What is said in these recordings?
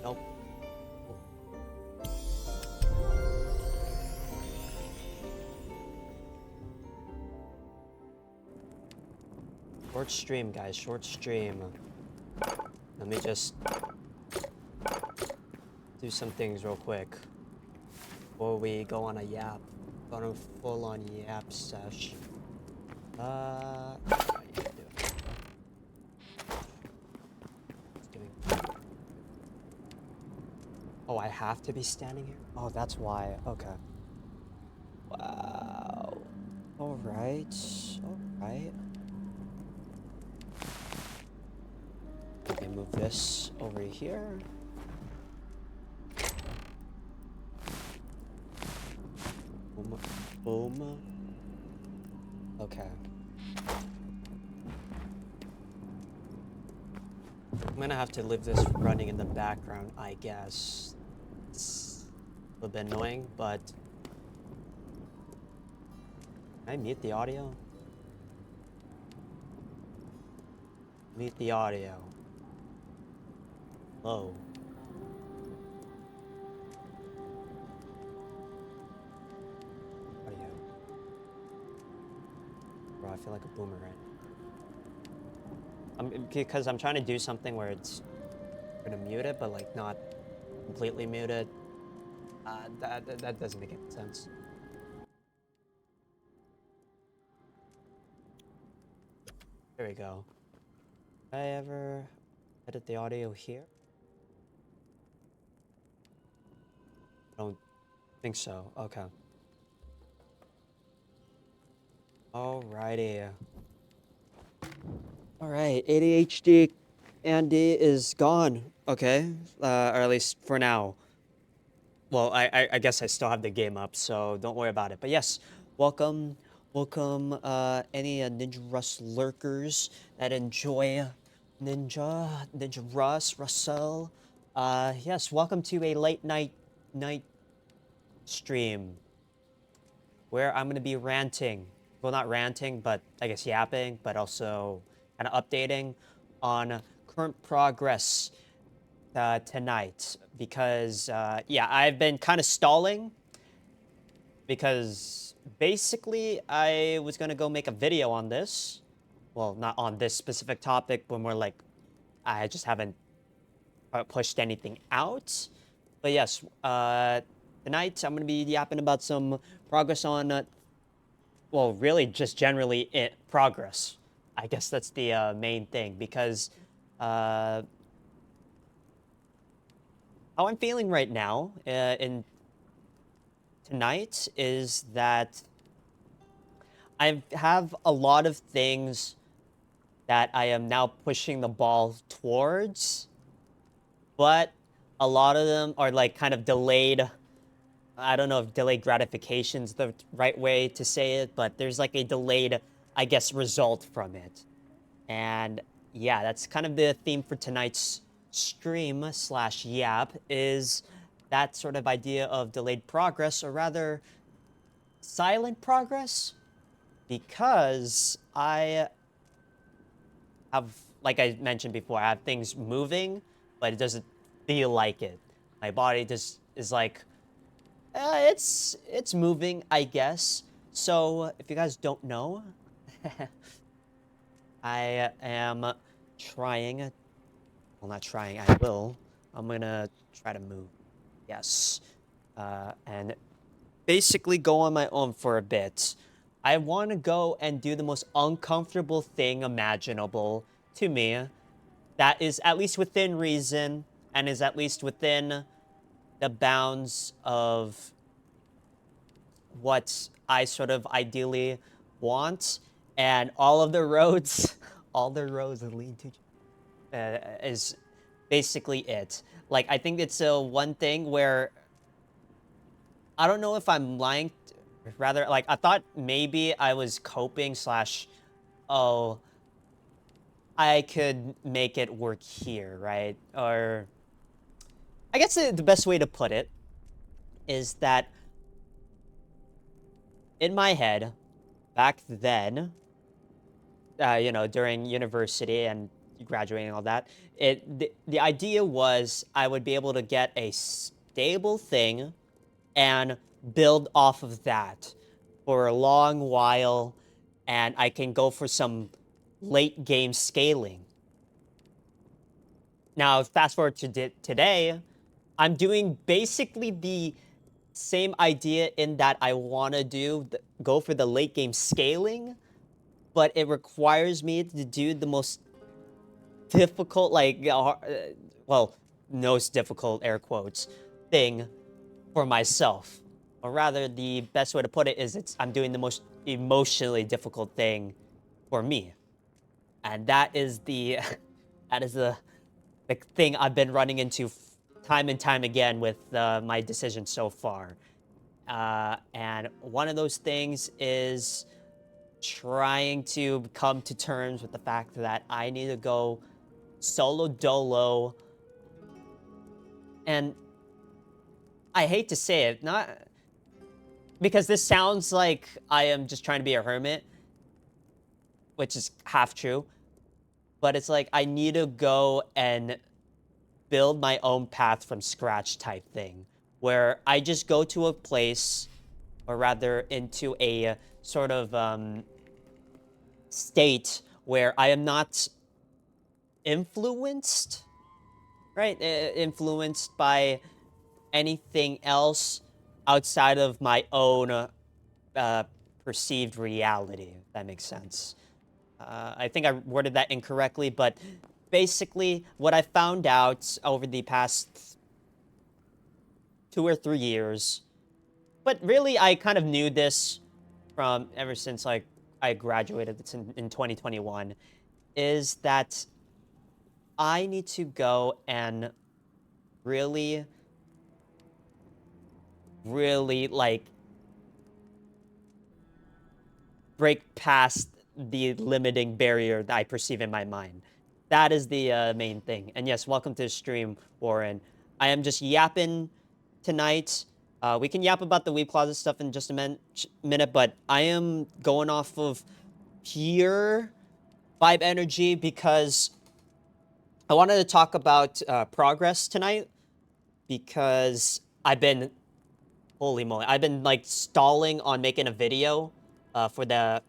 Nope. Short stream, guys. Short stream. Let me just do some things real quick before we go on a yap. On a full-on yap sesh. What do I need to do? Just doing. Oh, I have to be standing here? Oh, that's why. Okay. Wow. Alright. Alright. Let me move this over here. Boom. Boom. Okay. I'm gonna have to leave this running in the background, I guess. It's a little bit annoying, but... Can I mute the audio? Mute the audio. Hello. Audio. Bro, I feel like a boomer right now. Because I'm trying to do something where it's gonna mute it, but like not completely mute it. That doesn't make any sense. There we go. Did I ever edit the audio here? I don't think so. Okay. Alrighty. Alright, ADHD Andy is gone. Okay. Or at least for now. Well, I guess I still have the game up, so don't worry about it. But yes, welcome, any Ninja Rust lurkers that enjoy Ninja Rust, Russell. Yes, welcome to a late night stream where I'm gonna be ranting. Well, not ranting, but I guess yapping, but also kind of updating on current progress tonight because yeah, I've been kind of stalling because basically I was gonna go make a video on this. Well, not on this specific topic, but more like I just haven't pushed anything out. But yes, tonight I'm gonna be yapping about some progress on, well, really just generally progress. I guess that's the main thing because how I'm feeling right now in tonight is that I have a lot of things that I am now pushing the ball towards, but a lot of them are like kind of delayed. I don't know if delayed gratification is the right way to say it, but there's like a delayed, I guess, result from it. And yeah, that's kind of the theme for tonight's stream slash yap is that sort of idea of delayed progress, or rather silent progress, because I have, like I mentioned before, I have things moving, but it doesn't feel like it. My body just is like, it's moving, I guess. So if you guys don't know, I am trying. Well, not trying. I will. I'm gonna try to move. Yes. And basically go on my own for a bit. I want to go and do the most uncomfortable thing imaginable to me that is at least within reason and is at least within the bounds of what I sort of ideally want. And all of the roads, all the roads that lead to is basically it. Like, I think it's a one thing where I don't know if I'm lying. Rather, like, I thought maybe I was coping slash, oh, I could make it work here, right? Or I guess the best way to put it is that in my head, back then, you know, during university and graduating and all that. The idea was I would be able to get a stable thing and build off of that for a long while, and I can go for some late game scaling. Now, fast forward to today, I'm doing basically the same idea in that I want to go for the late game scaling, but it requires me to do the most difficult, like, well, most difficult, air quotes, thing for myself. Or rather, the best way to put it is I'm doing the most emotionally difficult thing for me. And that is that is the thing I've been running into time and time again with my decisions so far. And one of those things is trying to come to terms with the fact that I need to go solo dolo. And I hate to say it, not because this sounds like I am just trying to be a hermit, which is half true, but it's like I need to go and build my own path from scratch type thing, where I just go to a place, or rather into a sort of state where I am not influenced, right? Influenced by anything else outside of my own uh, perceived reality, if that makes sense. I think I worded that incorrectly, but basically, what I found out over the past 2 or 3 years, but really, I kind of knew this from ever since like I graduated in 2021, is that I need to go and really, really like break past the limiting barrier that I perceive in my mind. That is the main thing. And yes, welcome to the stream, Warren. I am just yapping tonight. We can yap about the Weeb Closet stuff in just a minute, but I am going off of pure vibe energy because I wanted to talk about progress tonight because holy moly, I've been like stalling on making a video for that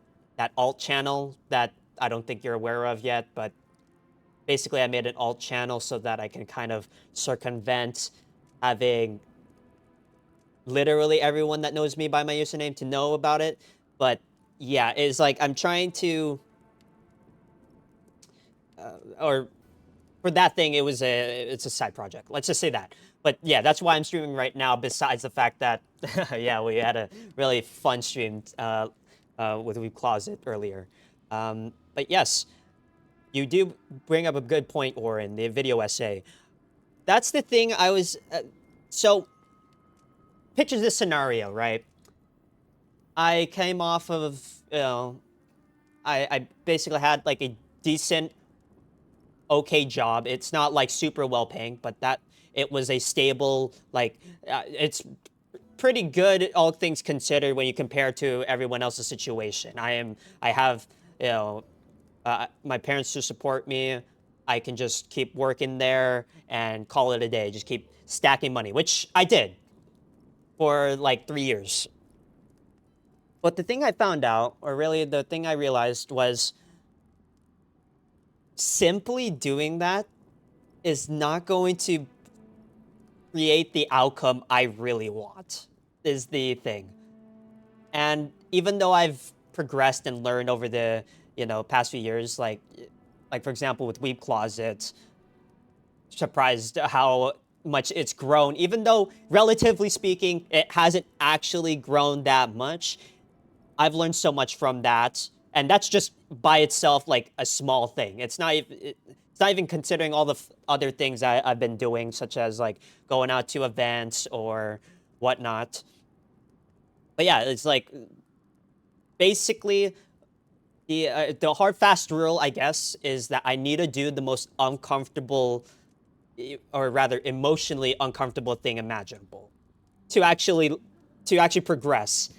alt channel that I don't think you're aware of yet, but basically I made an alt channel so that I can kind of circumvent having literally everyone that knows me by my username to know about it. But yeah, it's like I'm trying to, or for that thing, it's a side project. Let's just say that. But yeah, that's why I'm streaming right now. Besides the fact that, yeah, we had a really fun stream with Weeb Closet earlier. But yes, you do bring up a good point, Oren. The video essay. That's the thing. So picture this scenario, right? I came off of, I basically had like a decent, okay job. It's not like super well paying, but it was a stable, like, it's pretty good, all things considered, when you compare to everyone else's situation. I have, my parents to support me. I can just keep working there and call it a day. Just keep stacking money, which I did for like 3 years. But the thing I found out, or really the thing I realized, was simply doing that is not going to create the outcome I really want, is the thing. And even though I've progressed and learned over the, past few years, like for example, with Weeb Closet, surprised how much it's grown, even though relatively speaking, it hasn't actually grown that much. I've learned so much from that, and that's just by itself like a small thing. It's not even considering all the other things I've been doing, such as like going out to events or whatnot. But yeah, it's like basically the hard fast rule, I guess, is that I need to do the most uncomfortable, or rather emotionally uncomfortable thing imaginable to actually progress.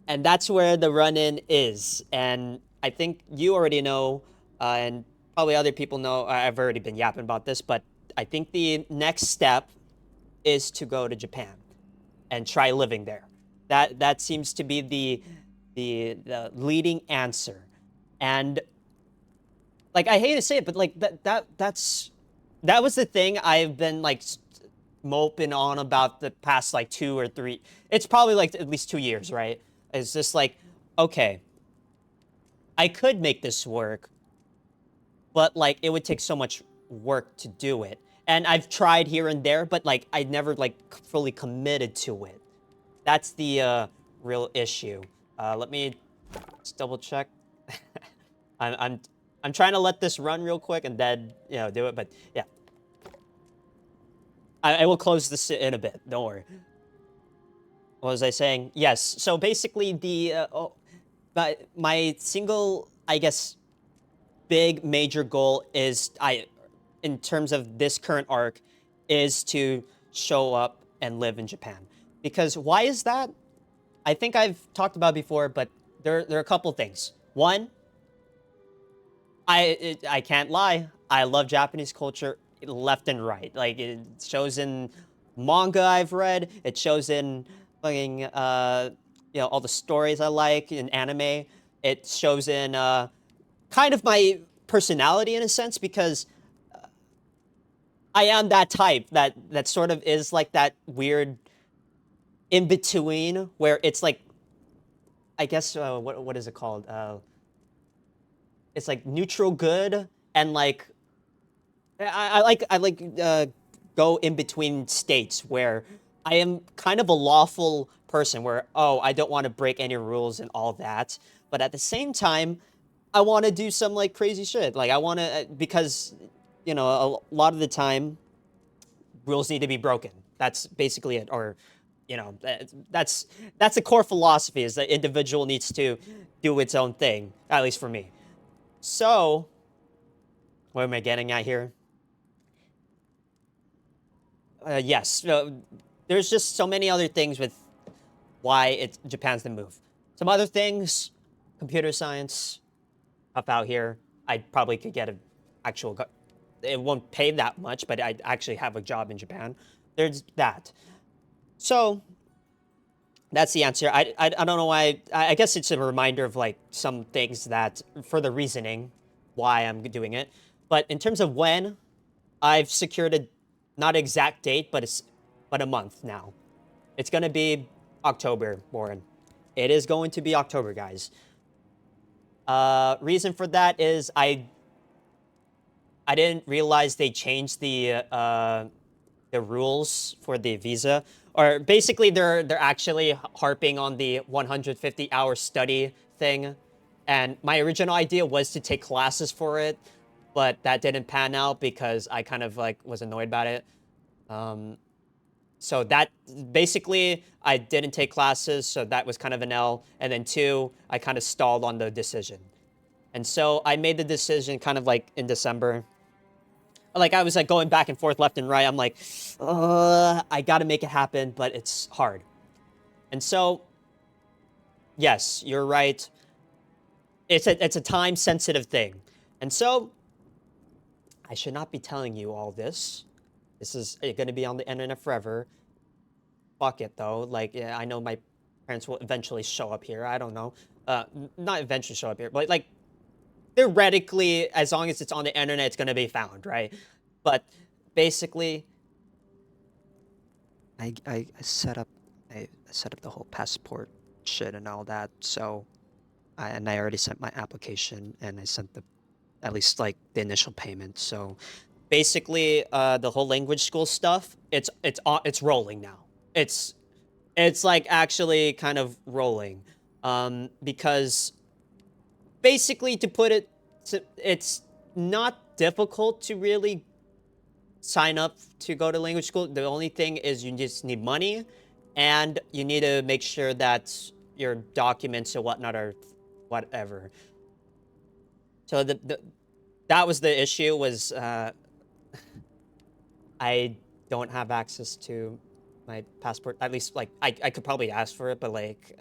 And that's where the run-in is. And I think you already know, and probably other people know, I've already been yapping about this, but I think the next step is to go to Japan and try living there. That seems to be the leading answer. And like I hate to say it, but like that was the thing I've been like moping on about the past like 2 or 3. It's probably like at least 2 years, right? It's just like, okay, I could make this work, but like it would take so much work to do it. And I've tried here and there, but like I never like fully committed to it. That's the real issue. Let me just double check. I'm I'm I'm trying to let this run real quick and then do it. But yeah, I will close this in a bit. Don't worry. What was I saying? Yes. So basically, my single, I guess, big major goal is in terms of this current arc, is to show up and live in Japan. Because why is that? I think I've talked about it before, but there are a couple things. One, I can't lie. I love Japanese culture left and right. Like it shows in manga I've read. It shows in fucking all the stories I like in anime. It shows in kind of my personality in a sense because I am that type that sort of is like that weird in between where it's like I guess what is it called? It's like neutral good and like I like go in between states where I am kind of a lawful person where I don't want to break any rules and all that, but at the same time I want to do some like crazy shit. Like I want to because a lot of the time rules need to be broken. That's basically it. Or that's the core philosophy is the individual needs to do its own thing, at least for me. So, what am I getting at here? Yes, there's just so many other things with why Japan's the move. Some other things, computer science, up out here. I probably could get an actual. It won't pay that much, but I'd actually have a job in Japan. There's that. So that's the answer. I don't know why. I guess it's a reminder of like some things that for the reasoning why I'm doing it. But in terms of when, I've secured a not exact date, but a month now. It's gonna be October, Warren. It is going to be October, guys. Reason for that is I didn't realize they changed the rules for the visa, or basically they're actually harping on the 150-hour study thing, and my original idea was to take classes for it, but that didn't pan out because I kind of like was annoyed about it. Um, so that basically I didn't take classes, so that was kind of an L, and then two, I kind of stalled on the decision, and so I made the decision kind of like in December. Like I was like going back and forth left and right. I'm like, I got to make it happen, but it's hard. And so, yes, you're right. It's a time sensitive thing. And so, I should not be telling you all this. This is going to be on the internet forever. Fuck it though. Like yeah, I know my parents will eventually show up here. I don't know. Not eventually show up here, but like theoretically, as long as it's on the internet, it's gonna be found, right? But basically, I set up the whole passport shit and all that. So, I already sent my application and I sent the at least like the initial payment. So, basically, the whole language school stuff, it's rolling now. It's it's like actually kind of rolling, because basically to put it it's not difficult to really sign up to go to language school. The only thing is you just need money and you need to make sure that your documents or whatnot are whatever. So that was the issue was I don't have access to my passport. At least like I could probably ask for it, but like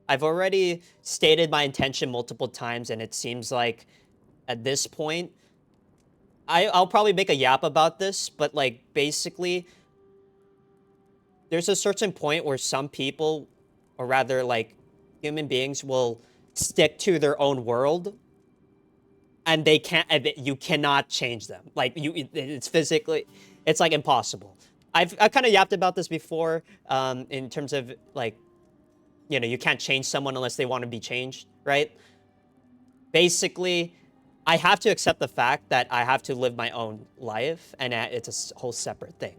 I've already stated my intention multiple times and it seems like at this point I'll probably make a yap about this, but like basically there's a certain point where some people, or rather like human beings, will stick to their own world, and they can't. You cannot change them. Like it's physically, it's like impossible. I've kind of yapped about this before, in terms of like, you can't change someone unless they want to be changed, right? Basically, I have to accept the fact that I have to live my own life, and it's a whole separate thing.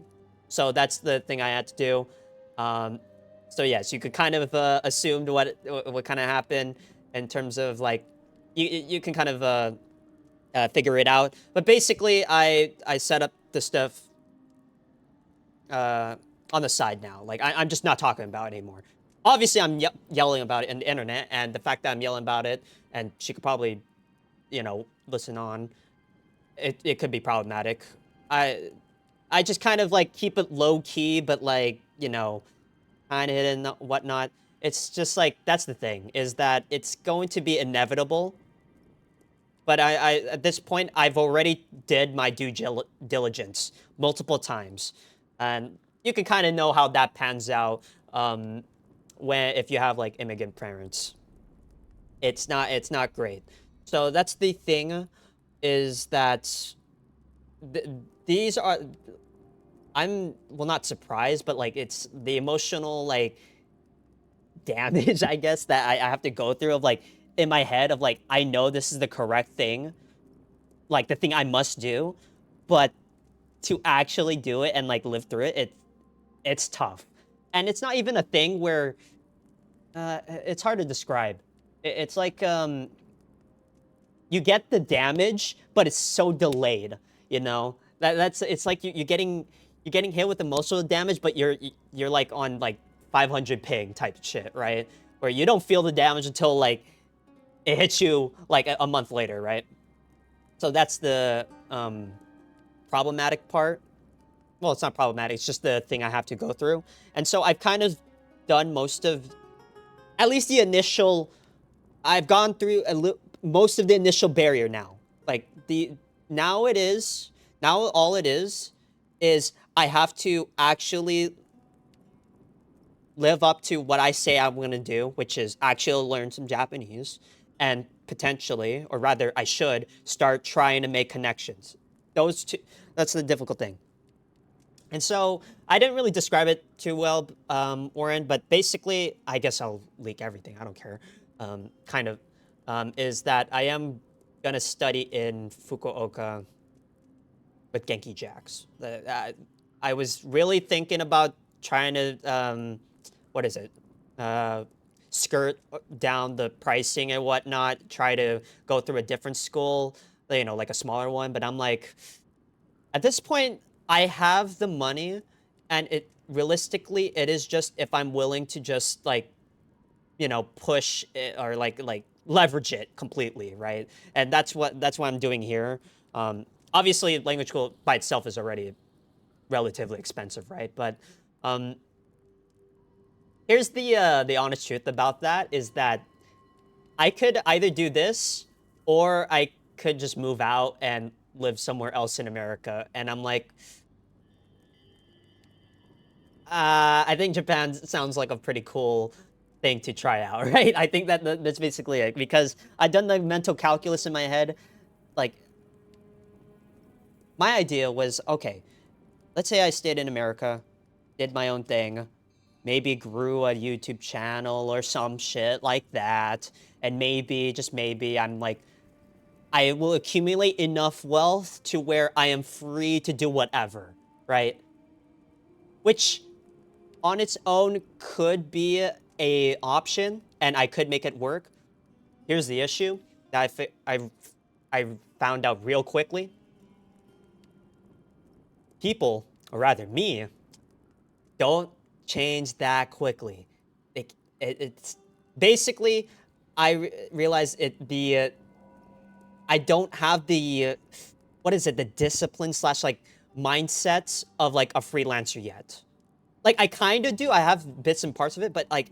So that's the thing I had to do. Um, so yes, you could kind of assume what kind of happened in terms of like you can kind of figure it out. But basically, I set up the stuff uh, on the side now. Like I'm just not talking about it anymore. Obviously, I'm yelling about it on the internet, and the fact that I'm yelling about it, and she could probably, listen on. It could be problematic. I I just kind of like keep it low key, but like kind of hidden whatnot. It's just like that's the thing is that it's going to be inevitable. But I at this point I've already did my due diligence multiple times, and you can kind of know how that pans out when if you have like immigrant parents. It's not great. So that's the thing, is that th- these are I'm well not surprised, but like it's the emotional like damage I guess that I have to go through of like in my head of like I know this is the correct thing, like the thing I must do, but to actually do it and like live through it, it's tough. And it's not even a thing where it's hard to describe. It's like you get the damage, but it's so delayed. That's it's like you're getting hit with emotional damage, but you're like on like 500 ping type shit, right? Where you don't feel the damage until like it hits you like a month later, right? So that's the problematic part. Well, it's not problematic. It's just the thing I have to go through. And so I've kind of done most of, at least the initial. I've gone through most of the initial barrier now. Like now all it is I have to actually live up to what I say I'm going to do, which is actually learn some Japanese and potentially, or rather I should start trying to make connections. Those two, that's the difficult thing. And so I didn't really describe it too well, Oren, but basically, I guess I'll leak everything. I don't care. Kind of, is that I am gonna study in Fukuoka with Genki Jacks. I was really thinking about trying to, what is it? Uh, Skirt down the pricing and whatnot. Try to go through a different school, like a smaller one. But I'm like, at this point, I have the money, and it realistically, it is just if I'm willing to just like push it or like leverage it completely, right? And that's what I'm doing here. Obviously, language school by itself is already relatively expensive, right? But um, here's the honest truth about that is that I could either do this or I could just move out and live somewhere else in America. And I'm like, I think Japan sounds like a pretty cool thing to try out, right? I think that's basically it because I've done the mental calculus in my head. Like, my idea was okay, let's say I stayed in America, did my own thing, maybe grew a YouTube channel or some shit like that, and maybe, just maybe, I'm like, I will accumulate enough wealth to where I am free to do whatever, right? Which on its own could be a option, and I could make it work. Here's the issue that I found out real quickly. People, or rather me, don't change that quickly. It's basically realize I don't have the what is it, the discipline slash like mindsets of like a freelancer yet. Like I kind of do. I have bits and parts of it, but like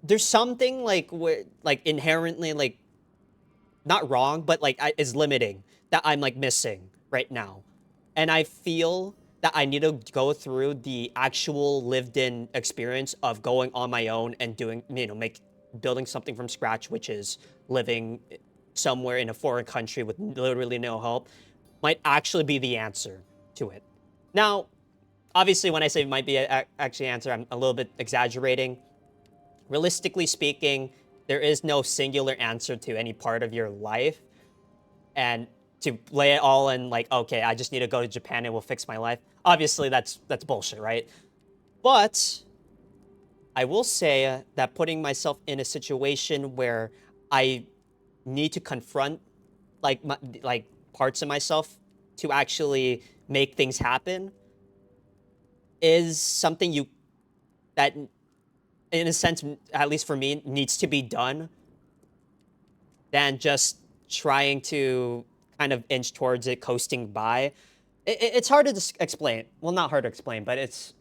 there's something like where like inherently like not wrong, but like is limiting that I'm like missing right now. And I feel that I need to go through the actual lived in experience of going on my own and doing, building something from scratch, which is living somewhere in a foreign country with literally no help, might actually be the answer to it. Now, obviously, when I say might be actually answer, I'm a little bit exaggerating. Realistically speaking, there is no singular answer to any part of your life. And to lay it all in like, okay, I just need to go to Japan and it will fix my life. Obviously, that's bullshit, right? But I will say that putting myself in a situation where I need to confront like parts of myself to actually make things happen is something you that in a sense, at least for me, needs to be done than just trying to kind of inch towards it, coasting by. It's hard to explain. Well, not hard to explain, but it's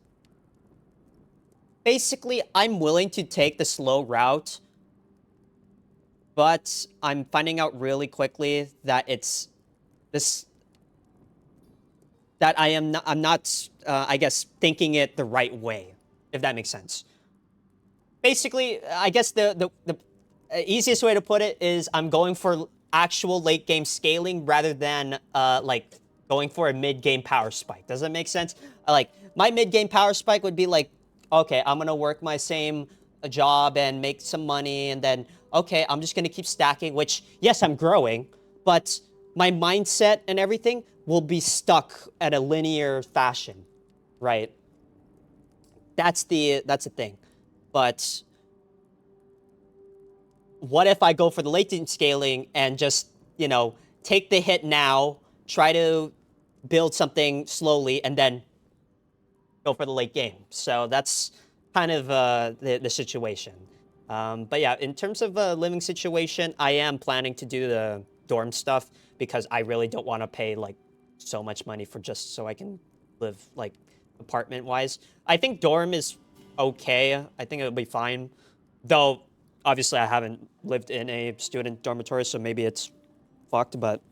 basically I'm willing to take the slow route, but I'm finding out really quickly that it's this that I'm not I guess thinking it the right way, if that makes sense. Basically, I guess the easiest way to put it is I'm going for actual late game scaling rather than like going for a mid game power spike. Does that make sense? Like my mid game power spike would be like, okay, I'm gonna work my same job and make some money, and then okay, I'm just gonna keep stacking. Which yes, I'm growing, but my mindset and everything will be stuck at a linear fashion, right? That's the thing. But what if I go for the latent scaling and just, take the hit now, try to build something slowly, and then go for the late game? So that's kind of the situation. But yeah, in terms of living situation, I am planning to do the dorm stuff because I really don't want to pay like so much money for just so I can live like apartment wise. I think dorm is okay. I think it'll be fine. Though obviously I haven't lived in a student dormitory, so maybe it's fucked, but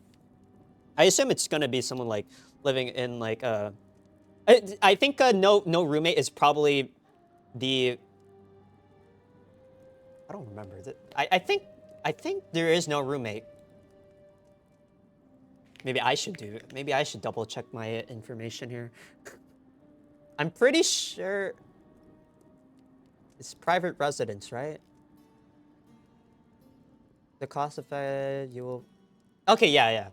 I assume it's gonna be someone like living in like I think no roommate is probably the I don't remember. I think there is no roommate. Maybe I should double check my information here. I'm pretty sure it's private residence, right? The cost of you will. Okay, yeah.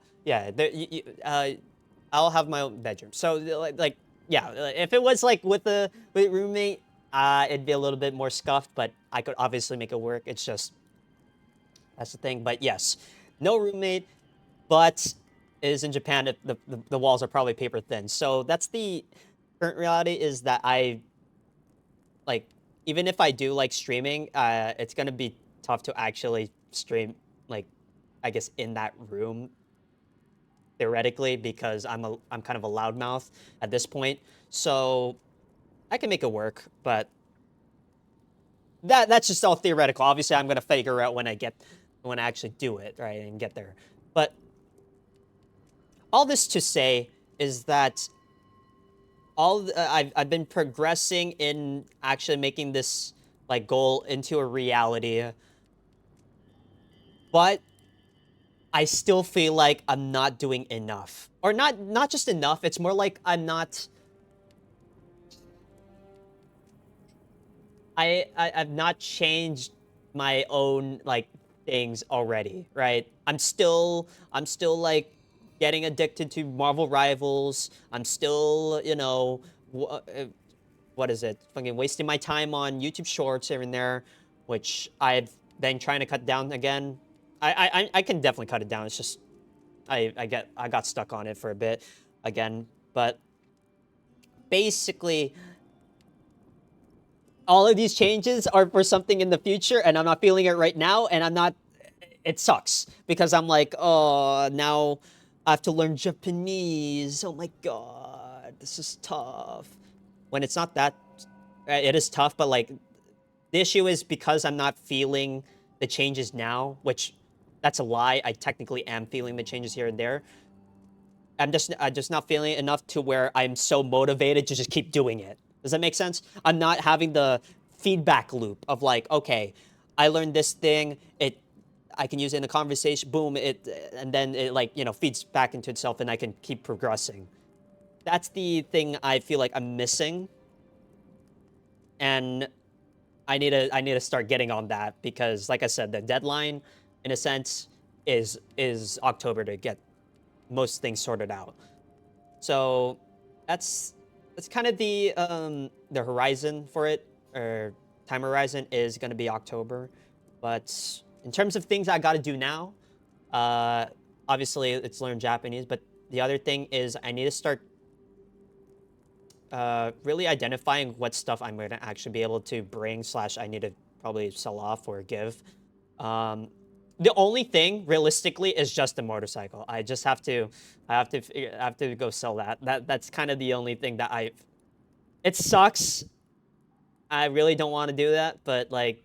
I'll have my own bedroom. So like yeah, if it was like with roommate, it'd be a little bit more scuffed, but I could obviously make it work. It's just that's the thing. But yes, no roommate, but it is in Japan. The walls are probably paper thin. So that's the current reality is that I like even if I do like streaming, it's gonna be tough to actually stream like I guess in that room theoretically because I'm kind of a loudmouth at this point. So I can make it work, but that's just all theoretical. Obviously, I'm gonna figure out when I actually do it, right, and get there. But all this to say is that I've been progressing in actually making this like goal into a reality, but I still feel like I'm not doing enough, or not just enough. It's more like I'm not. I've not changed my own like things already, right? I'm still like getting addicted to Marvel Rivals. I'm still, what is it? Fucking wasting my time on YouTube Shorts here and there, which I've been trying to cut down again. I can definitely cut it down. It's just I got stuck on it for a bit again, but basically all of these changes are for something in the future, and I'm not feeling it right now, and I'm not. It sucks because I'm like, oh, now I have to learn Japanese. Oh my god, this is tough. When it's not that, it is tough, but like the issue is because I'm not feeling the changes now, which that's a lie. I technically am feeling the changes here and there, I'm just not feeling it enough to where I'm so motivated to just keep doing it. Does that make sense? I'm not having the feedback loop of like, okay, I learned this thing, I can use it in a conversation, boom, and then it like, feeds back into itself and I can keep progressing. That's the thing I feel like I'm missing. And I need to start getting on that because like I said, the deadline in a sense is October to get most things sorted out. So that's kind of the horizon for it, or time horizon is going to be October. But in terms of things I got to do now, uh, obviously it's learn Japanese. But the other thing is I need to start really identifying what stuff I'm going to actually be able to bring slash I need to probably sell off or give. Um, the only thing realistically is just a motorcycle. I just have to, I have to go sell that. That's kind of the only thing that it sucks. I really don't want to do that, but like,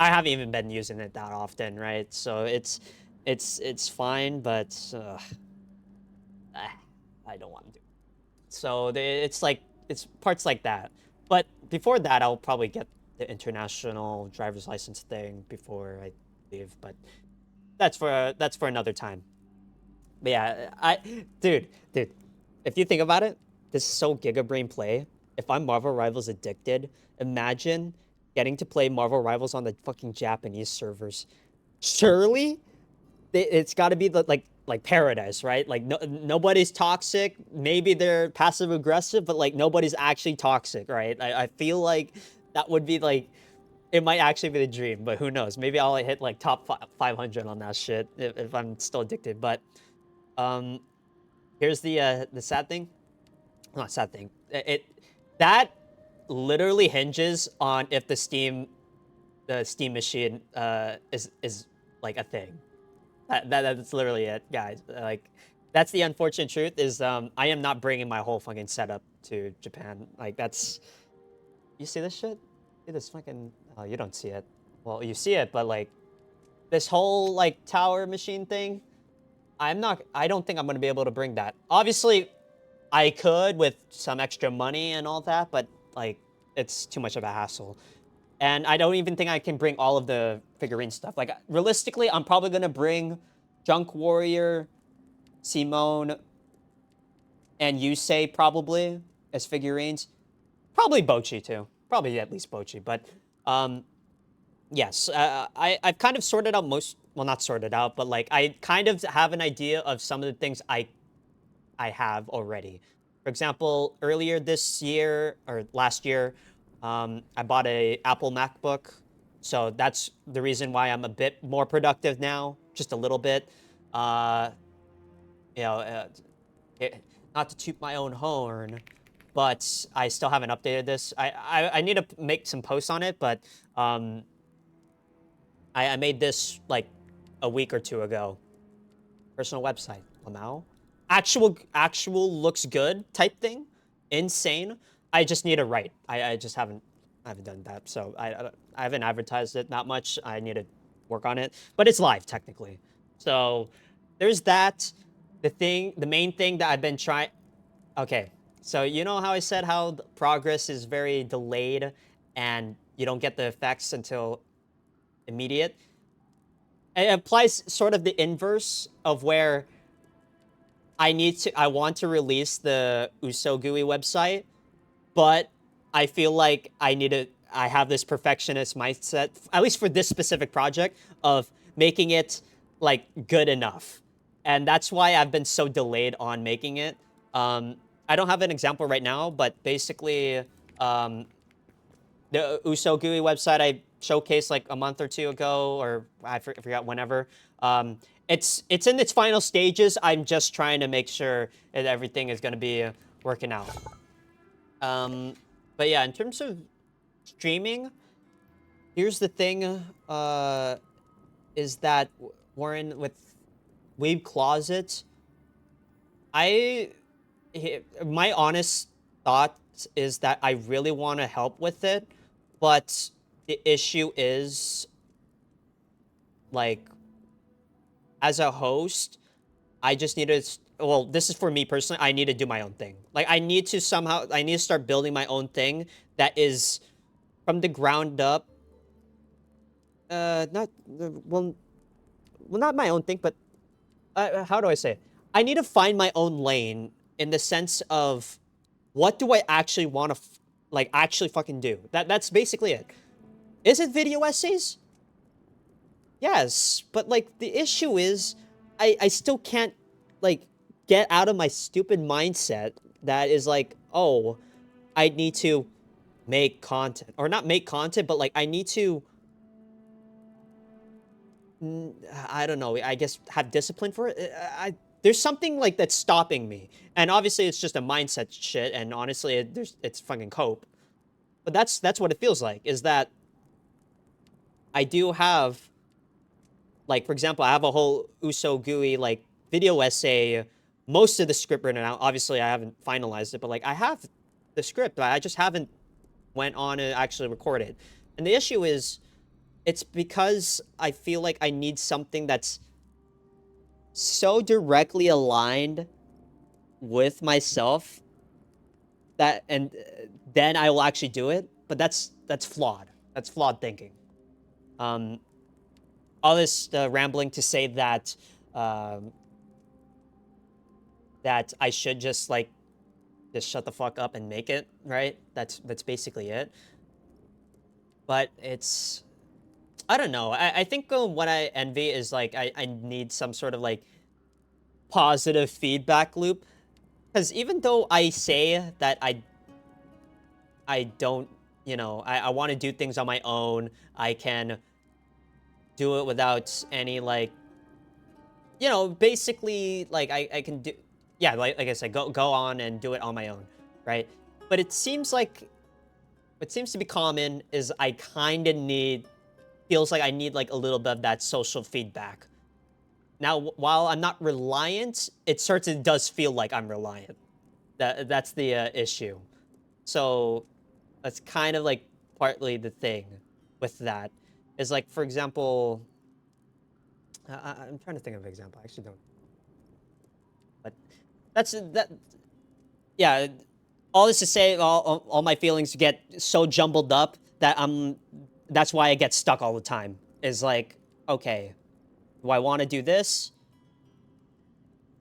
I haven't even been using it that often, right? So it's fine, but I don't want to do it. So it's like, it's parts like that. But before that, I'll probably get the international driver's license thing before I leave. But that's for another time. But yeah, dude, if you think about it, this is so Giga Brain play. If I'm Marvel Rivals addicted, imagine getting to play Marvel Rivals on the fucking Japanese servers. Surely, it's got to be like paradise, right? Like nobody's toxic. Maybe they're passive aggressive, but like nobody's actually toxic, right? I feel like that would be like, it might actually be the dream, but who knows? Maybe I'll hit like top 500 on that shit if I'm still addicted. But um, here's the sad thing. Not sad thing. That literally hinges on if the Steam machine is like a thing. That's literally it, guys. Like, that's the unfortunate truth is I am not bringing my whole fucking setup to Japan. Like, that's, you see this shit? See this fucking, oh, you don't see it. Well, you see it, but like this whole like tower machine thing, I don't think I'm gonna be able to bring that. Obviously, I could with some extra money and all that, but like it's too much of a hassle. And I don't even think I can bring all of the figurine stuff. Like, realistically, I'm probably gonna bring Junk Warrior, Simone, and Yusei probably as figurines. Probably Bochi too. Probably at least Bochi. But yes, I've kind of sorted out most. Well, not sorted out, but like I kind of have an idea of some of the things I have already. For example, earlier this year or last year, I bought a Apple MacBook, so that's the reason why I'm a bit more productive now, just a little bit. Uh, you know, not to toot my own horn, but I still haven't updated this. I need to make some posts on it, but I made this like a week or two ago. Personal website, Lamau. Actual looks good type thing. Insane. I just need to write. I just haven't done that. So I haven't advertised it that much. I need to work on it. But it's live technically. So there's that. The main thing that I've been trying. Okay. So you know how I said how the progress is very delayed and you don't get the effects until immediate? It applies sort of the inverse of where I want to release the Usogui website, but I feel like I have this perfectionist mindset, at least for this specific project, of making it like good enough. And that's why I've been so delayed on making it. I don't have an example right now, but basically, the Usogui website I showcased like a month or two ago, or I forgot whenever. It's in its final stages. I'm just trying to make sure that everything is going to be working out. Um, but yeah, in terms of streaming, here's the thing. Is that Warren with Weeb Closet? I my honest thought is that I really want to help with it, but the issue is like as a host, I just need to well, this is for me personally. I need to do my own thing. Like, I need to somehow, I need to start building my own thing that is from the ground up. Not, well, not my own thing, but how do I say it? I need to find my own lane in the sense of what do I actually want to, like, actually fucking do? That's basically it. Is it video essays? Yes, but like the issue is I still can't like get out of my stupid mindset that is like, oh, I need to make content or not make content, but like I need to I don't know, I guess have discipline for it. There's something like that's stopping me. And obviously it's just a mindset shit and honestly it's fucking cope. But that's what it feels like is that I do have like, for example, I have a whole Uso GUI, like, video essay, most of the script written out. Obviously, I haven't finalized it, but, like, I have the script, but I just haven't went on and actually record it. And the issue is, it's because I feel like I need something that's so directly aligned with myself that, and then I will actually do it. But that's flawed. That's flawed thinking. Um, all this rambling to say that um, that I should just like just shut the fuck up and make it, right? That's basically it. But it's I don't know. I think what I envy is like I need some sort of like positive feedback loop because even though I say that I don't, you know, I want to do things on my own, I can do it without any like, you know, basically like I can do, yeah, like I said, go on and do it on my own, right? But it seems like what seems to be common is I kind of need, feels like I need like a little bit of that social feedback. Now, while I'm not reliant, it certainly does feel like I'm reliant. That's the issue. So that's kind of like partly the thing with that. Is like, for example, I'm trying to think of an example. I actually don't. But that's that. Yeah, all this to say, all my feelings get so jumbled up that that's why I get stuck all the time. Is like, okay, do I want to do this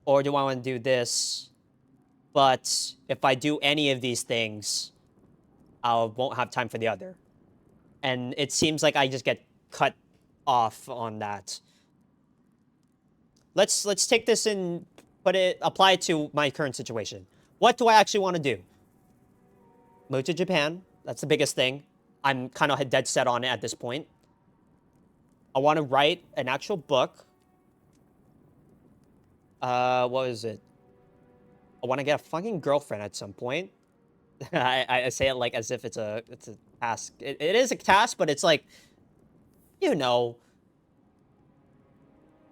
or do I want to do this? But if I do any of these things, I won't have time for the other. And it seems like I just get cut off on that. Let's take this and apply it to my current situation. What do I actually want to do? Move to Japan. That's the biggest thing. I'm kind of dead set on it at this point. I want to write an actual book. What is it? I want to get a fucking girlfriend at some point. I say it like as if it's a task. It is a task, but it's like, you know,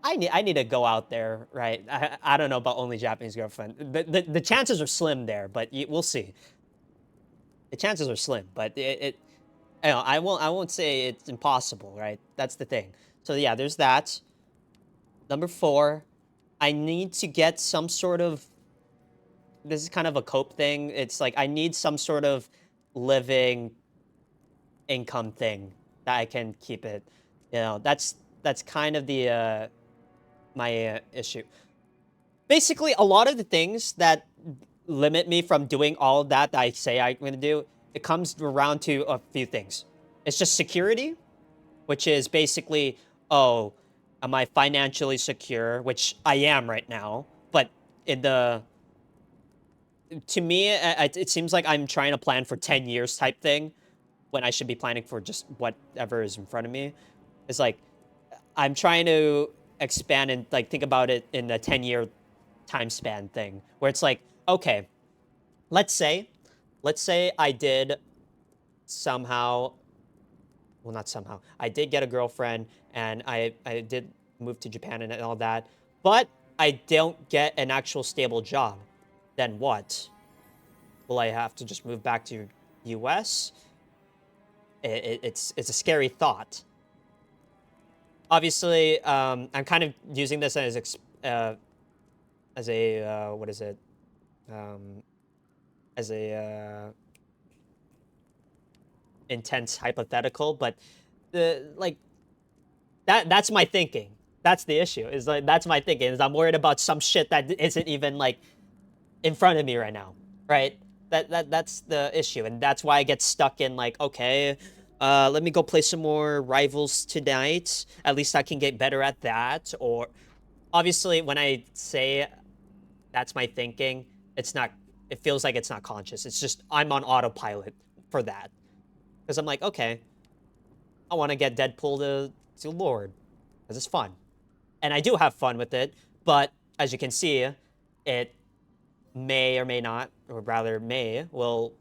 I need to go out there, right? I don't know about only Japanese girlfriend. The chances are slim there, but we'll see. The chances are slim, but you know, I won't say it's impossible, right? That's the thing. So yeah, there's that. Number 4, I need to get some sort of, this is kind of a cope thing. It's like I need some sort of living income thing that I can keep it. You know, that's kind of the my issue. Basically, a lot of the things that limit me from doing all of that I say I'm going to do, it comes around to a few things. It's just security, which is basically, oh, am I financially secure? Which I am right now, but in the to me, it seems like I'm trying to plan for 10 years type thing when I should be planning for just whatever is in front of me. It's like I'm trying to expand and like think about it in a 10-year time span thing where it's like, okay, let's say I did somehow, well, not somehow, I did get a girlfriend and I did move to Japan and all that, but I don't get an actual stable job. Then what? Will I have to just move back to US? It's a scary thought. Obviously, I'm kind of using this as as a what is it? Um, as a intense hypothetical, but the like that's my thinking. That's the issue. Is like that's my thinking. Is I'm worried about some shit that isn't even like in front of me right now, right? That's the issue, and that's why I get stuck in like, okay, let me go play some more Rivals tonight. At least I can get better at that. Or obviously, when I say that's my thinking, it's not. It feels like it's not conscious. It's just I'm on autopilot for that because I'm like, okay, I want to get Deadpool to Lord because it's fun, and I do have fun with it. But as you can see, it may or may not, or rather may, will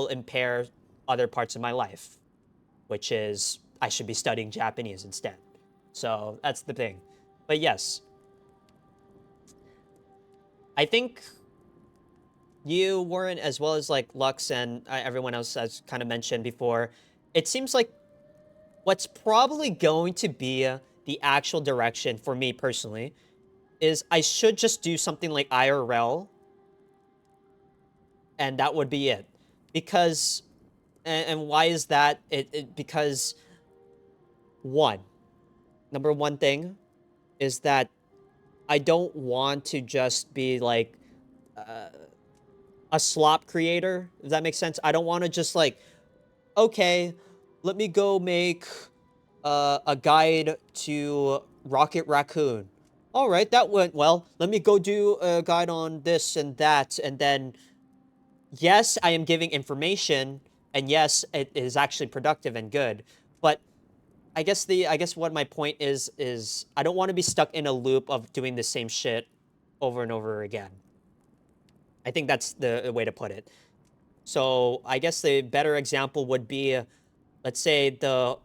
impair other parts of my life, which is I should be studying Japanese instead. So that's the thing. But yes, I think you, Warren, as well as like Lux and everyone else has kind of mentioned before, it seems like what's probably going to be the actual direction for me personally is I should just do something like IRL, and that would be it. Because, and why is that? Because one, number one thing is that I don't want to just be like uh, a slop creator, if that makes sense. I don't want to just like, okay, let me go make a guide to Rocket Raccoon. All right, that went well. Let me go do a guide on this and that. And then, yes, I am giving information, and yes, it is actually productive and good. But I guess what my point is I don't want to be stuck in a loop of doing the same shit over and over again. I think that's the way to put it. So I guess the better example would be, let's say the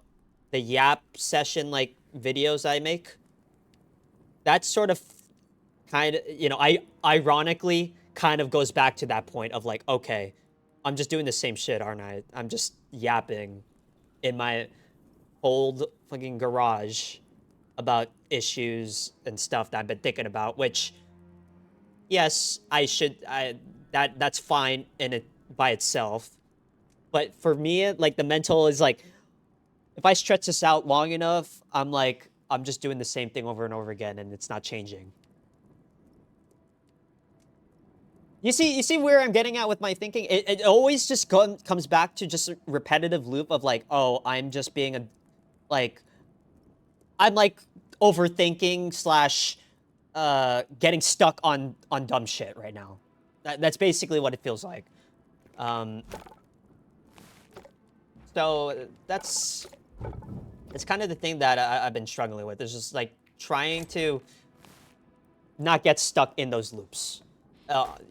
Yap session like videos I make. That sort of kind of I ironically kind of goes back to that point of like, okay, I'm just doing the same shit, aren't I? I'm just yapping in my old fucking garage about issues and stuff that I've been thinking about, which yes, I that's fine in it by itself. But for me, like the mental is like if I stretch this out long enough, I'm like I'm just doing the same thing over and over again and it's not changing. You see where I'm getting at with my thinking? It always just comes back to just a repetitive loop of like, oh, I'm just being a like I'm like overthinking slash getting stuck on dumb shit right now. That's basically what it feels like. Um, so that's kind of the thing that I've been struggling with. Is just like trying to not get stuck in those loops.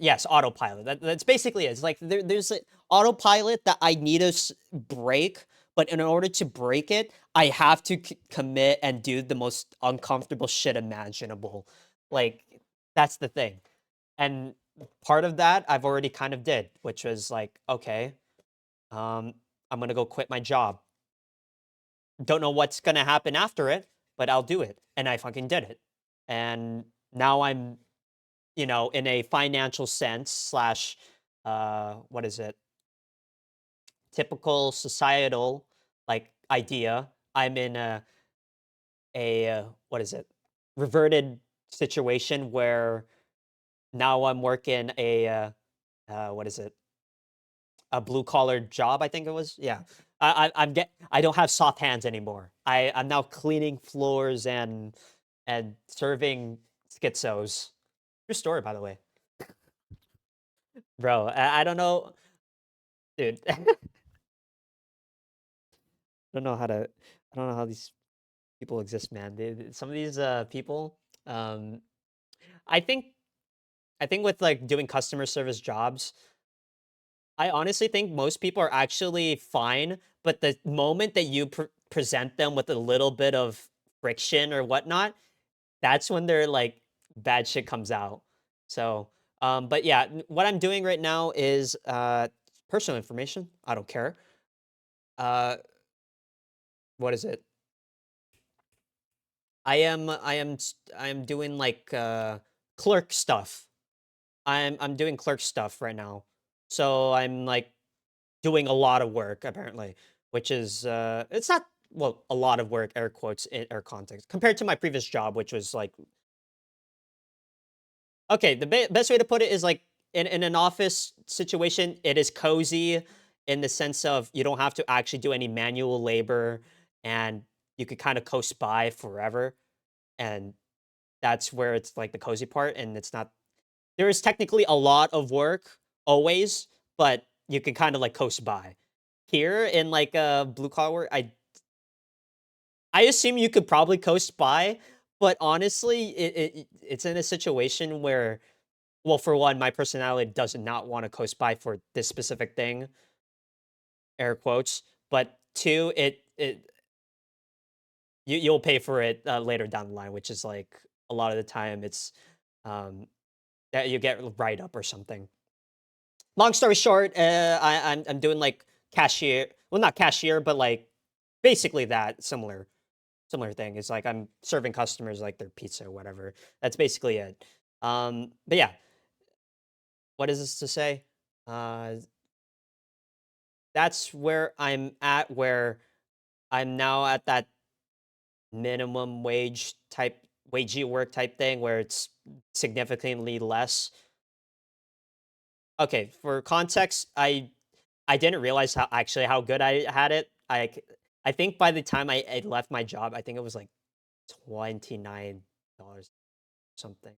Yes, autopilot. That's basically it. It's like there's an autopilot that I need to break, but in order to break it, I have to commit and do the most uncomfortable shit imaginable. Like that's the thing. And part of that I've already kind of did, which was like, okay, um, I'm gonna go quit my job. Don't know what's gonna happen after it, but I'll do it. And I fucking did it. And now I'm in a financial sense slash, what is it? Typical societal like idea. I'm in what is it? Reverted situation where now I'm working a, what is it? A blue collar job, I think it was. Yeah. I don't have soft hands anymore. I'm now cleaning floors and serving schizos. True story, by the way. Bro, I don't know, dude. don't know how to I don't know how these people exist, man. Some of these people, um, I think I think with like doing customer service jobs, I honestly think most people are actually fine, but the moment that you present them with a little bit of friction or whatnot, that's when they're like bad shit comes out. So, but yeah, what I'm doing right now is personal information. I don't care. Uh, what is it? I am doing like clerk stuff. I'm doing clerk stuff right now. So I'm like doing a lot of work apparently, which is it's not, well, a lot of work, air quotes in air context, compared to my previous job, which was like, okay, the best way to put it is like in an office situation, it is cozy in the sense of you don't have to actually do any manual labor, and you could kind of coast by forever. And that's where it's like the cozy part. And it's not, there is technically a lot of work always, but you can kind of like coast by. Here in like blue collar work, I assume you could probably coast by, but honestly, it's in a situation where, well, for one, my personality does not want to coast by for this specific thing, air quotes. But two, you'll pay for it later down the line, which is like a lot of the time it's um, that you get write up or something. Long story short, I'm doing like cashier, well, not cashier, but like basically that similar thing. It's like I'm serving customers like their pizza or whatever. That's basically it. But yeah, what is this to say? Uh, that's where I'm at, where I'm now at that minimum wage type, wagey work type thing where it's significantly less. Okay, for context, I didn't realize how actually how good I had it. I think by the time I left my job, I think it was like $29 something.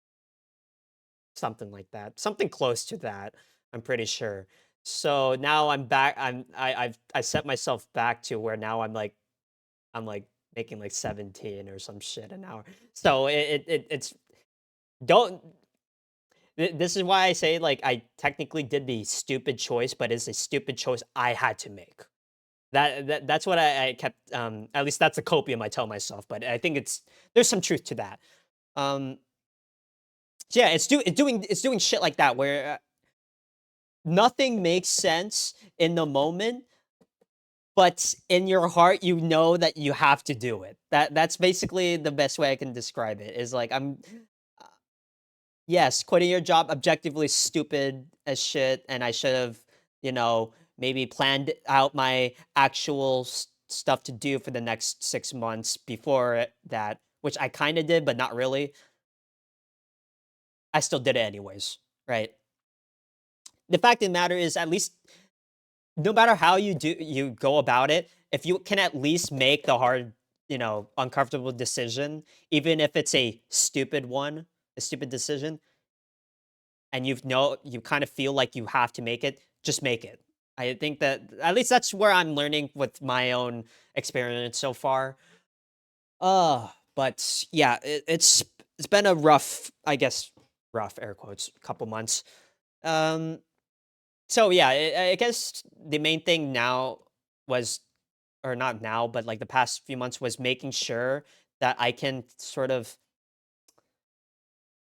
Something like that. Something close to that, I'm pretty sure. So now I'm back. I set myself back to where now I'm like making like 17 or some shit an hour. So it's don't this is why I say like I technically did the stupid choice, but it's a stupid choice I had to make. That's what I kept at least that's a copium I tell myself, but I think there's some truth to that. Um so yeah, it's doing shit like that where nothing makes sense in the moment, but in your heart you know that you have to do it. That's basically the best way I can describe it. Is like uh, yes, quitting your job objectively stupid as shit, and I should have, you know, maybe planned out my actual stuff to do for the next 6 months before that, which I kind of did, but not really. I still did it anyways, right? The fact of the matter is, at least no matter how you go about it, if you can at least make the hard, uncomfortable decision, even if it's a stupid one, a stupid decision, and you kind of feel like you have to make it, just make it. I think that at least that's where I'm learning with my own experience so far. But yeah, it's been a rough, I guess, rough air quotes, couple months. Um, so yeah, I guess the main thing now was, or not now, but like the past few months, was making sure that I can sort of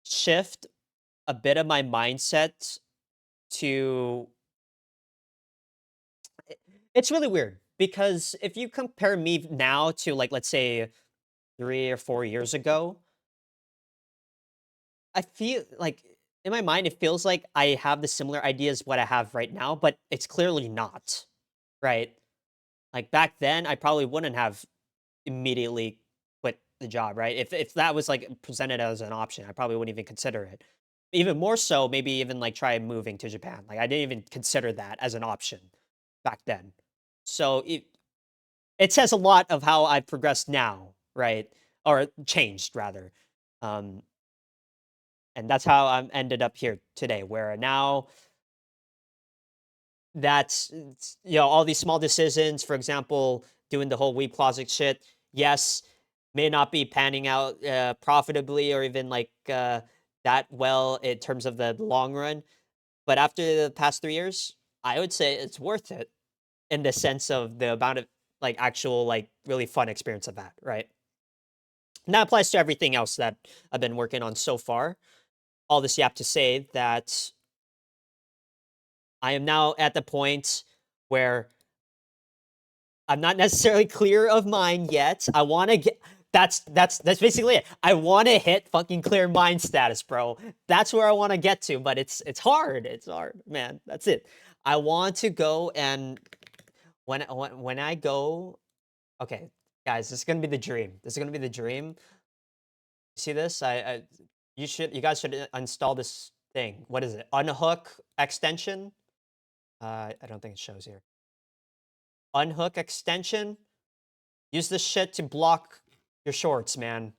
shift a bit of my mindset to it's really weird because if you compare me now to like let's say 3 or 4 years ago, I feel like in my mind it feels like I have the similar ideas what I have right now, but it's clearly not, right? Like back then I probably wouldn't have immediately quit the job, right? If that was like presented as an option, I probably wouldn't even consider it. Even more so, maybe even like try moving to Japan. Like I didn't even consider that as an option back then. So it says a lot of how I've progressed now, right? Or changed rather. Um, and that's how I'm ended up here today, where now all these small decisions, for example, doing the whole Weeb Closet shit, yes, may not be panning out profitably or even like that well in terms of the long run. But after the past 3 years, I would say it's worth it in the sense of the amount of like actual like really fun experience of that, right? And that applies to everything else that I've been working on so far. All this you have to say that I am now at the point where I'm not necessarily clear of mine yet. I want to get. That's basically it. I want to hit fucking clear mind status, bro. That's where I want to get to, but it's hard. It's hard, man. That's it. I want to go and when I go, okay, guys, this is gonna be the dream. This is gonna be the dream. See this? You guys should install this thing. What is it? Unhook extension. I don't think it shows here. Unhook extension. Use this shit to block your shorts, man.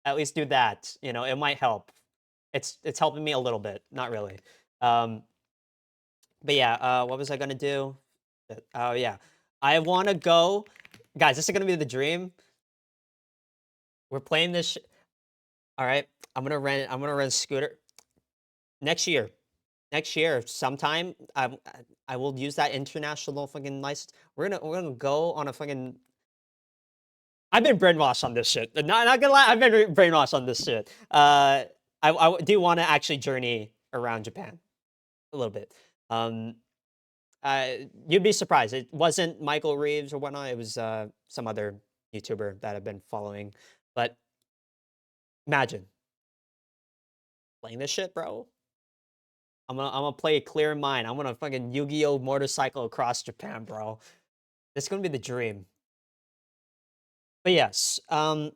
At least do that. You know, it might help. It's helping me a little bit. Not really. Um, but yeah, what was I gonna do? Oh yeah, I want to go, guys. This is gonna be the dream. We're playing this. All right, I'm gonna rent. I'm gonna rent a scooter next year. Next year, sometime, I will use that international fucking license. We're gonna go on a fucking. I've been brainwashed on this shit. Not gonna lie, I've been brainwashed on this shit. I do want to actually journey around Japan a little bit. Um, you'd be surprised. It wasn't Michael Reeves or whatnot. It was some other YouTuber that I've been following. But imagine playing this shit, bro. I'm gonna play a clear mind. I'm gonna fucking Yu-Gi-Oh motorcycle across Japan, bro. This is gonna be the dream. But yes, I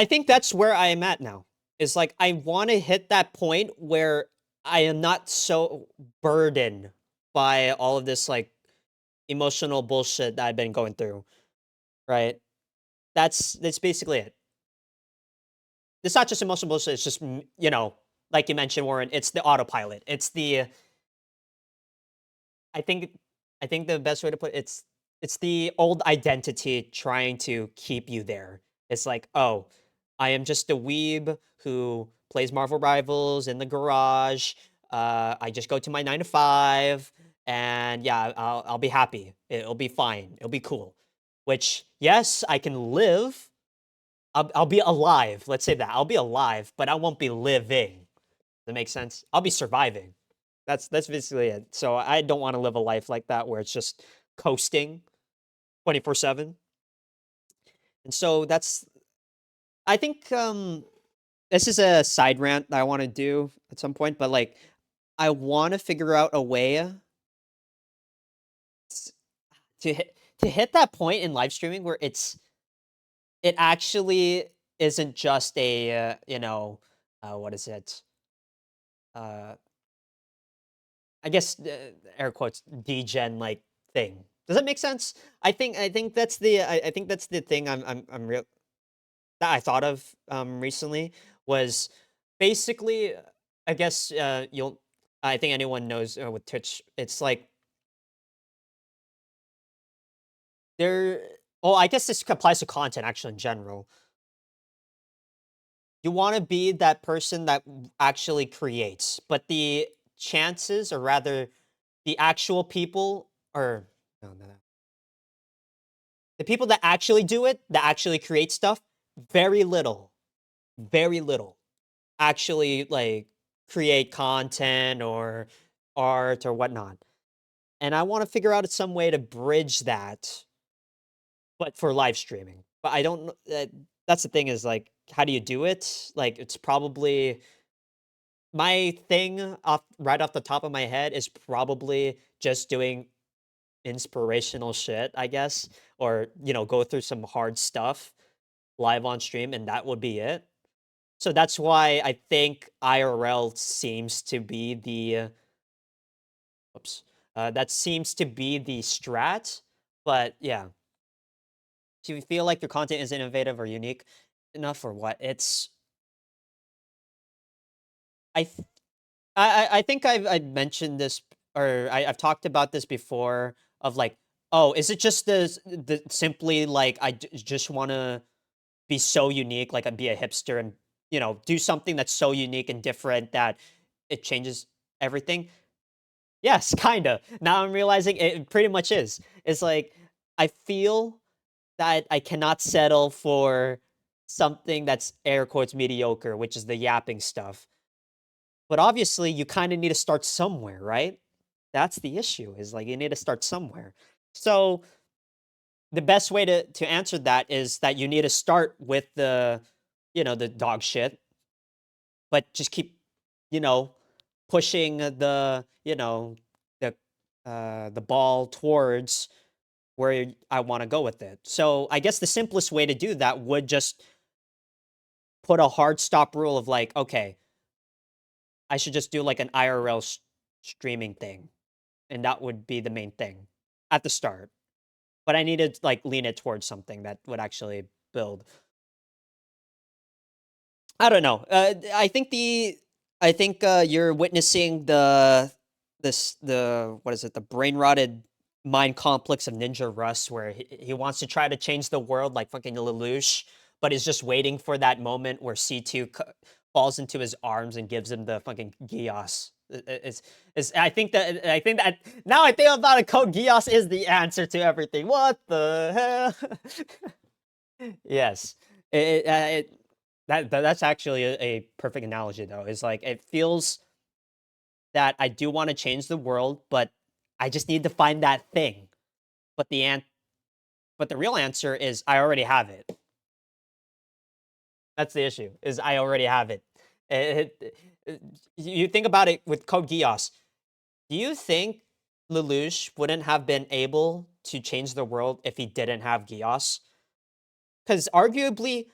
think that's where I am at now. Is like I want to hit that point where I am not so burdened by all of this like emotional bullshit that I've been going through, right? That's basically it. It's not just emotional bullshit. It's just you know, like you mentioned, Warren. It's the autopilot. It's the I think I think the best way to put it's the old identity trying to keep you there. It's like, oh, I am just a weeb who plays Marvel Rivals in the garage. I just go to my 9 to 5, and yeah, I'll be happy. It'll be fine. It'll be cool. Which yes, I can live. I'll be alive. Let's say that I'll be alive, but I won't be living. That makes sense. I'll be surviving. That's basically it. So I don't want to live a life like that where it's just coasting 24/7. And so that's I think this is a side rant that I want to do at some point, but like I want to figure out a way to hit that point in live streaming where it actually isn't just a you know what is it? Uh I guess air quotes degen like thing. Does that make sense? I think that's I think that's the thing I'm real that I thought of recently was basically I guess you'll I think anyone knows with Twitch it's like there well I guess this applies to content actually in general. You want to be that person that actually creates, but the chances or rather the actual people or no. The people that actually do it, that actually create stuff, very little, very little actually like create content or art or whatnot. And I want to figure out some way to bridge that, but for live streaming. But I don't know. That's the thing is like, how do you do it? Like, it's probably my thing off right off the top of my head is probably just doing inspirational shit, I guess, or you know, go through some hard stuff live on stream, and that would be it. So that's why I think IRL seems to be the oops, that seems to be the strat. But yeah, do you feel like your content is innovative or unique enough, or what? It's I th- I think I've mentioned this or I've talked about this before of like, oh, is it just the simply like just want to be so unique, like be a hipster and you know do something that's so unique and different that it changes everything. Yes, kinda. Now I'm realizing it pretty much is. It's like I feel that I cannot settle for something that's air quotes mediocre, which is the yapping stuff. But obviously, you kind of need to start somewhere, right? That's the issue. Is like you need to start somewhere. So the best way to answer that is that you need to start with the, the dog shit, but just keep, you know, pushing the ball towards where I want to go with it. So I guess the simplest way to do that would just put a hard stop rule of like, okay, I should just do like an IRL streaming thing, and that would be the main thing at the start. But I needed to like lean it towards something that would actually build. I don't know. I think you're witnessing the what is it? The brain rotted mind complex of Ninja Russ, where he wants to try to change the world like fucking Lelouch, but is just waiting for that moment where C2 falls into his arms and gives him the fucking Gios. I think that now I think about it, Code Geass is the answer to everything. What the hell? Yes. That's actually a perfect analogy though. Is like it feels that I do want to change the world, but I just need to find that thing. But but the real answer is I already have it. That's the issue. Is I already have it. You think about it with Code Geass. Do you think Lelouch wouldn't have been able to change the world if he didn't have Geass? Because arguably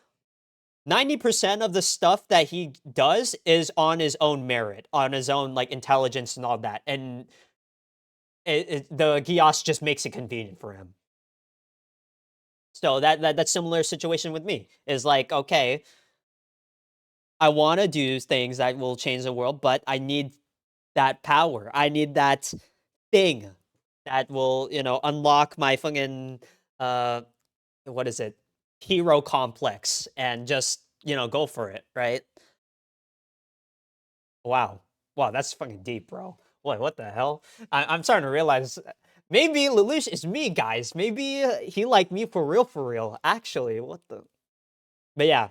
90% of the stuff that he does is on his own merit, on his own like intelligence and all that. And the Gios just makes it convenient for him. So that's similar situation with me. Is like, okay, I want to do things that will change the world, but I need that power. I need that thing that will, unlock my fucking uh what is it? Hero complex and just, go for it, right? Wow. Wow, that's fucking deep, bro. What the hell? I'm starting to realize maybe Lelouch is me, guys. Maybe he like me for real, for real. Actually, what the? But yeah,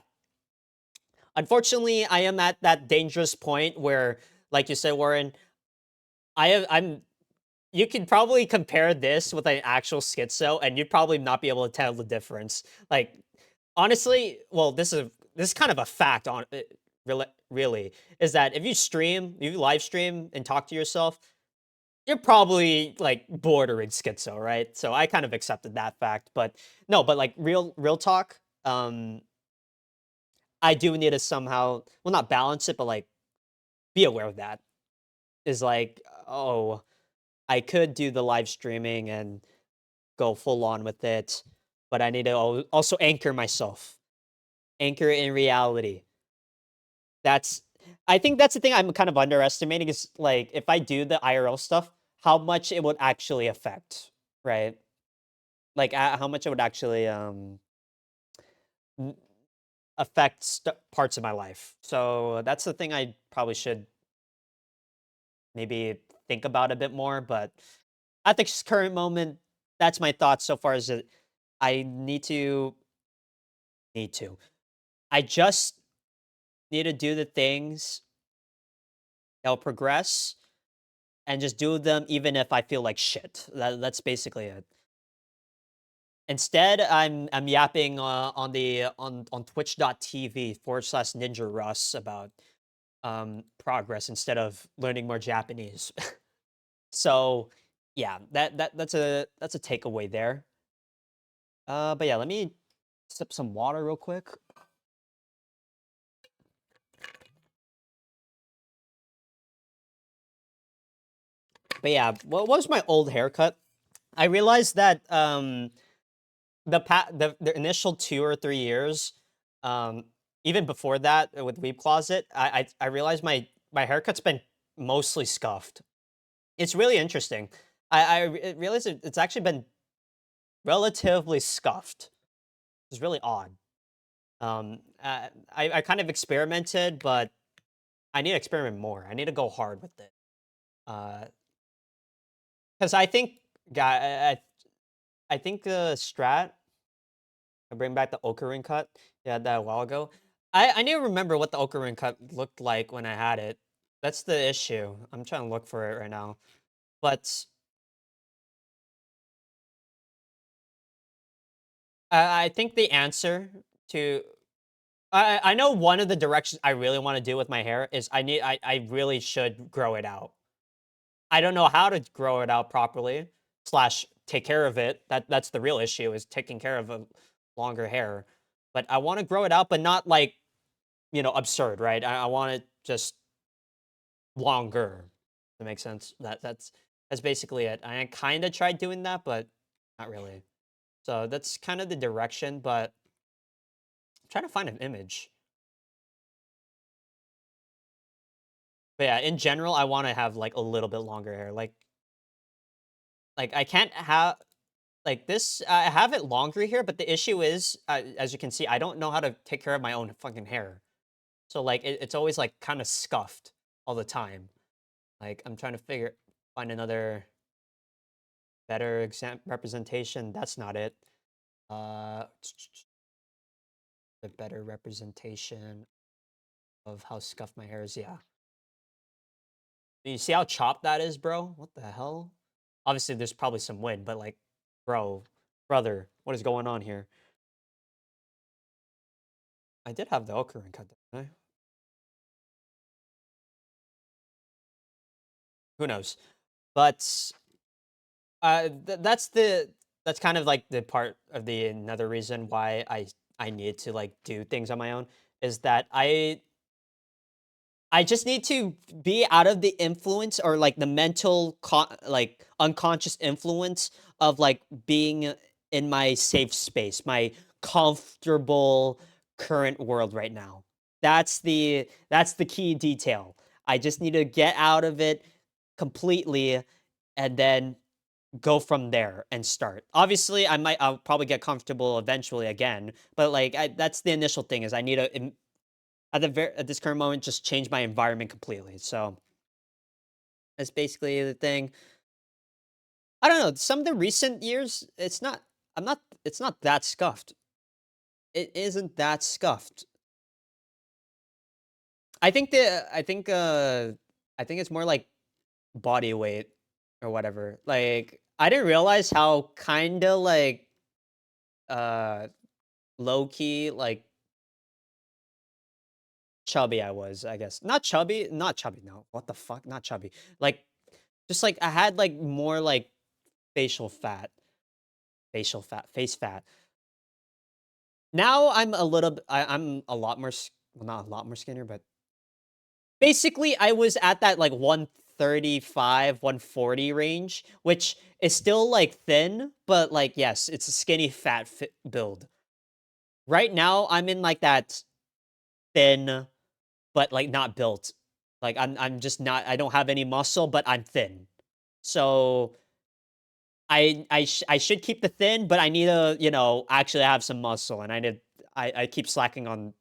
unfortunately, I am at that dangerous point where, like you said, Warren, I'm. You can probably compare this with an actual schizo, and you'd probably not be able to tell the difference. Like, honestly, well, this is kind of a fact on it, really, is that if you live stream and talk to yourself, you're probably like bordering schizo, right? So I kind of accepted that fact, but no, but like real talk, I do need to somehow, well, not balance it, but like be aware of that. Is like, oh, I could do the live streaming and go full on with it, but I need to also anchor myself, anchor in reality. That's I think that's the thing I'm kind of underestimating is like if I do the IRL stuff, how much it would actually affect, right? Like how much it would actually n- affect parts of my life. So that's the thing I probably should maybe think about a bit more. But at the current moment, that's my thoughts so far. Is that I need to. I just need to do the things that'll progress and just do them even if I feel like shit. That's basically it. Instead, I'm yapping on twitch.tv/Ninja Russ about progress instead of learning more Japanese. So yeah, that's a takeaway there. But yeah, let me sip some water real quick. But yeah, what was my old haircut? I realized that the initial 2 or 3 years, um, even before that with Weep Closet, I realized my haircut's been mostly scuffed. It's really interesting. Realized it's actually been relatively scuffed. It's really odd. I kind of experimented, but I need to experiment more. I need to go hard with it. Because I think, guy, I think the strat. I bring back the Okarin cut. Yeah, that a while ago. I need to remember what the Okarin cut looked like when I had it. That's the issue. I'm trying to look for it right now. But I think the answer to I know one of the directions I really want to do with my hair is I really should grow it out. I don't know how to grow it out properly slash take care of it. That's the real issue is taking care of a longer hair. But I want to grow it out, but not like, absurd, right? I want it just longer. To make sense. That's basically it. I kind of tried doing that, but not really. So that's kind of the direction, but I'm trying to find an image. But yeah, in general, I want to have like a little bit longer hair. Like I can't have like this. I have it longer here, but the issue is, as you can see, I don't know how to take care of my own fucking hair. So like it's always like kind of scuffed all the time. Like I'm trying to find another better representation. That's not it. Uh, the better representation of how scuffed my hair is. Yeah. You see how chopped that is, bro? What the hell? Obviously, there's probably some wind, but like, brother, what is going on here? I did have the Okarin cut, didn't I? Who knows? But that's kind of like the part of the another reason why I need to like do things on my own is that I just need to be out of the influence or like the mental like unconscious influence of like being in my safe space, my comfortable current world right now. That's the key detail. I just need to get out of it completely and then go from there and start. Obviously, I'll probably get comfortable eventually again, but like that's the initial thing is I need to at this current moment just change my environment completely. So that's basically the thing. I don't know. Some of the recent years, it's not that scuffed. It isn't that scuffed. I think it's more like body weight or whatever. Like I didn't realize how kind of like uh low key like chubby I was, I guess. Not chubby, no. What the fuck? Not chubby. Like just like I had like more like facial fat, face fat. Now I'm a lot more, well, not a lot more skinnier, but basically I was at that like 135, 140 range, which is still like thin, but like, yes, it's a skinny fat build. Right now, I'm in like that thin, but like not built. Like I'm just not, I don't have any muscle, but I'm thin. So I should keep the thin, but I need to, actually have some muscle, and I keep slacking on,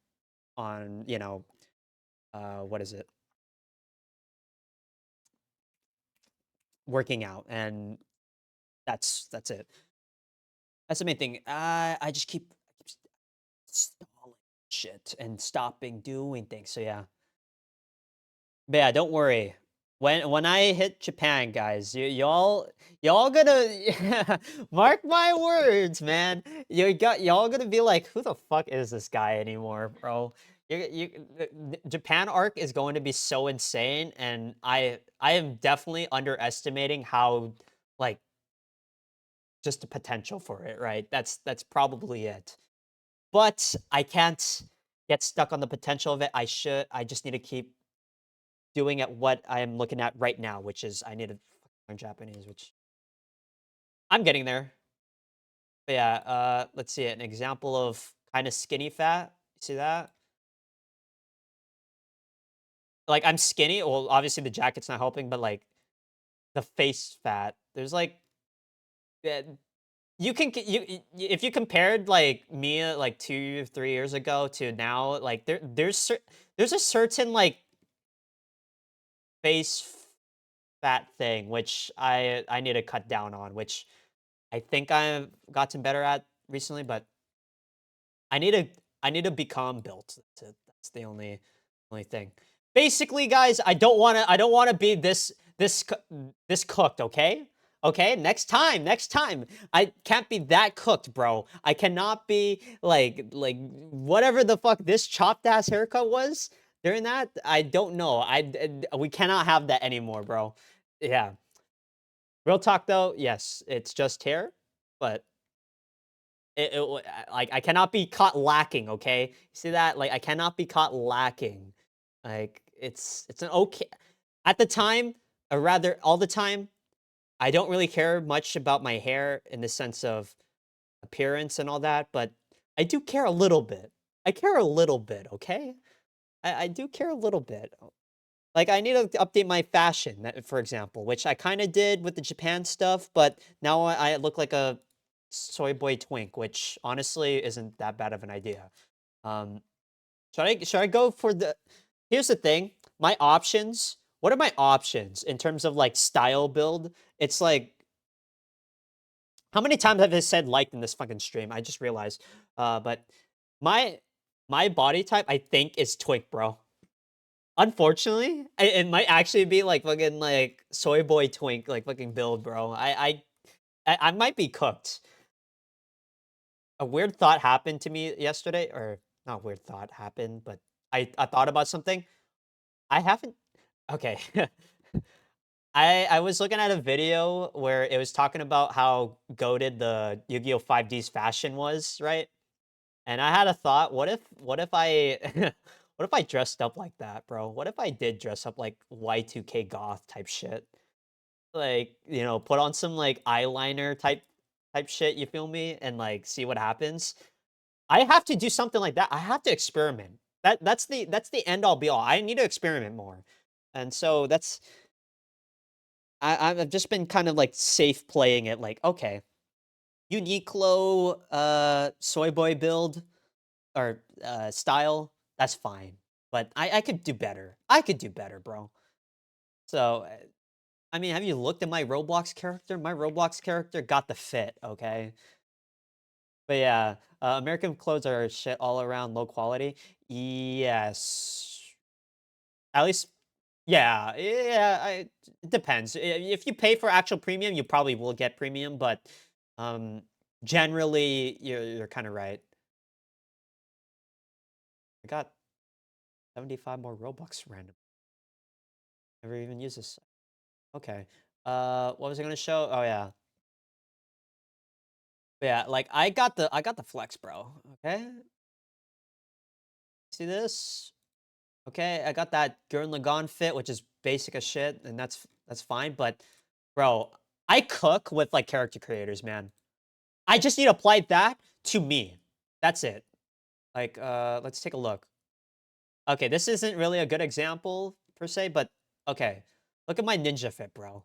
what is it? Working out, and that's it. That's the main thing. I just keep stalling shit and stopping doing things. So yeah. But yeah, don't worry. When I hit Japan, guys, y'all gonna mark my words, man. Y'all gonna be like, who the fuck is this guy anymore, bro? The Japan arc is going to be so insane, and I am definitely underestimating how like just the potential for it, right? That's probably it. But I can't get stuck on the potential of it. I just need to keep doing at what I'm looking at right now, which is I need to learn Japanese, which I'm getting there. But yeah, let's see an example of kind of skinny fat. See that? Like I'm skinny. Well, obviously the jacket's not helping, but like the face fat. There's like uh, you can if you compared like me like 2 3 years ago to now, like there's a certain like face fat thing which I need to cut down on, which I think I've gotten better at recently, but I need to I need to become built. That's the only thing. Basically, guys, I don't want to be this cooked, okay? Okay, next time. I can't be that cooked, bro. I cannot be like whatever the fuck this chopped ass haircut was during that. I don't know. We cannot have that anymore, bro. Yeah. Real talk though, yes, it's just hair, but like I cannot be caught lacking, okay? You see that? Like I cannot be caught lacking. Like it's an okay at the time, or rather all the time, I don't really care much about my hair in the sense of appearance and all that, but I do care a little bit. I care a little bit, okay? I do care a little bit. Like I need to update my fashion, for example, which I kind of did with the Japan stuff, but now I look like a soy boy twink, which honestly isn't that bad of an idea. Um, should I go for the? Here's the thing, my options. What are my options in terms of like style build? It's like how many times have I said liked in this fucking stream? I just realized. But my my body type, I think, is twink, bro. Unfortunately, it might actually be like fucking like soy boy twink, like fucking build, bro. I might be cooked. A weird thought happened to me yesterday, or not weird thought happened, but I thought about something. I haven't. Okay. I was looking at a video where it was talking about how goated the Yu-Gi-Oh! 5D's fashion was, right? And I had a thought, what if I what if I dressed up like that, bro? What if I did dress up like Y2K goth type shit? Like, put on some like eyeliner type shit, you feel me? And like see what happens. I have to do something like that. I have to experiment. That's the end all be all. I need to experiment more. And so I've just been kind of like safe playing it like, okay, Uniqlo soy boy build or style, that's fine. But I could do better. I could do better, bro. So, I mean, have you looked at my Roblox character? My Roblox character got the fit, okay? But yeah, American clothes are shit all around, low quality. Yes. At least, yeah, yeah. It depends. If you pay for actual premium, you probably will get premium, but um, generally, you're kind of right. I got 75 more Robux random. Never even used this. Okay. What was I gonna show? Oh yeah. Yeah, like I got the flex, bro. Okay. See this? Okay, I got that Gurren Lagann fit, which is basic as shit, and that's fine. But, bro, I cook with like character creators, man. I just need to apply that to me. That's it. Like, let's take a look. Okay, this isn't really a good example per se, but okay. Look at my ninja fit, bro.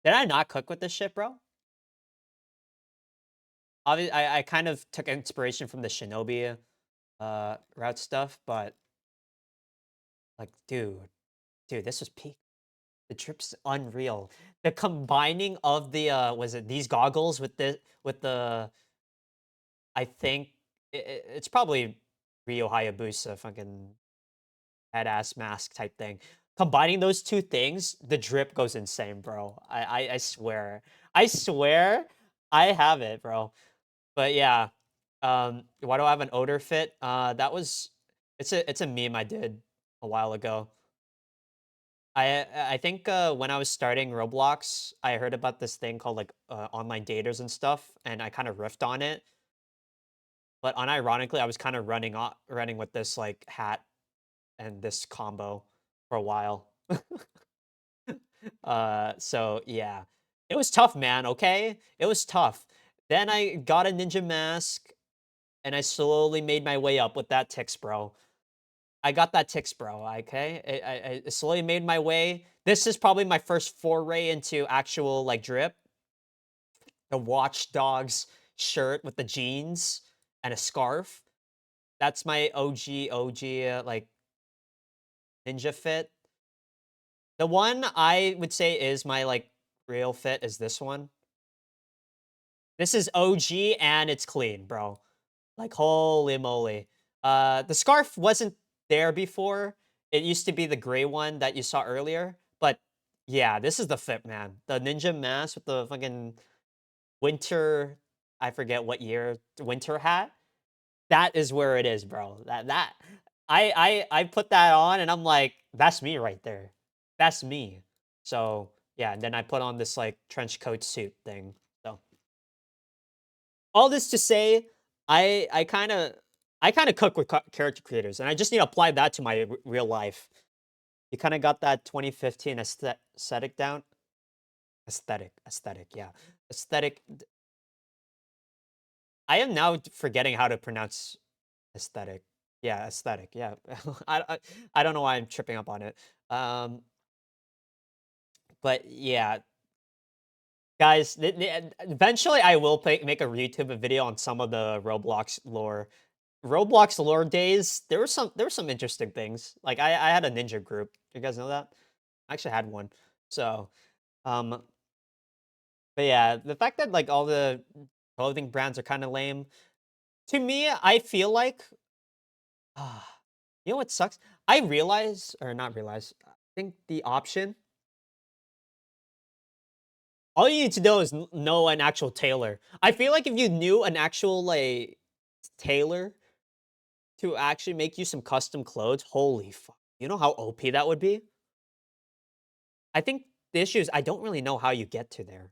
Did I not cook with this shit, bro? Obviously, I kind of took inspiration from the Shinobi route stuff, but like, dude, this was peak. The trip's unreal. The combining of the was it these goggles with the I think it's probably Rio Hayabusa fucking head ass mask type thing. Combining those two things, the drip goes insane, bro. I swear. I swear I have it, bro. But yeah, why do I have an odor fit? That was it's a meme I did a while ago. I think when I was starting Roblox, I heard about this thing called like online daters and stuff, and I kind of riffed on it. But unironically, I was kind of running with this like hat and this combo for a while. So yeah, it was tough, man. Okay, it was tough. Then I got a ninja mask, and I slowly made my way up with that Tix, bro. I got that Tix, bro. Okay, I slowly made my way. This is probably my first foray into actual like drip. The Watch Dogs shirt with the jeans and a scarf. That's my OG like ninja fit. The one I would say is my like real fit is this one. This is OG and it's clean, bro. Like holy moly. The scarf wasn't there before. It used to be the gray one that you saw earlier, but Yeah, this is the fit, man. The ninja mask with the fucking winter, I forget what year, winter hat. That is where it is, bro. I put that on and I'm like, that's me right there. That's me. So yeah, and then I put on this like trench coat suit thing. So all this to say, I kind of cook with character creators, and I just need to apply that to my real life. You kind of got that 2015 aesthetic down. Aesthetic, yeah, aesthetic. I am now forgetting how to pronounce aesthetic. Yeah, aesthetic. Yeah, I don't know why I'm tripping up on it. Um, but yeah, guys, eventually I will make a YouTube video on some of the Roblox lore. Roblox lore days, there were some interesting things. Like I had a ninja group. You guys know that? I actually had one. So, um, but yeah, the fact that like all the clothing brands are kind of lame to me, I feel like, you know what sucks? I realize, or not realize, I think the option. All you need to know is know an actual tailor. I feel like if you knew an actual like tailor to actually make you some custom clothes, holy fuck! You know how OP that would be? I think the issue is I don't really know how you get to there,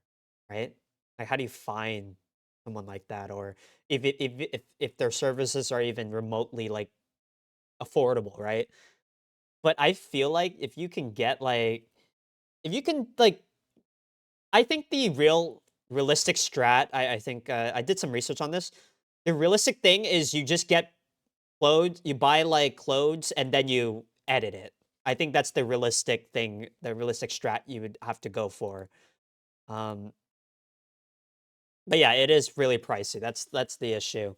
right? Like, how do you find someone like that, or if their services are even remotely like affordable, right? But I feel like if you can get like, if you can like, I think the realistic strat. I think I did some research on this. The realistic thing is you just get clothes, you buy like clothes, and then you edit it. I think that's the realistic thing, the realistic strat you would have to go for. Um, but yeah, it is really pricey. That's the issue.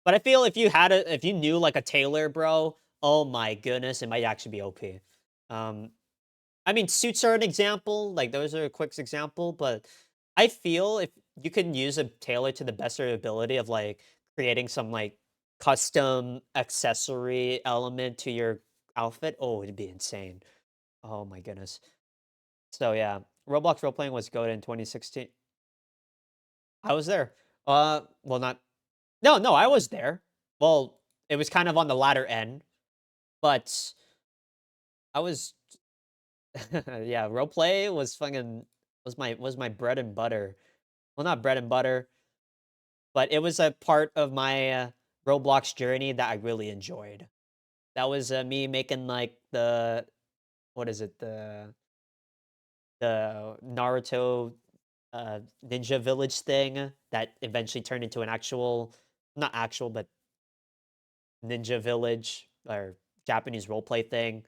But I feel if you knew like a tailor, bro, oh my goodness, it might actually be OP. Um, I mean, suits are an example. Like those are a quick example, but I feel if you can use a tailor to the best of your ability of like creating some like custom accessory element to your outfit, oh, it'd be insane. Oh my goodness. So yeah, Roblox role playing was good in 2016. I was there. Well, not. No, no, I was there. Well, it was kind of on the latter end, but I was. Yeah, role play was fucking was my bread and butter. Well, not bread and butter, but it was a part of my Roblox journey that I really enjoyed. That was me making like the what is it the Naruto Ninja Village thing that eventually turned into an actual, not actual, but Ninja Village or Japanese roleplay thing.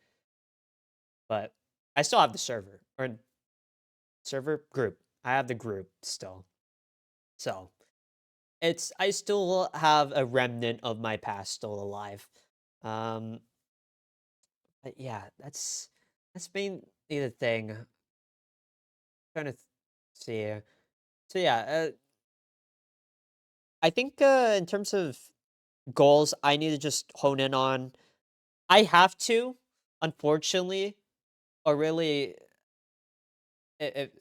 But I still have the server or server group. I have the group still. So I still have a remnant of my past still alive. Um, but yeah, that's mainly the thing. Trying to see. So yeah, I think in terms of goals, I need to just hone in on. I have to, unfortunately, or really, it,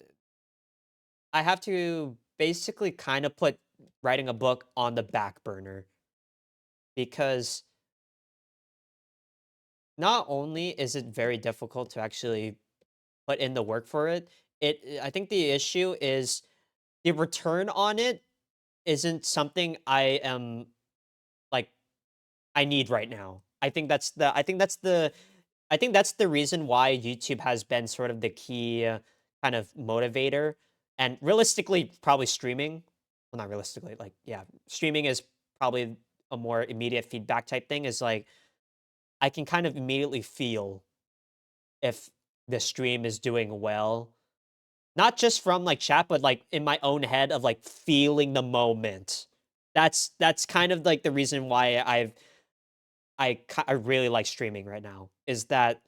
I have to basically kind of put writing a book on the back burner because not only is it very difficult to actually put in the work for it, I think the issue is the return on it isn't something I am like I need right now. I think that's the reason why YouTube has been sort of the key kind of motivator, and realistically probably streaming. Well, not realistically, like yeah, streaming is probably a more immediate feedback type thing, is like I can kind of immediately feel if the stream is doing well. Not just from like chat, but like in my own head of like feeling the moment. That's kind of like the reason why I really like streaming right now, is that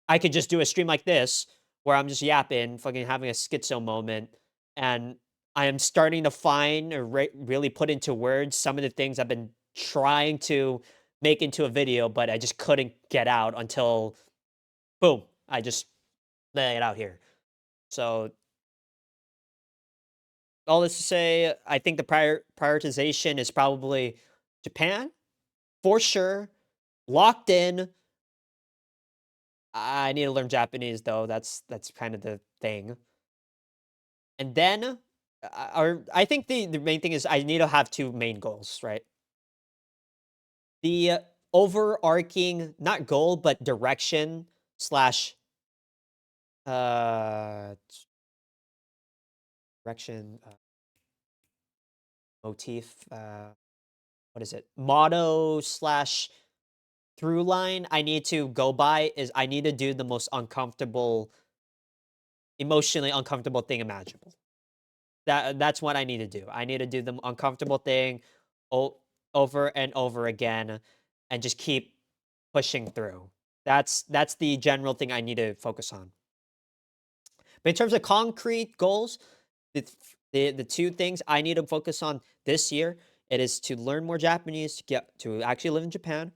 I could just do a stream like this where I'm just yapping, fucking having a schizo moment, and I am starting to find or really put into words some of the things I've been trying to make into a video, but I just couldn't get out until boom, I just lay it out here. So all this to say, I think the prioritization is probably Japan for sure, locked in. I need to learn Japanese though. That's kind of the thing. And then, or I think the main thing is I need to have two main goals, right? The overarching, not goal, but direction slash direction motif. What is it? Motto slash through line I need to go by is I need to do the most uncomfortable, emotionally uncomfortable thing imaginable. That's what I need to do. I need to do the uncomfortable thing o- over and over again and just keep pushing through. That's the general thing I need to focus on. But in terms of concrete goals, the two things I need to focus on this year, it is to learn more Japanese to get to actually live in Japan.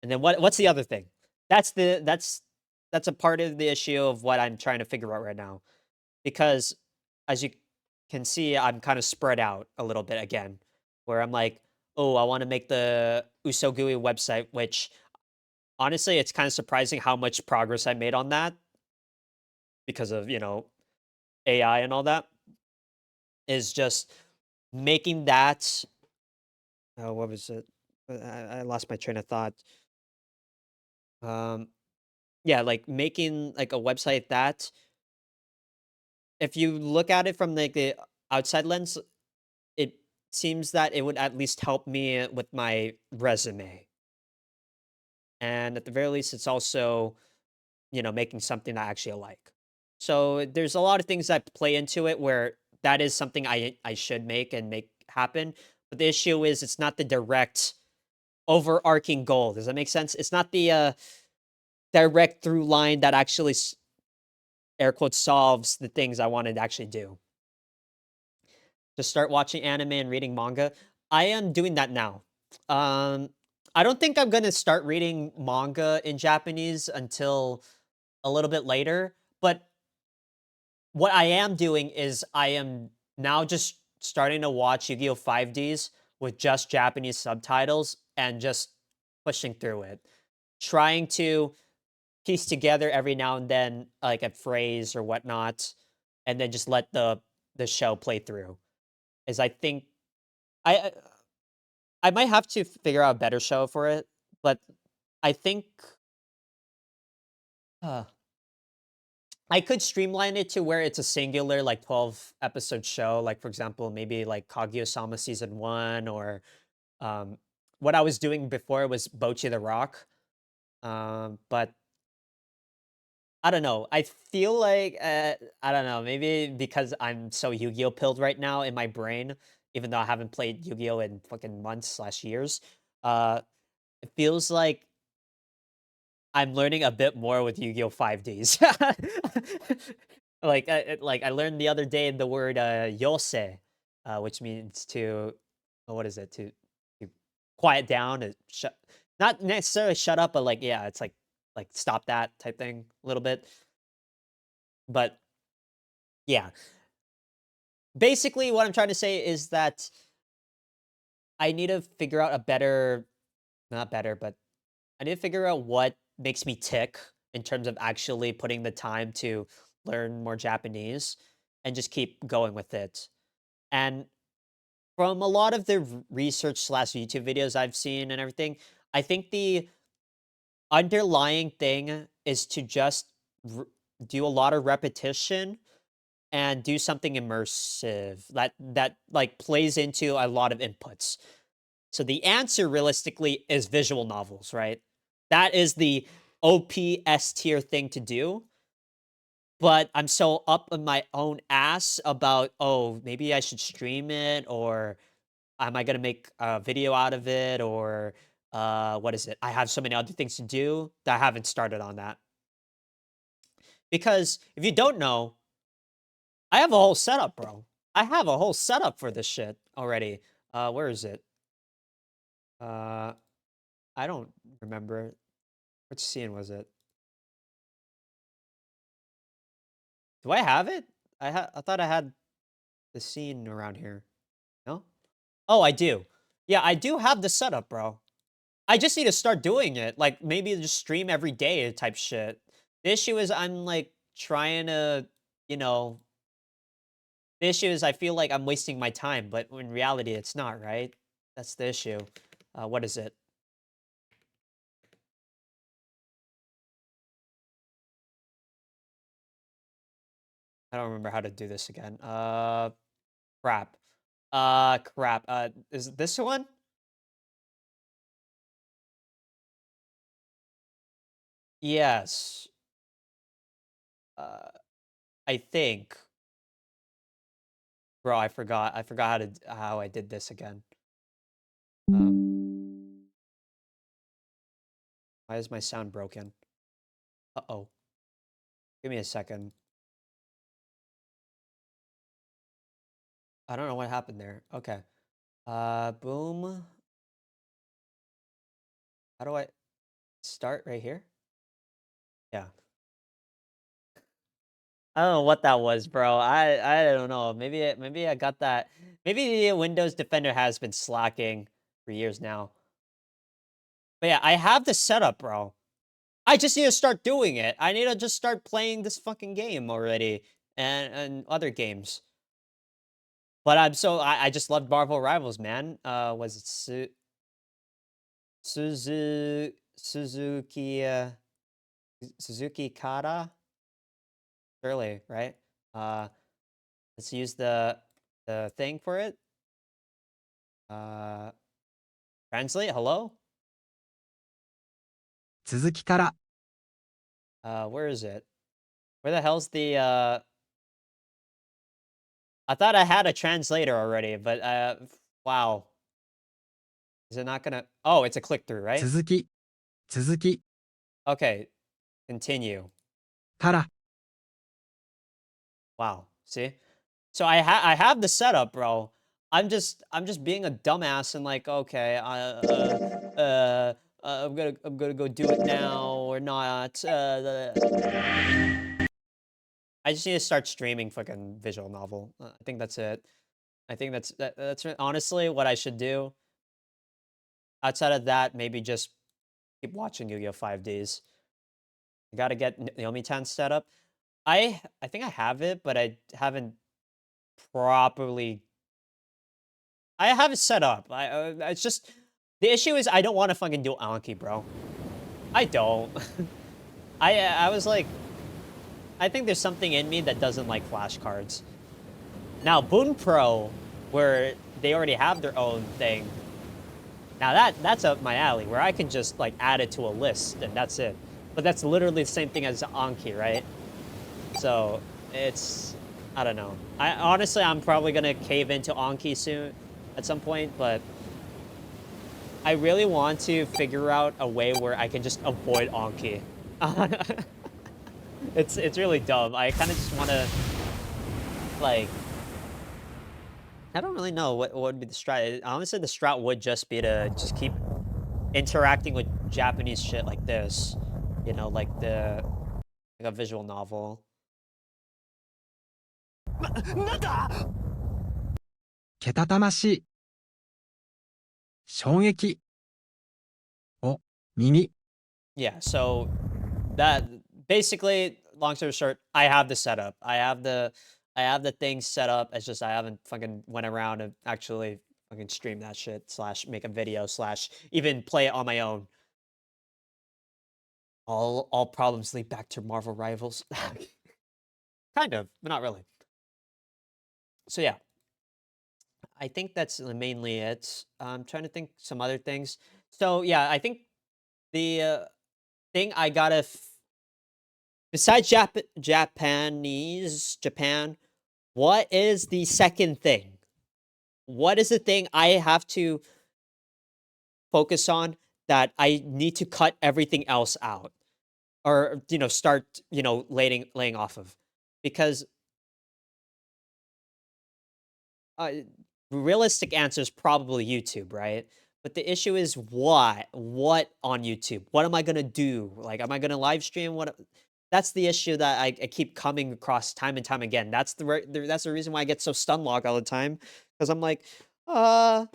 And then what's the other thing? That's a part of the issue of what I'm trying to figure out right now. Because as you can see, I'm kind of spread out a little bit again, where I'm like, oh, I want to make the Usogui website, which honestly, it's kind of surprising how much progress I made on that because of, AI and all that, is just making that. Oh, what was it? I lost my train of thought. Um, yeah, like making like a website that if you look at it from like the outside lens, it seems that it would at least help me with my resume. And at the very least, it's also, making something I actually like. So there's a lot of things that play into it where that is something I should make and make happen. But the issue is it's not the direct overarching goal. Does that make sense? It's not the direct through line that actually air quotes solves the things I wanted to actually do. To start watching anime and reading manga. I am doing that now. Um, I don't think I'm gonna start reading manga in Japanese until a little bit later, but what I am doing is I am now just starting to watch Yu-Gi-Oh! 5Ds with just Japanese subtitles and just pushing through it. Trying to piece together every now and then like a phrase or whatnot, and then just let the show play through. As I think I I might have to figure out a better show for it, but I think uh, I could streamline it to where it's a singular, like 12 episode show. Like for example, maybe like Kaguya-sama season 1, or um, what I was doing before was Bocchi the Rock. But I don't know. I feel like I don't know. Maybe because I'm so Yu-Gi-Oh pilled right now in my brain, even though I haven't played Yu-Gi-Oh in fucking months slash years. Uh, it feels like I'm learning a bit more with Yu-Gi-Oh! 5Ds. Like I learned the other day the word yose, which means to what is it? To quiet down, to shut, not necessarily shut up, but like yeah, it's like stop that type thing a little bit. But yeah, basically what I'm trying to say is that I need to figure out a better, not better, but I need to figure out what makes me tick in terms of actually putting the time to learn more Japanese and just keep going with it. And from a lot of the research slash YouTube videos I've seen and everything, I think the underlying thing is to just r- do a lot of repetition and do something immersive that like plays into a lot of inputs. So the answer realistically is visual novels, right? That is the OPS tier thing to do. But I'm so up in my own ass about, oh, maybe I should stream it, or am I gonna make a video out of it, or what is it? I have so many other things to do that I haven't started on that. Because if you don't know, I have a whole setup, bro. I have a whole setup for this shit already. Where is it? Uh, I don't remember. Which scene was it? Do I have it? I thought I had the scene around here. No? Oh, I do. Yeah, I do have the setup, bro. I just need to start doing it. Like maybe just stream every day type shit. The issue is I'm like trying to, you know, the issue is I feel like I'm wasting my time, but in reality it's not, right? That's the issue. What is it? I don't remember how to do this again. Crap. Crap. Is it this one? Yes. Uh, I think. Bro, I forgot. I forgot how I did this again. Why is my sound broken? Uh-oh. Give me a second. I don't know what happened there. Okay. Boom. How do I start right here? Yeah. I don't know what that was, bro. I don't know. Maybe I got that. Maybe the Windows Defender has been slacking for years now. But yeah, I have the setup, bro. I just need to start doing it. I need to just start playing this fucking game already and other games. But I just loved Marvel Rivals, man. Was it Suzuki Suzuki Kata? Surely, right? Uh, let's use the thing for it. Uh, translate. Hello. 続きから Where is it? Where the hell's the? I thought I had a translator already, but wow. Is it not gonna? Oh, it's a click through, right? 続き続き Okay, continue. から Wow. See? So I have the setup, bro. I'm just being a dumbass and like, okay, I'm gonna go do it now or not. I just need to start streaming fucking visual novel. I think that's it. I think that's honestly what I should do. Outside of that, maybe just keep watching Yu-Gi-Oh! 5Ds. I gotta get Naomi-tan set up. I think I have it, but I haven't properly. I have it set up. It's just the issue is I don't want to fucking do Anki, bro. I don't. I was like, I think there's something in me that doesn't like flashcards. Now Boon Pro, where they already have their own thing. Now that's up my alley, where I can just like add it to a list and that's it. But that's literally the same thing as Anki, right? So it's I don't know. I honestly I'm probably gonna cave into Anki soon at some point, but I really want to figure out a way where I can just avoid Anki. It's really dumb. I kind of just want to like I don't really know what would be the strat. Honestly, the strat would just be to just keep interacting with Japanese shit like this, you know, like a visual novel. けたたましい衝撃を耳 Yeah, so that basically, long story short, I have the setup. I have the thing set up. It's just I haven't fucking went around and actually fucking stream that shit slash make a video slash even play it on my own. All problems lead back to Marvel Rivals. Kind of, but not really. So yeah, I think that's mainly it. I'm trying to think some other things. So yeah, I think the thing I gotta besides Japan, what is the second thing? What is the thing I have to focus on that I need to cut everything else out? Or, start, laying off of? Because uh, realistic answer is probably YouTube, right? But the issue is what? What on YouTube? What am I gonna do? Like, am I gonna live stream? What? that's the issue that I keep coming across time and time again. That's the reason why I get so stun locked all the time. Because I'm like, uh,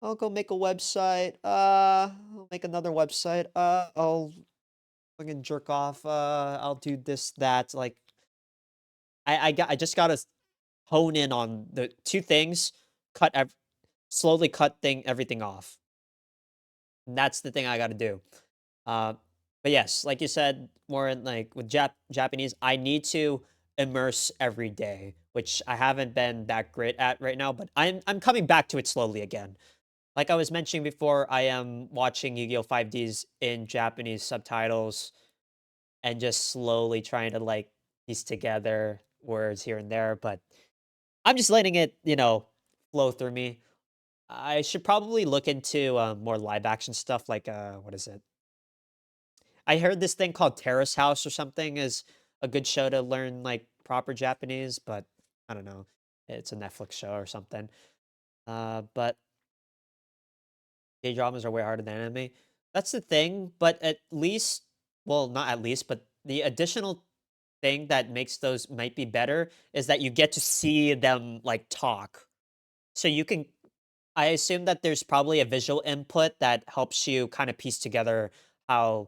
I'll go make a website. I'll make another website. I'll fucking jerk off. I'll do this, that. Like, I just gotta hone in on the two things. Cut ev- Slowly cut everything off. And that's the thing I gotta do. Uh, but yes, like you said, more in like with Japanese, I need to immerse every day, which I haven't been that great at right now. But I'm coming back to it slowly again. Like I was mentioning before, I am watching Yu-Gi-Oh! 5Ds in Japanese subtitles and just slowly trying to like piece together words here and there. But I'm just letting it, flow through me. I should probably look into more live action stuff like what is it? I heard this thing called Terrace House or something is a good show to learn like proper Japanese, but I don't know. It's a Netflix show or something. But K dramas are way harder than anime. That's the thing, but at least, well, not at least, but the additional thing that makes those might be better is that you get to see them like talk. So you can, I assume that there's probably a visual input that helps you kind of piece together how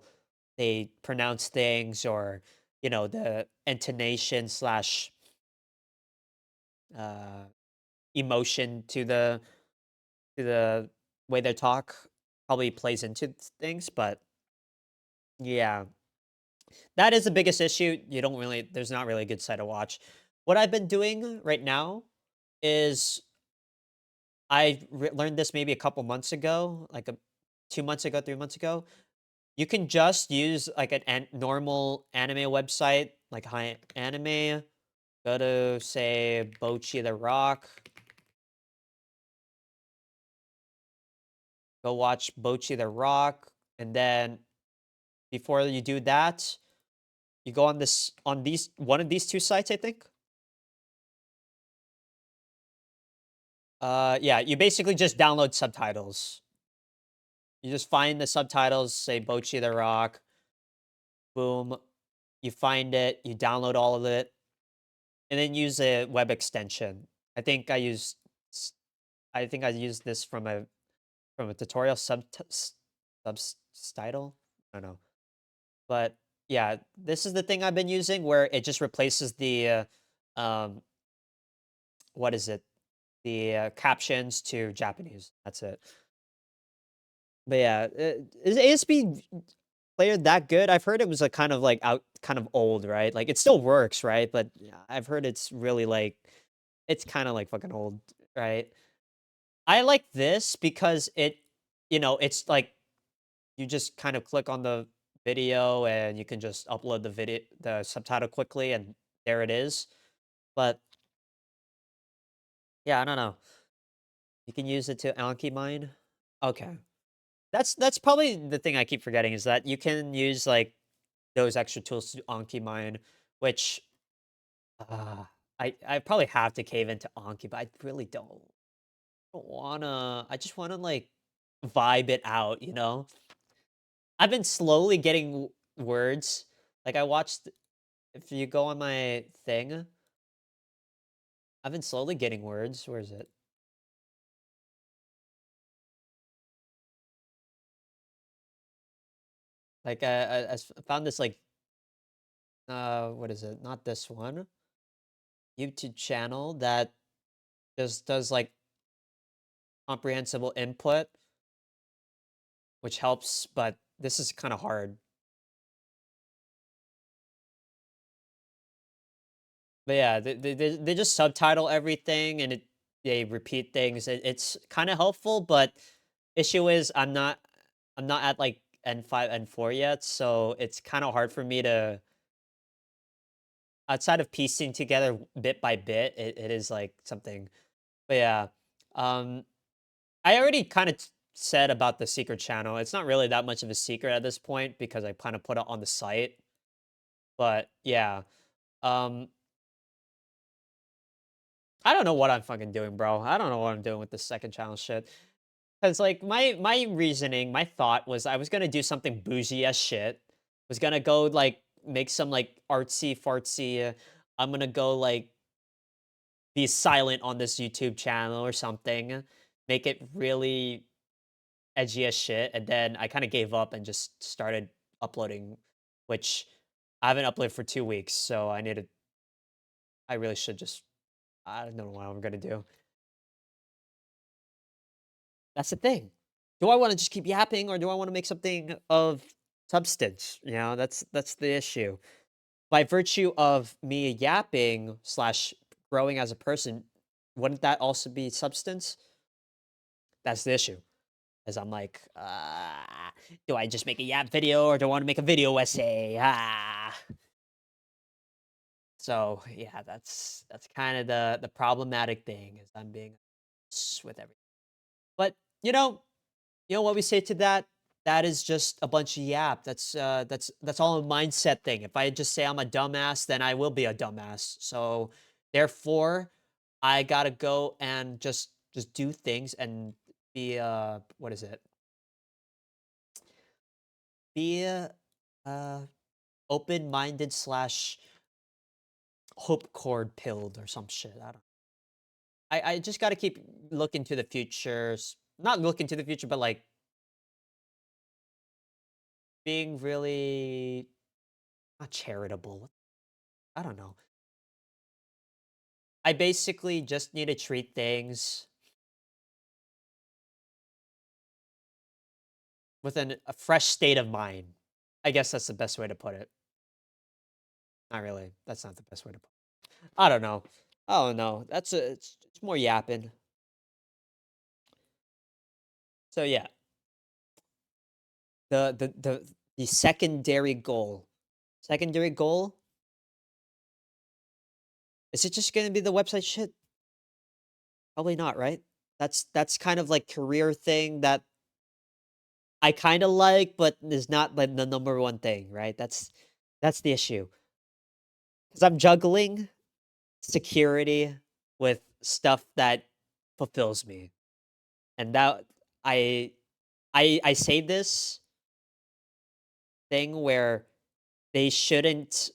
they pronounce things or, the intonation slash uh, emotion to the way they talk probably plays into things. But yeah, that is the biggest issue. There's not really a good side to watch. What I've been doing right now is learned this maybe a couple months ago, like 2 months ago, 3 months ago. You can just use like normal anime website, like high anime. Go to say Bochi the Rock. Go watch Bochi the Rock, and then before you do that, you go on these one of these two sites, I think. Yeah, you basically just download subtitles. You just find the subtitles, say Bochi the Rock. Boom. You find it. You download all of it, and then use a web extension. I think I used. I think I used this from a tutorial subtitle. I don't know, but yeah, this is the thing I've been using where it just replaces the um, what is it? The captions to Japanese. That's it. But yeah, is ASB player that good? I've heard it was a kind of like kind of old, right? Like it still works, right? But yeah, I've heard it's really like it's kind of like fucking old, right? I like this because it's like you just kind of click on the video and you can just upload the subtitle quickly, and there it is. But yeah, I don't know. You can use it to Anki mine. Okay. That's probably the thing I keep forgetting is that you can use like those extra tools to Anki mine, which uh, I probably have to cave into Anki, but I really don't wanna. I just wanna like vibe it out, you know? I've been slowly getting words. Like I watched if you go on my thing, I've been slowly getting words. Where is it? Like found this like what is it? Not this one. YouTube channel that just does like comprehensible input, which helps, but this is kind of hard. But yeah, they just subtitle everything and they repeat things. It's kind of helpful, but issue is I'm not at like N5 N4 yet, so it's kind of hard for me to outside of piecing together bit by bit. It is like something, but yeah, um, I already kind of said about the secret channel. It's not really that much of a secret at this point because I kind of put it on the site. But yeah, um, I don't know what I'm fucking doing, bro. I don't know what I'm doing with this second channel shit. Cause like my reasoning, my thought was I was gonna do something bougie as shit. Was gonna go like make some like artsy fartsy. I'm gonna go like be silent on this YouTube channel or something. Make it really edgy as shit, and then I kind of gave up and just started uploading, which I haven't uploaded for 2 weeks. So I really should just. I don't know what I'm gonna do. That's the thing. Do I want to just keep yapping, or do I want to make something of substance? That's the issue. By virtue of me yapping slash growing as a person, wouldn't that also be substance? That's the issue. As I'm like, do I just make a yap video or do I want to make a video essay? So yeah, that's kind of the problematic thing is I'm being with everything. But you know what we say to that? That is just a bunch of yap. That's all a mindset thing. If I just say I'm a dumbass, then I will be a dumbass. So therefore, I gotta go and just do things and be what is it? Be uh open-minded slash hope cord pilled or some shit. I don't. I just gotta keep looking to the futures. Not looking to the future, but like being really not charitable. I don't know. I basically just need to treat things with a fresh state of mind. I guess that's the best way to put it. Not really. That's not the best way to put it. I don't know. I don't know. It's more yapping. So yeah, the secondary goal. Secondary goal? Is it just gonna be the website shit? Probably not, right? That's kind of like career thing that I kind of like, but is not like the number one thing, right? That's the issue. Because I'm juggling security with stuff that fulfills me. And that I I say this thing where they shouldn't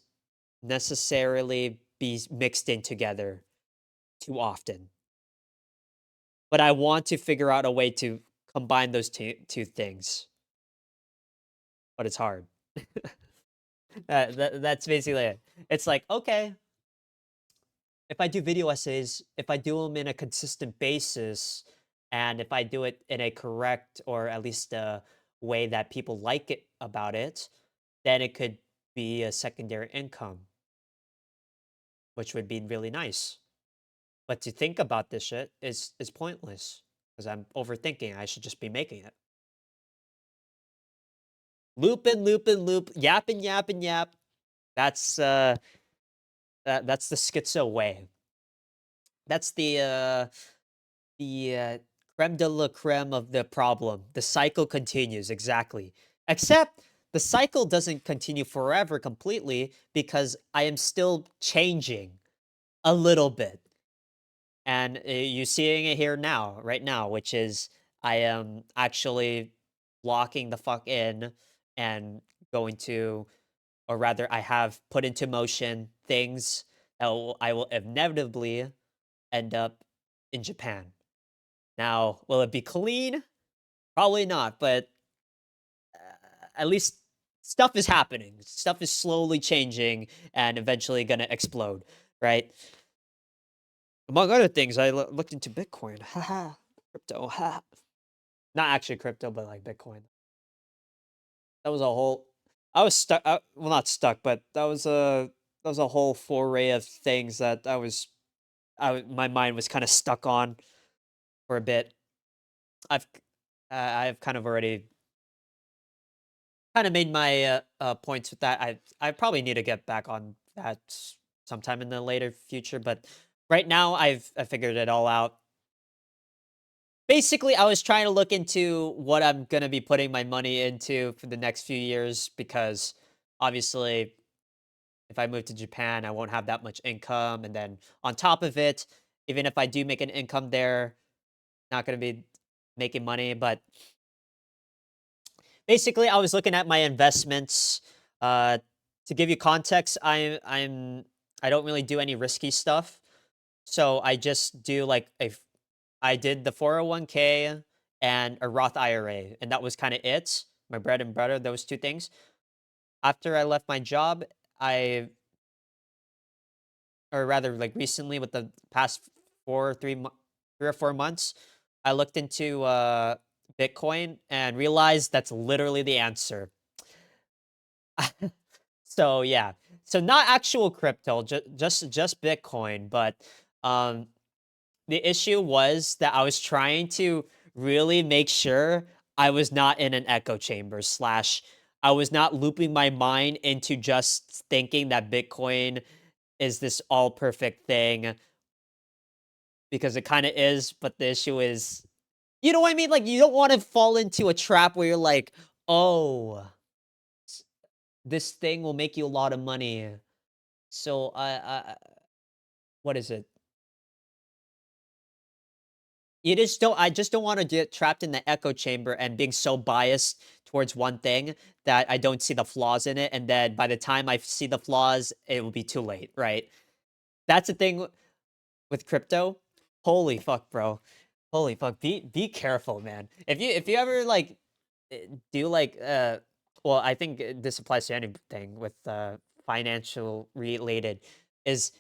necessarily be mixed in together too often. But I want to figure out a way to combine those two things, but it's hard. That's basically it. It's like, okay, if I do video essays, if I do them in a consistent basis, and if I do it in a correct or at least a way that people like it about it, then it could be a secondary income, which would be really nice. But to think about this shit is pointless because I'm overthinking. I should just be making it. Loop and loop and loop, yap and yap and yap. That's that's the schizo way. That's the creme de la creme of the problem. The cycle continues, exactly. Except the cycle doesn't continue forever completely because I am still changing a little bit. And you're seeing it here now, right now, which is I am actually locking the fuck in and going to, or rather, I have put into motion things that I will inevitably end up in Japan. Now, will it be clean? Probably not, but at least stuff is happening. Stuff is slowly changing and eventually going to explode, right? Among other things, I looked into Bitcoin. Haha, crypto. Ha. Not actually crypto, but like Bitcoin. That was a whole. I was stuck. Well, not stuck, but that was a whole foray of things that my mind was kind of stuck on for a bit. I've I've kind of already kind of made my points with that. I probably need to get back on that sometime in the later future, but right now I figured it all out. Basically, I was trying to look into what I'm gonna be putting my money into for the next few years because obviously, if I move to Japan, I won't have that much income, and then on top of it, even if I do make an income there, not gonna be making money, but basically, I was looking at my investments. to give you context, I don't really do any risky stuff. So I just do like I did the 401k and a Roth IRA, and that was kind of it. My bread and butter, those two things. After I left my job, I or rather like recently with the past 3 or 4 months, I looked into Bitcoin and realized that's literally the answer. So yeah, so not actual crypto, just Bitcoin, but um, the issue was that I was trying to really make sure I was not in an echo chamber slash I was not looping my mind into just thinking that Bitcoin is this all perfect thing because it kind of is, but the issue is, you know what I mean? Like you don't want to fall into a trap where you're like, oh, s- this thing will make you a lot of money. So what is it? I just don't wanna get trapped in the echo chamber and being so biased towards one thing that I don't see the flaws in it, and then by the time I see the flaws, it will be too late, right? That's the thing with crypto. Holy fuck, bro. Holy fuck. Be careful, man. If you ever, like, do, like, well, I think, this applies to anything with, financial related, is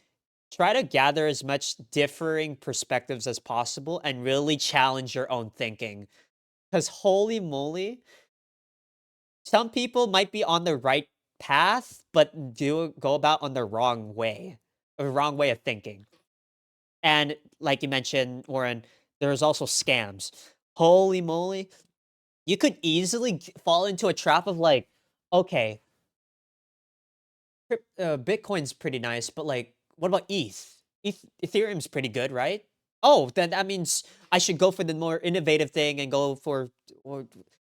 try to gather as much differing perspectives as possible and really challenge your own thinking. Because holy moly, some people might be on the right path, but do go about on the wrong way, a wrong way of thinking. And like you mentioned, Warren, there's also scams. Holy moly, you could easily fall into a trap of like, okay, Bitcoin's pretty nice, but like, what about ETH? Ethereum's pretty good, right? Oh, then that means I should go for the more innovative thing and go for or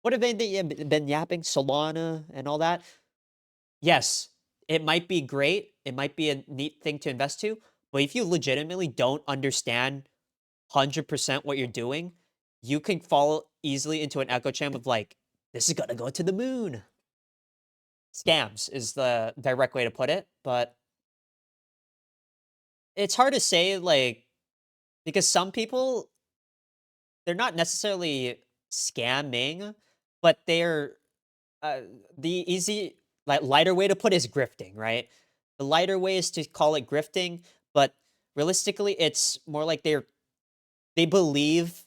what have they been yapping? Solana and all that. Yes, it might be great. It might be a neat thing to invest to, but if you legitimately don't understand 100% what you're doing, you can fall easily into an echo chamber of like, this is gonna go to the moon. Scams is the direct way to put it, but it's hard to say, like, because some people, they're not necessarily scamming, but they're, uh, the easy, like, lighter way to put is grifting, right? The lighter way is to call it grifting, but realistically, it's more like they believe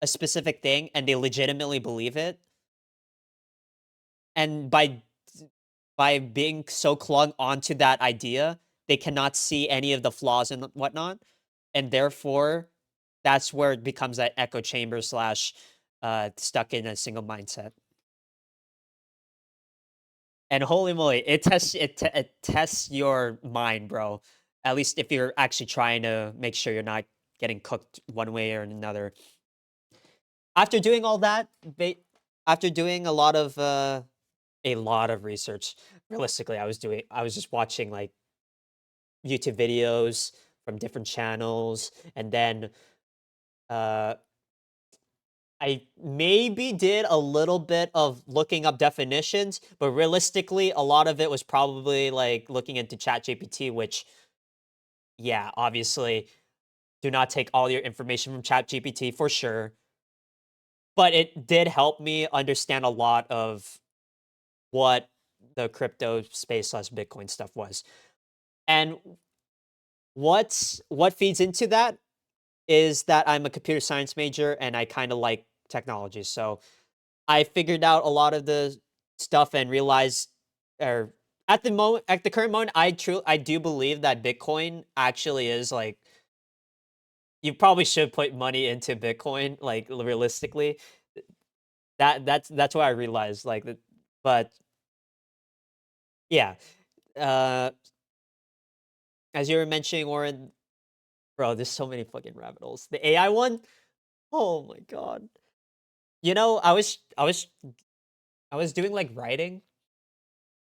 a specific thing and they legitimately believe it, and by being so clung onto that idea, they cannot see any of the flaws and whatnot, and therefore, that's where it becomes that echo chamber slash stuck in a single mindset. And holy moly, it tests your mind, bro. At least if you're actually trying to make sure you're not getting cooked one way or another. After doing all that, after doing a lot of research, realistically, I was just watching like YouTube videos from different channels, and then uh, I maybe did a little bit of looking up definitions, but realistically, a lot of it was probably like looking into ChatGPT, which, yeah, obviously, do not take all your information from ChatGPT for sure. But it did help me understand a lot of what the crypto space slash Bitcoin stuff was. And what feeds into that is that I'm a computer science major and I kind of like technology. So I figured out a lot of the stuff and realized, or at the current moment, I do believe that Bitcoin actually is like, you probably should put money into Bitcoin, like realistically. That's what I realized. Like, but yeah, uh, as you were mentioning, Warren, bro, there's so many fucking rabbit holes. The AI one, oh my god. You know, I was doing like writing.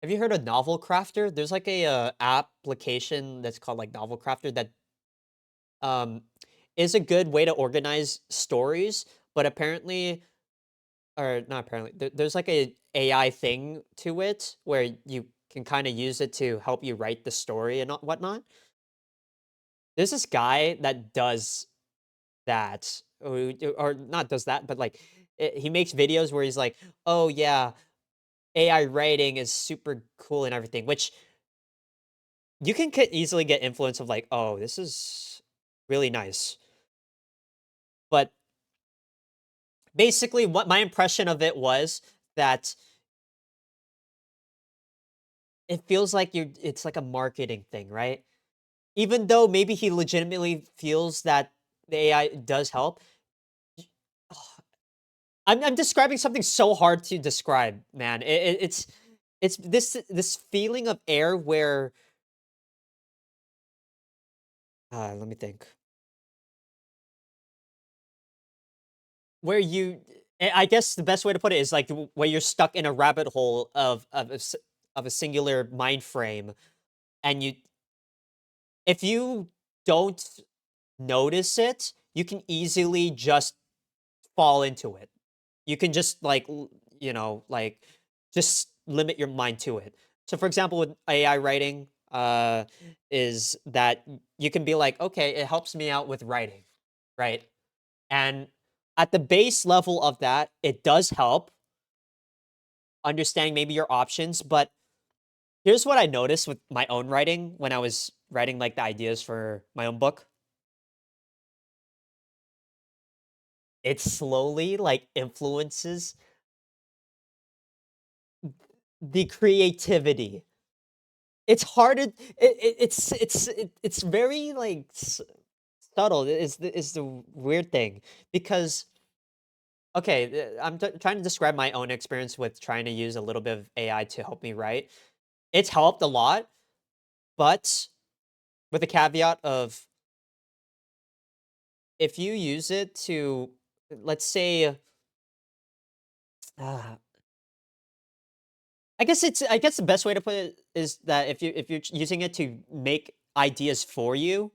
Have you heard of Novel Crafter? There's like a application that's called like Novel Crafter that um is a good way to organize stories, but apparently, or not apparently, there's like a AI thing to it where you can kind of use it to help you write the story and whatnot. There's this guy that does that, or not does that, but like he makes videos where he's like, "Oh yeah, AI writing is super cool and everything," which you can easily get influence of like, "Oh, this is really nice." But basically, what my impression of it was that it feels like it's like a marketing thing, right? Even though maybe he legitimately feels that the AI does help, I'm describing something so hard to describe, man. It's this feeling of air where let me think. Where you I guess the best way to put it is like where you're stuck in a rabbit hole of a singular mind frame, and you if you don't notice it, you can easily just fall into it. You can just like like just limit your mind to it. So for example with AI writing is that you can be like, okay, it helps me out with writing, right? And at the base level of that, it does help understanding maybe your options, but here's what I noticed with my own writing when I was writing like the ideas for my own book. It slowly like influences the creativity. It's hard to it's very, like, subtle is the weird thing because okay, I'm trying to describe my own experience with trying to use a little bit of AI to help me write. It's helped a lot, but with the caveat of if you use it to, let's say, uh, I guess the best way to put it is that if you're using it to make ideas for you.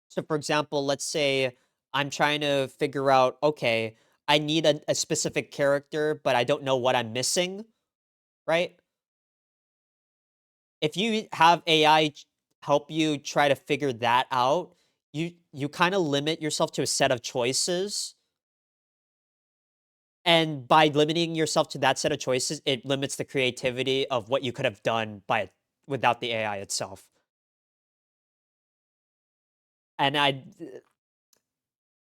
So, for example, let's say I'm trying to figure out, okay, I need a specific character, but I don't know what I'm missing, right? If you have AI help you try to figure that out, you kind of limit yourself to a set of choices. And by limiting yourself to that set of choices, it limits the creativity of what you could have done without the AI itself. And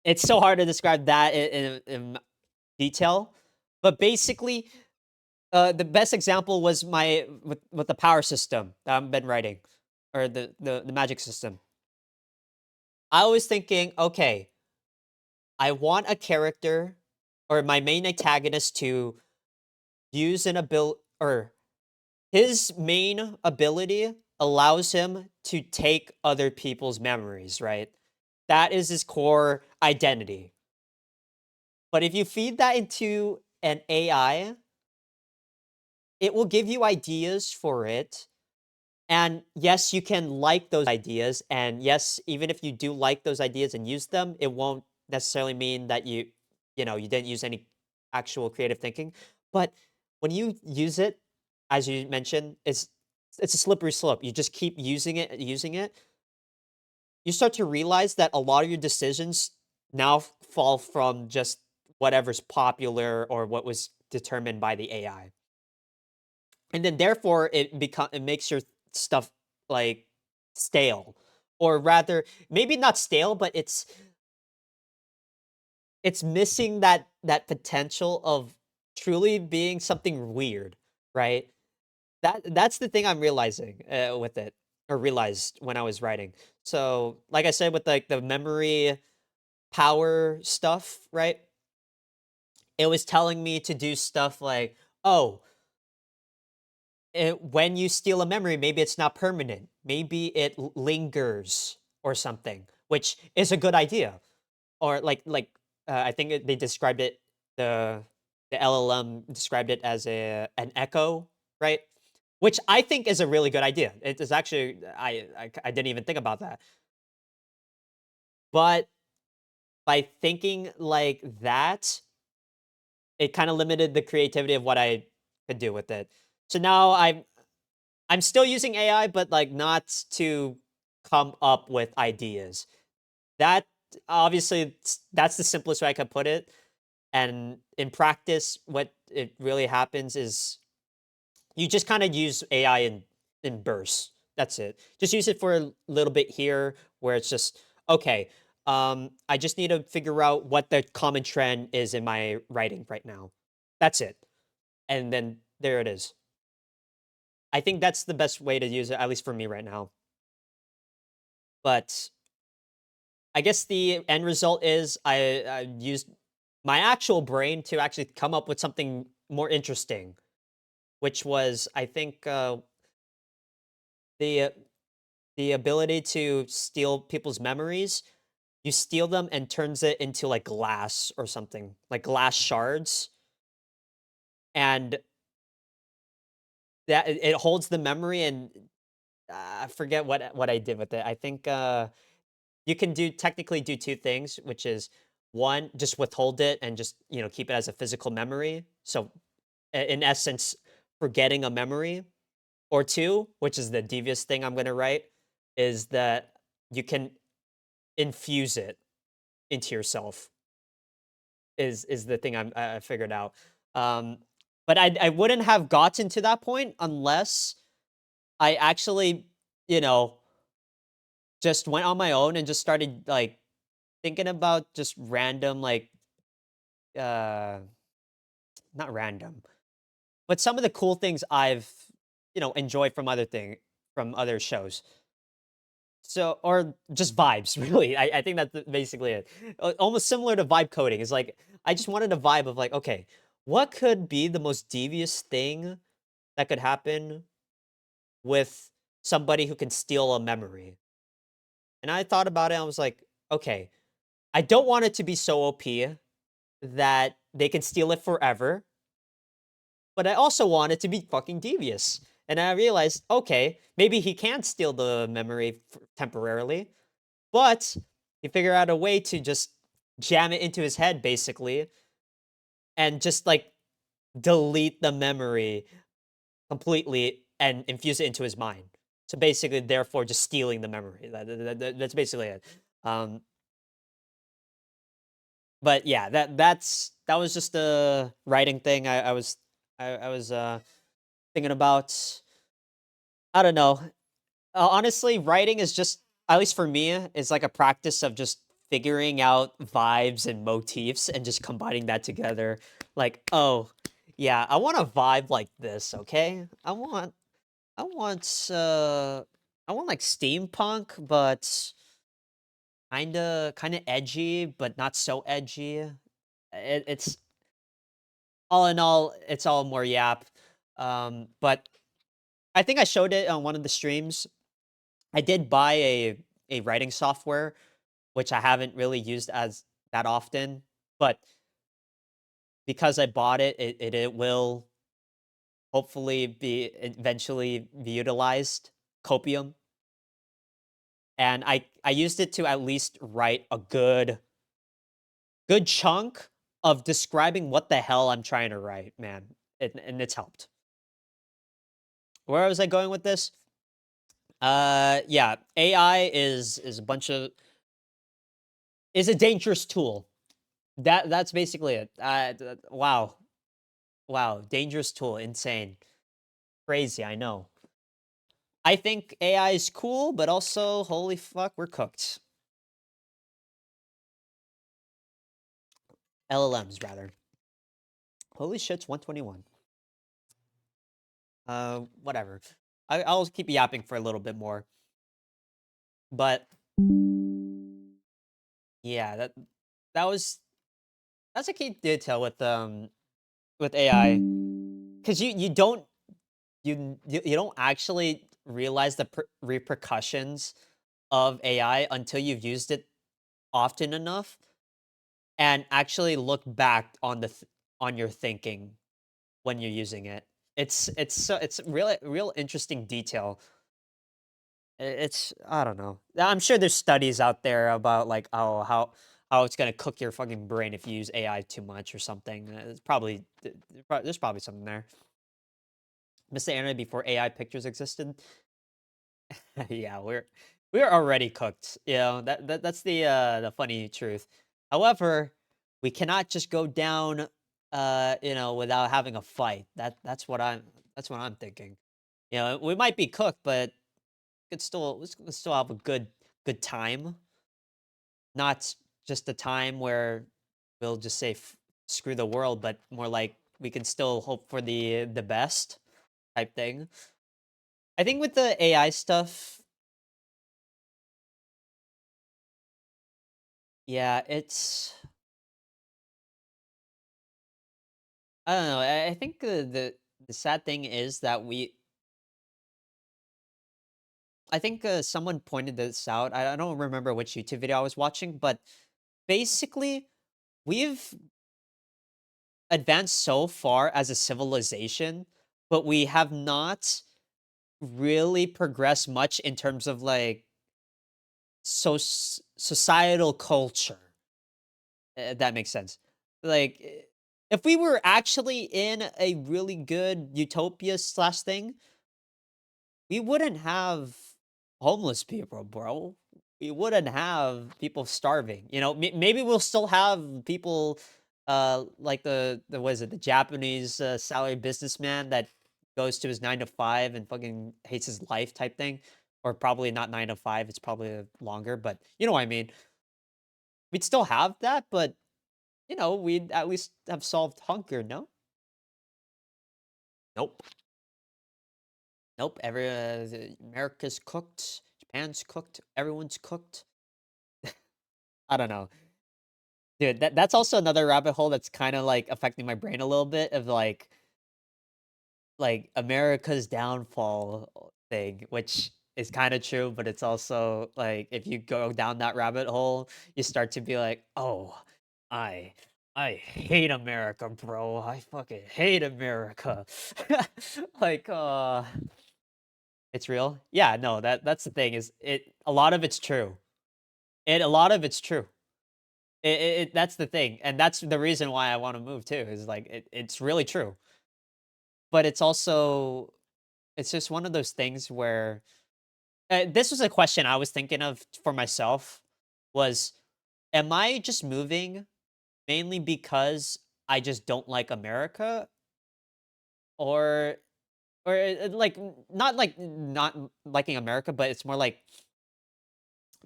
it's so hard to describe that in detail, but basically, the best example was my with the power system that I've been writing, or the magic system. I was thinking, okay, I want a character or my main antagonist to use an ability, or his main ability allows him to take other people's memories, right? That is his core identity. But if you feed that into an AI, it will give you ideas for it. And yes, you can like those ideas. And yes, even if you do like those ideas and use them, it won't necessarily mean that you didn't use any actual creative thinking. But when you use it, as you mentioned, it's a slippery slope. You just keep using it. You start to realize that a lot of your decisions now fall from just whatever's popular or what was determined by the AI. And then therefore it makes your stuff like stale, or rather maybe not stale, but it's missing that potential of truly being something weird, right? That's the thing I'm realizing with it, or realized when I was writing. So like I said with like the memory power stuff, right? It was telling me to do stuff like, oh, when you steal a memory, maybe it's not permanent. Maybe it lingers or something, which is a good idea. Or I think they described it, the LLM described it as an echo, right? Which I think is a really good idea. It is actually I didn't even think about that. But by thinking like that, it kind of limited the creativity of what I could do with it. So now I'm still using AI, but like not to come up with ideas. That obviously that's the simplest way I could put it. And in practice, what it really happens is you just kind of use AI in bursts. That's it. Just use it for a little bit here where it's just, okay, I just need to figure out what the common trend is in my writing right now. That's it. And then there it is. I think that's the best way to use it, at least for me right now. But I guess the end result is I used my actual brain to actually come up with something more interesting, which was I think the uh, the ability to steal people's memories. You steal them and turns it into like glass or something, like glass shards, and that it holds the memory. And I forget what I did with it. I think you can do technically do two things, which is one, just withhold it and just keep it as a physical memory. So in essence, forgetting a memory. Or two, which is the devious thing I'm gonna write, is that you can infuse it into yourself. Is the thing I figured out. Um, but I wouldn't have gotten to that point unless I actually, you know, just went on my own and just started like thinking about just random uh not random, but some of the cool things I've enjoyed from other shows. So, or just vibes, really. I think that's basically it. Almost similar to vibe coding. It's like I just wanted a vibe of like, okay, what could be the most devious thing that could happen with somebody who can steal a memory? And I thought about it. I was like, okay, I don't want it to be so OP that they can steal it forever, but I also want it to be fucking devious. And I realized, okay, maybe he can steal the memory temporarily, but he figured out a way to just jam it into his head, basically, and just like delete the memory completely and infuse it into his mind. So basically, therefore, just stealing the memory. That's basically it. Um, but yeah, that was just a writing thing. I was thinking about. I don't know. Honestly, writing is just, at least for me, is like a practice of just figuring out vibes and motifs and just combining that together. Like, oh, yeah, I want a vibe like this, okay? I want I want like steampunk, but kinda edgy, but not so edgy. It's all in all, it's all more yap. But I think I showed it on one of the streams. I did buy a writing software, which I haven't really used as that often, but because I bought it, it will hopefully be eventually be utilized. Copium, and I used it to at least write a good chunk of describing what the hell I'm trying to write, man, and it's helped. Where was I going with this? Yeah, AI is a bunch of is a dangerous tool. That's basically it. Wow, wow, dangerous tool, insane, crazy. I know. I think AI is cool, but also, holy fuck, we're cooked. LLMs rather. Holy shit's 121. Whatever. I'll keep yapping for a little bit more, but yeah, that was that's a key detail with AI, because you don't you don't actually realize the repercussions of AI until you've used it often enough and actually look back on on your thinking when you're using it. It's really real interesting detail. It's I don't know. I'm sure there's studies out there about like how it's gonna cook your fucking brain if you use AI too much or something. It's probably there's probably something there. Miss the internet before AI pictures existed. Yeah, we're already cooked. You know that's the funny truth. However, we cannot just go down, without having a fight. That's what I'm thinking. You know, we might be cooked, but we could still have a good time. Not just a time where we'll just say screw the world, but more like we can still hope for the best type thing. I think with the AI stuff, yeah, I don't know. I think the sad thing is that I think someone pointed this out. I don't remember which YouTube video I was watching, but basically we've advanced so far as a civilization, but we have not really progressed much in terms of like societal culture. That makes sense. Like, if we were actually in a really good utopia slash thing, we wouldn't have homeless people, bro. We wouldn't have people starving. You know, maybe we'll still have people, like the what is it, the Japanese salary businessman that goes to his 9 to 5 and fucking hates his life type thing, or probably not 9 to 5. It's probably longer, but you know what I mean. We'd still have that, but we'd at least have solved hunger. No, nope. Nope, America's cooked, Japan's cooked, everyone's cooked. I don't know. Dude, that's also another rabbit hole that's kinda, like, affecting my brain a little bit of, like, America's downfall thing, which is kinda true, but it's also, like, if you go down that rabbit hole, you start to be like, "Oh, I I hate America, bro. I fucking hate America." Like, it's real? Yeah, no, that's the thing is a lot of it's true. A lot of it's true. That's the thing, and that's the reason why I wanna move too, is like it's really true. But it's just one of those things where this was a question I was thinking of for myself was, am I just moving mainly because I just don't like America? Or like not like not liking America, but it's more like,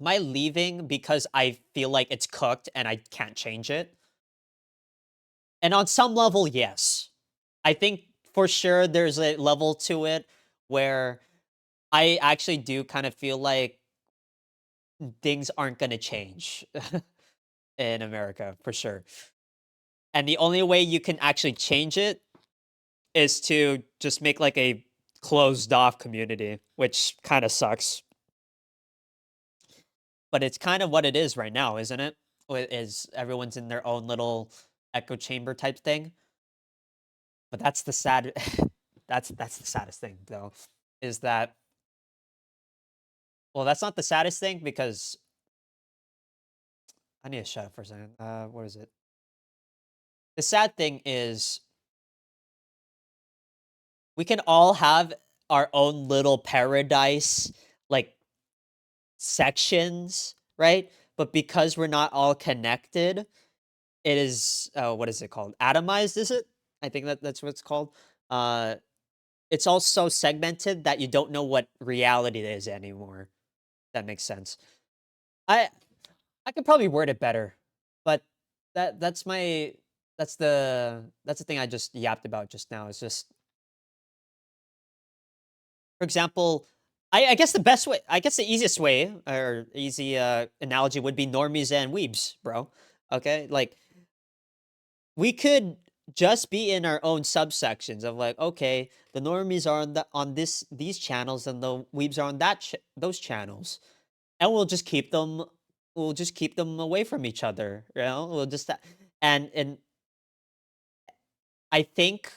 am I leaving because I feel like it's cooked and I can't change it? And on some level, yes. I think for sure there's a level to it where I actually do kind of feel like things aren't going to change in America for sure. And the only way you can actually change it is to just make like a closed off community, which kind of sucks. But it's kind of what it is right now, isn't it? Is everyone's in their own little echo chamber type thing. But that's the sad that's the saddest thing though, is that, well, that's not the saddest thing because I need to shut up for a second. What is it? The sad thing is we can all have our own little paradise, like sections, right? But because we're not all connected, it is what is it called? Atomized, is it? I think that's what it's called. Uh it's all so segmented that you don't know what reality is anymore. That makes sense. I I could probably word it better, but that's my that's the thing I just yapped about just now. It's just, for example, I guess the best way, I guess the easiest way or easy analogy would be normies and weebs, bro. Okay, like we could just be in our own subsections of like, okay, the normies are on these channels and the weebs are on those channels, and we'll just keep them away from each other, we'll just and I think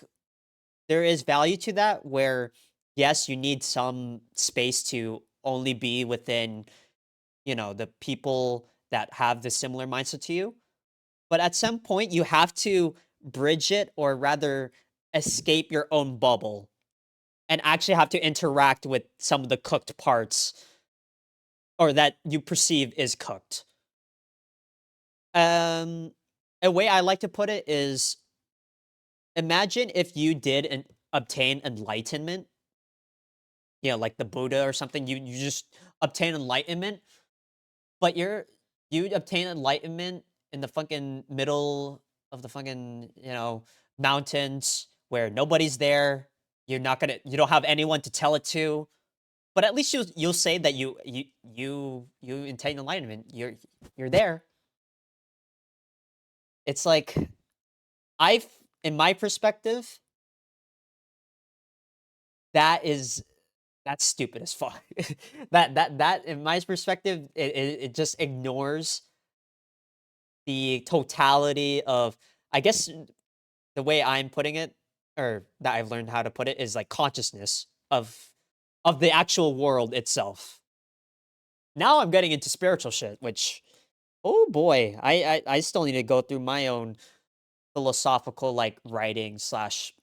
there is value to that where yes, you need some space to only be within, the people that have the similar mindset to you, but at some point you have to bridge it, or rather escape your own bubble, and actually have to interact with some of the cooked parts or that you perceive is cooked. Um, a way I like to put it is imagine if you did obtain enlightenment, like the Buddha or something. You just obtain enlightenment, but you obtain enlightenment in the fucking middle of the fucking mountains where nobody's there. You don't have anyone to tell it to. But at least you'll say that you attain enlightenment. You're there. It's like I've in my perspective, that is that's stupid as fuck. That in my perspective, it just ignores the totality of, I guess, the way I'm putting it, or that I've learned how to put it, is like consciousness of the actual world itself. Now I'm getting into spiritual shit, which, oh boy, I still need to go through my own philosophical like writing slash.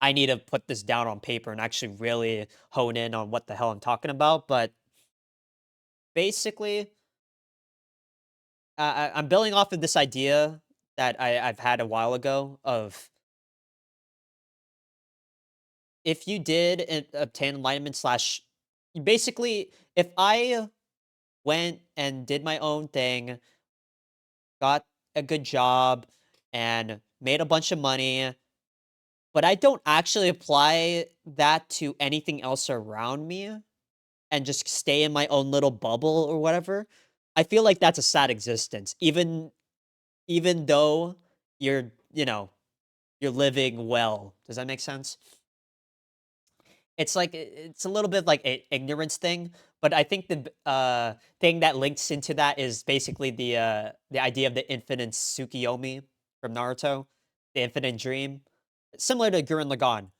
I need to put this down on paper and actually really hone in on what the hell I'm talking about. But basically, I'm building off of this idea that I've had a while ago of if you did obtain enlightenment slash basically if I went and did my own thing, got a good job, and made a bunch of money, but I don't actually apply that to anything else around me and just stay in my own little bubble or whatever, I feel like that's a sad existence. Even though you're, you're living well. Does that make sense? It's like it's a little bit like a ignorance thing, but I think the thing that links into that is basically the idea of the infinite Tsukiyomi from Naruto, the infinite dream, similar to Gurren Lagann.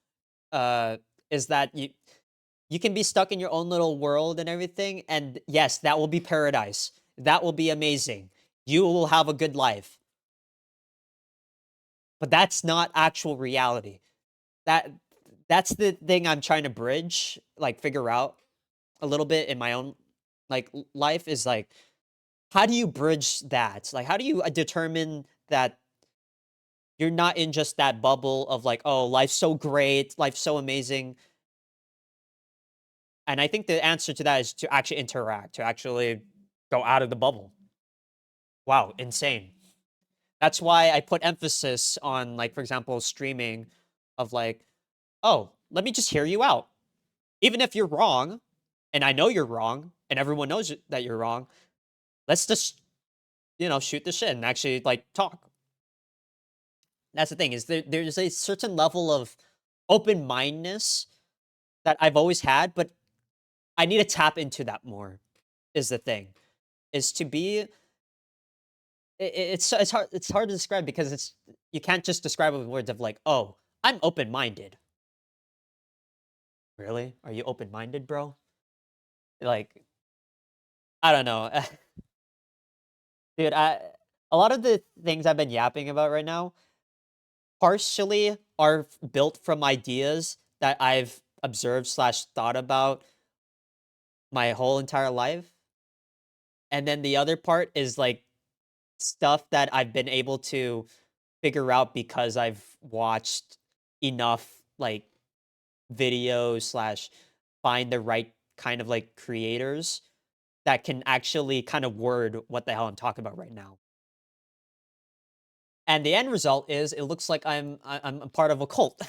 Uh, is that you can be stuck in your own little world and everything, and yes, that will be paradise. That will be amazing. You will have a good life, but that's not actual reality. That that's the thing I'm trying to bridge, like figure out a little bit in my own like life is like how do you bridge that? Like how do you determine that you're not in just that bubble of like, oh, life's so great, life's so amazing. And I think the answer to that is to actually interact, to actually go out of the bubble. Wow, insane. That's why I put emphasis on like for example streaming of like, oh, let me just hear you out. Even if you're wrong, and I know you're wrong, and everyone knows that you're wrong, let's just, shoot the shit and actually like talk. That's the thing is there's a certain level of open mindedness that I've always had, but I need to tap into that more. Is the thing is to be. It's hard to describe because you can't just describe it with words of like, oh, I'm open minded. Really? Are you open minded, bro? Like, I don't know. Dude, a lot of the things I've been yapping about right now partially are built from ideas that I've observed slash thought about my whole entire life. And then the other part is like stuff that I've been able to figure out because I've watched enough like videos slash find the right kind of like creators that can actually kind of word what the hell I'm talking about right now. And the end result is it looks like I'm a part of a cult.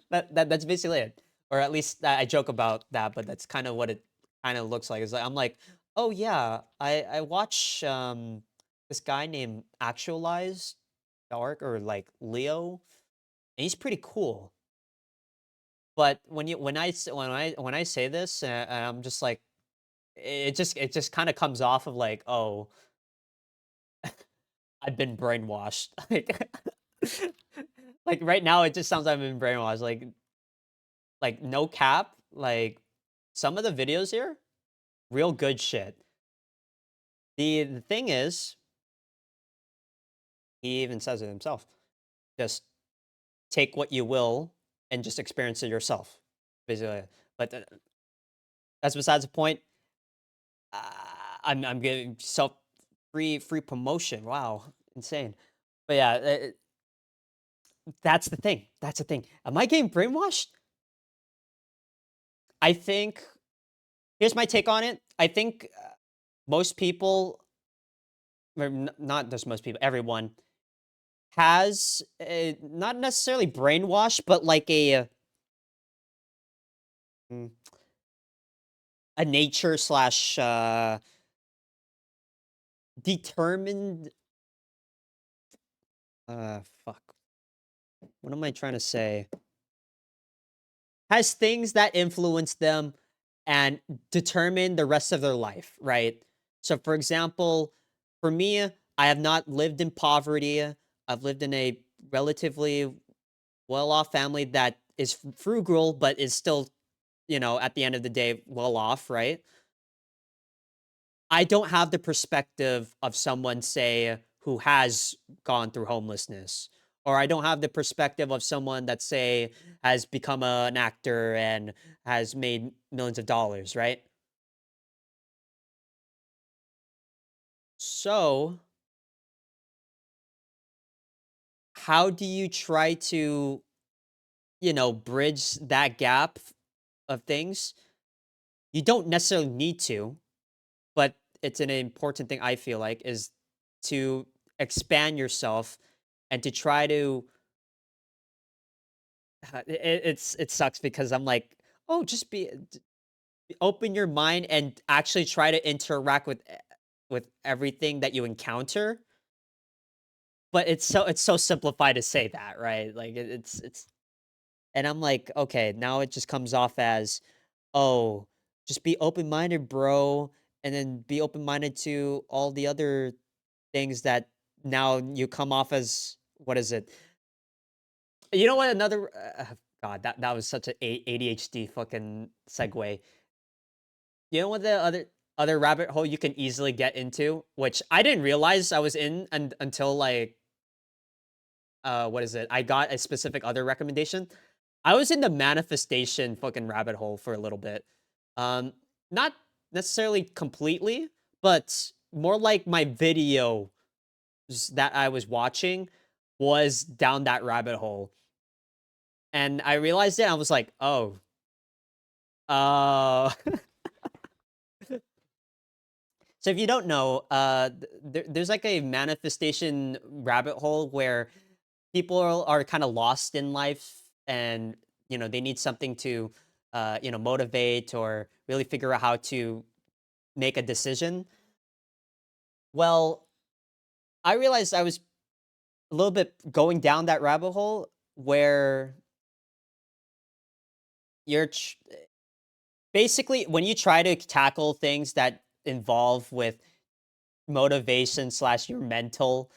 That's basically it. Or at least I joke about that, but that's kind of what it kind of looks like. It's like I'm like, oh yeah, I watch this guy named Actualized Dark or like Leo, and he's pretty cool. But when I say this, I'm just like, it just kind of comes off of like, oh, I've been brainwashed. Like right now, it just sounds like I've been brainwashed. Like no cap. Like some of the videos here, real good shit. The thing is, he even says it himself. Just take what you will and just experience it yourself, basically. But that's besides the point. Uh, I'm getting self free promotion. Wow, insane. But yeah, that's the thing. That's the thing. Am I getting brainwashed? I think here's my take on it. I think most people, or not just most people, everyone has not necessarily brainwashed, but like mm, a nature slash determined. Fuck. What am I trying to say? Has things that influence them and determine the rest of their life, right? So, for example, for me, I have not lived in poverty. I've lived in a relatively well off family that is frugal, but is still, at the end of the day, well off, right? I don't have the perspective of someone, say, who has gone through homelessness. Or I don't have the perspective of someone that, say, has become an actor and has made millions of dollars, right? So, how do you try to, bridge that gap of things? You don't necessarily need to, but it's an important thing I feel like is to expand yourself and to try to it sucks because I'm like, "Oh, just open your mind and actually try to interact with everything that you encounter." But it's so simplified to say that, right? Like it's and I'm like, "Okay, now it just comes off as, oh, just be open-minded, bro, and then be open-minded to all the other things that now you come off as what is it? You know what? Another God, that was such a ADHD fucking segue. You know what the other rabbit hole you can easily get into, which I didn't realize I was in until like what is it? I got a specific other recommendation. I was in the manifestation fucking rabbit hole for a little bit. Um, not necessarily completely, but more like my video that I was watching was down that rabbit hole. And I realized it, I was like, "Oh, uh" So if you don't know, there's like a manifestation rabbit hole where people are kind of lost in life and, they need something to, motivate or really figure out how to make a decision. Well, I realized I was a little bit going down that rabbit hole where you're basically when you try to tackle things that involve with motivation slash your mental,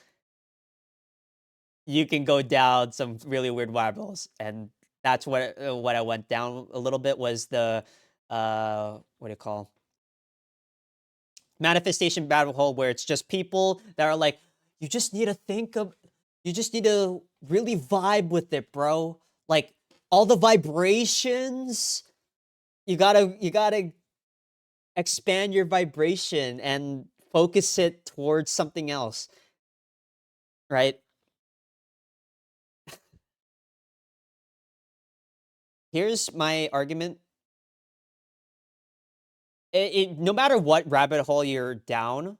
you can go down some really weird rabbit holes, and that's what I went down a little bit was the what do you call manifestation rabbit hole where it's just people that are like, you just need to you just need to really vibe with it, bro. Like all the vibrations, you gotta expand your vibration and focus it towards something else, right? Here's my argument. No matter what rabbit hole you're down,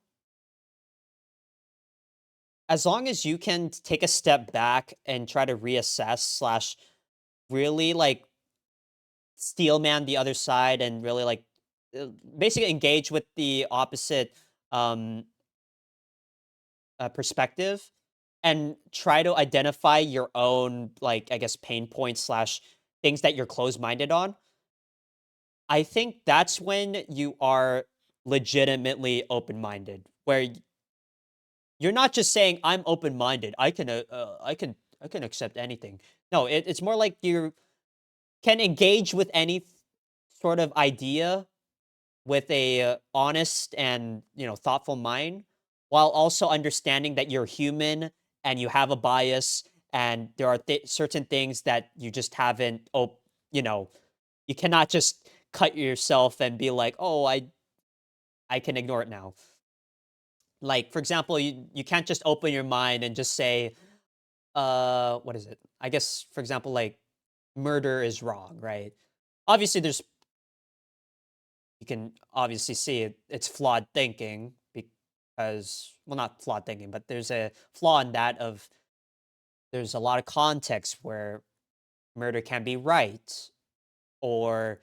as long as you can take a step back and try to reassess slash really like steel man the other side and really like uh, basically engage with the opposite um perspective and try to identify your own like I guess pain points slash things that you're closed minded on. I think that's when you are legitimately open minded, where you're not just saying I'm open minded. I can accept anything. No, it's more like you can engage with any sort of idea with a honest and thoughtful mind, while also understanding that you're human and you have a bias and there are certain things that you just haven't you know, you cannot just cut yourself and be like, "Oh, I can ignore it now." Like, for example, you can't just open your mind and just say, what is it? I guess, for example, like, murder is wrong, right? Obviously, you can obviously see it's flawed thinking because, well, not flawed thinking, but there's a flaw in that of there's a lot of context where murder can be right or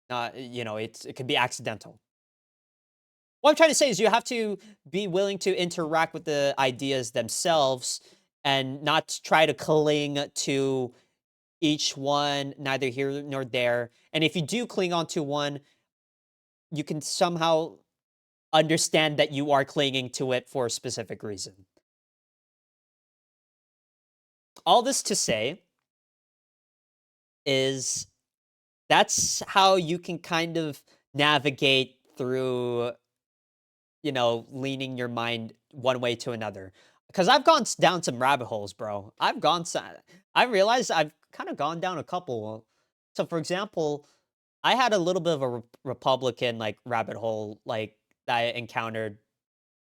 not, it could be accidental. What I'm trying to say is you have to be willing to interact with the ideas themselves and not try to cling to each one, neither here nor there. And if you do cling on to one, you can somehow understand that you are clinging to it for a specific reason. All this to say is that's how you can kind of navigate through, leaning your mind one way to another. Because I've gone down some rabbit holes, bro. I realized I've kind of gone down a couple. So, for example, I had a little bit of a Republican like rabbit hole like that I encountered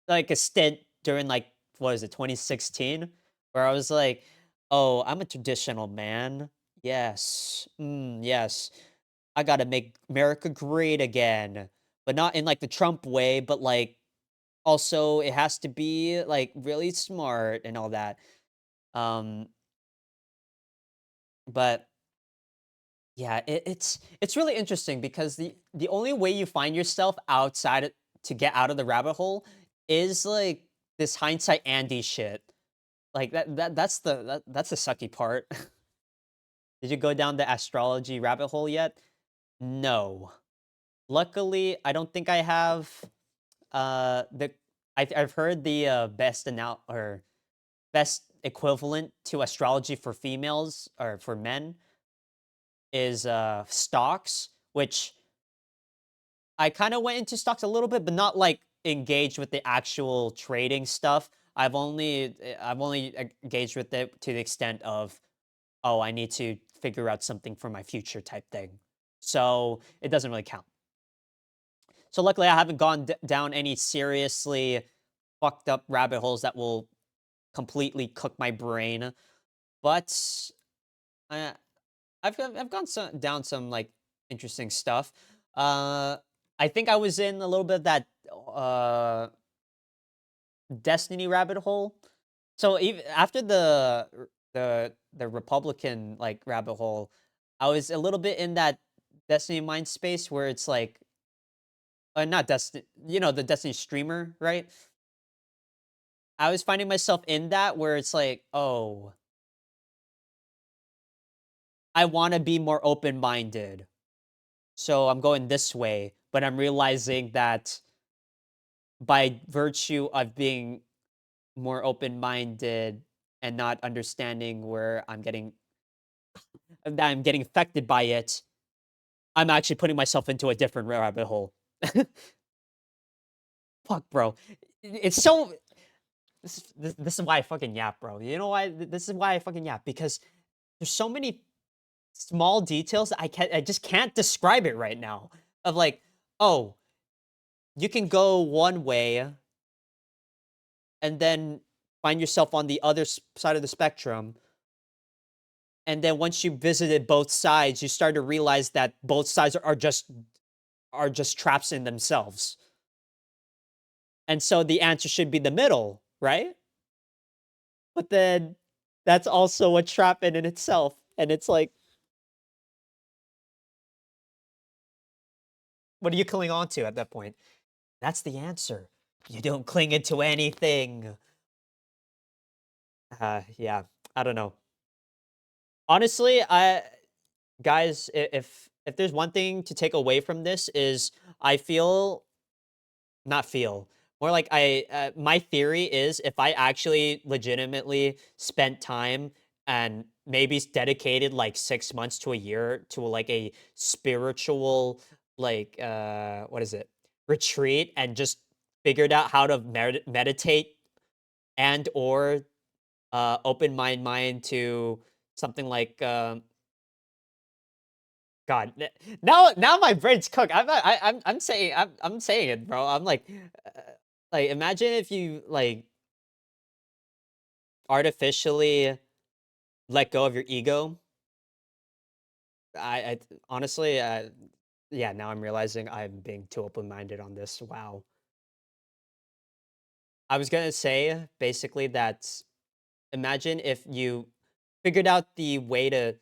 like a stint during like what is it 2016 where I was like, "Oh, I'm a traditional man. Yes. Yes. I got to make America great again." But not in like the Trump way, but like also it has to be like really smart and all that. Um but yeah, it's really interesting because the only way you find yourself to get out of the rabbit hole is like this hindsight Andy shit. Like that's the sucky part. Did you go down the astrology rabbit hole yet? No. Luckily, I don't think I have the I've heard the best equivalent to astrology for females or for men is stocks, which I kind of went into stocks a little bit, but not like engaged with the actual trading stuff. I've only engaged with it to the extent of, oh, I need to figure out something for my future type thing. So it doesn't really count. So luckily, I haven't gone down any seriously fucked up rabbit holes that will completely cook my brain. But uh, I've gone down some like interesting stuff. Uh, I think I was in a little bit of that uh Destiny rabbit hole. So even after the Republican like rabbit hole, I was a little bit in that Destiny mind space where it's like not Destiny, the Destiny streamer, right? I was finding myself in that where it's like, oh, I want to be more open minded. So I'm going this way, but I'm realizing that by virtue of being more open-minded and not understanding where I'm getting affected by it, I'm actually putting myself into a different rabbit hole. Fuck, bro. It's so this is why I fucking yap, bro. You know why? This is why I fucking yap because there's so many small details that I just can't describe it right now. Of like, oh, you can go one way and then find yourself on the other side of the spectrum. And then once you visited both sides, you start to realize that both sides are just traps in themselves. And so the answer should be the middle, right? But then that's also a trap in itself. And it's like, what are you clinging on to at that point? That's the answer. You don't cling into anything. Yeah, I don't know. Honestly, guys, if there's one thing to take away from this is I feel not feel more like my theory is if I actually legitimately spent time and maybe dedicated like 6 months to a year to like a spiritual like what is it retreat and just figured out how to meditate and or open my mind to something like God. Now my brain's cooked. I'm saying I'm saying it, bro. I'm like imagine if you like artificially let go of your ego. I honestly, yeah. Now I'm realizing I'm being too open minded on this. Wow. I was gonna say basically that imagine if you figured out the way to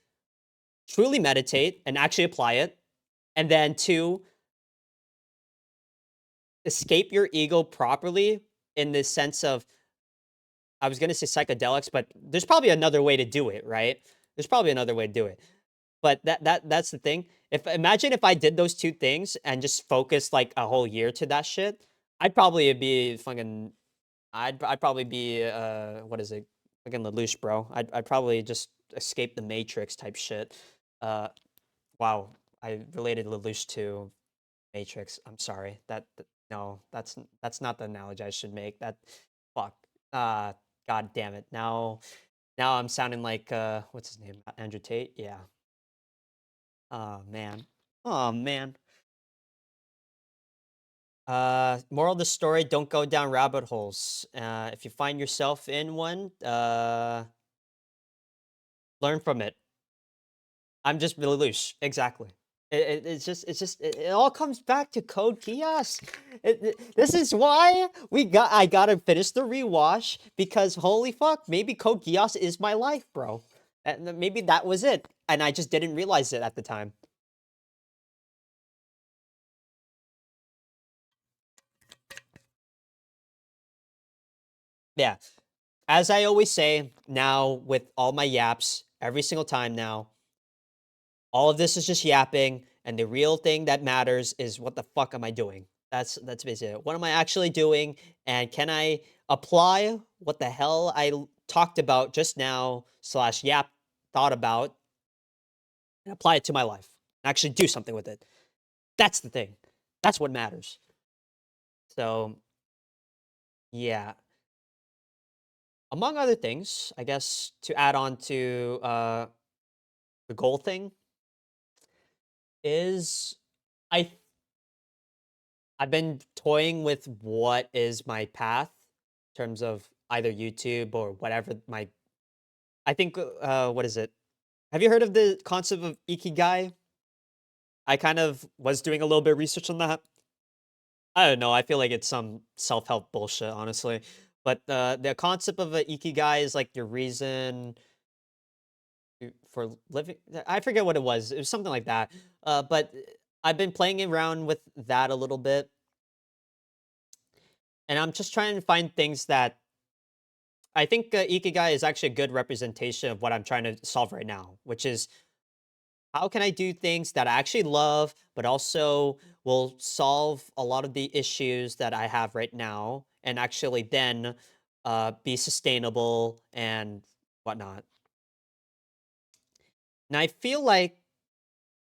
truly meditate and actually apply it, and then two, escape your ego properly in the sense of I was gonna say psychedelics, but there's probably another way to do it, right? There's probably another way to do it. But that's the thing. If imagine if I did those two things and just focused like a whole year to that shit, I'd probably be fucking I'd probably be what is it? Fucking Lelouch, bro. I'd probably just escape the Matrix type shit. Uh wow. I related Lelouch to Matrix. I'm sorry. No, that's not the analogy I should make. That fuck. Uh God damn it. Now I'm sounding like what's his name? Andrew Tate? Yeah. Oh man. Oh man. Moral of the story, don't go down rabbit holes. If you find yourself in one, learn from it. I'm just really loose. Exactly. It all comes back to Code Geass. This is why I gotta finish the rewash because holy fuck, maybe Code Geass is my life, bro. And maybe that was it, and I just didn't realize it at the time. Yeah, as I always say now with all my yaps, every single time now, all of this is just yapping, and the real thing that matters is what the fuck am I doing? That's basically it. What am I actually doing? And can I apply what the hell talked about just now slash yap thought about and apply it to my life? Actually do something with it. That's the thing. That's what matters. So yeah. Among other things, I guess to add on to the goal thing is I I've been toying with what is my path in terms of either YouTube or whatever my I think what is it? Have you heard of the concept of ikigai? I kind of was doing a little bit of research on that. I don't know. I feel like it's some self-help bullshit, honestly. But the concept of a ikigai is like your reason for living. I forget what it was. It was something like that. But I've been playing around with that a little bit, and I'm just trying to find things that I think Ikigai is actually a good representation of what I'm trying to solve right now, which is how can I do things that I actually love, but also will solve a lot of the issues that I have right now, and actually then be sustainable and whatnot. And I feel like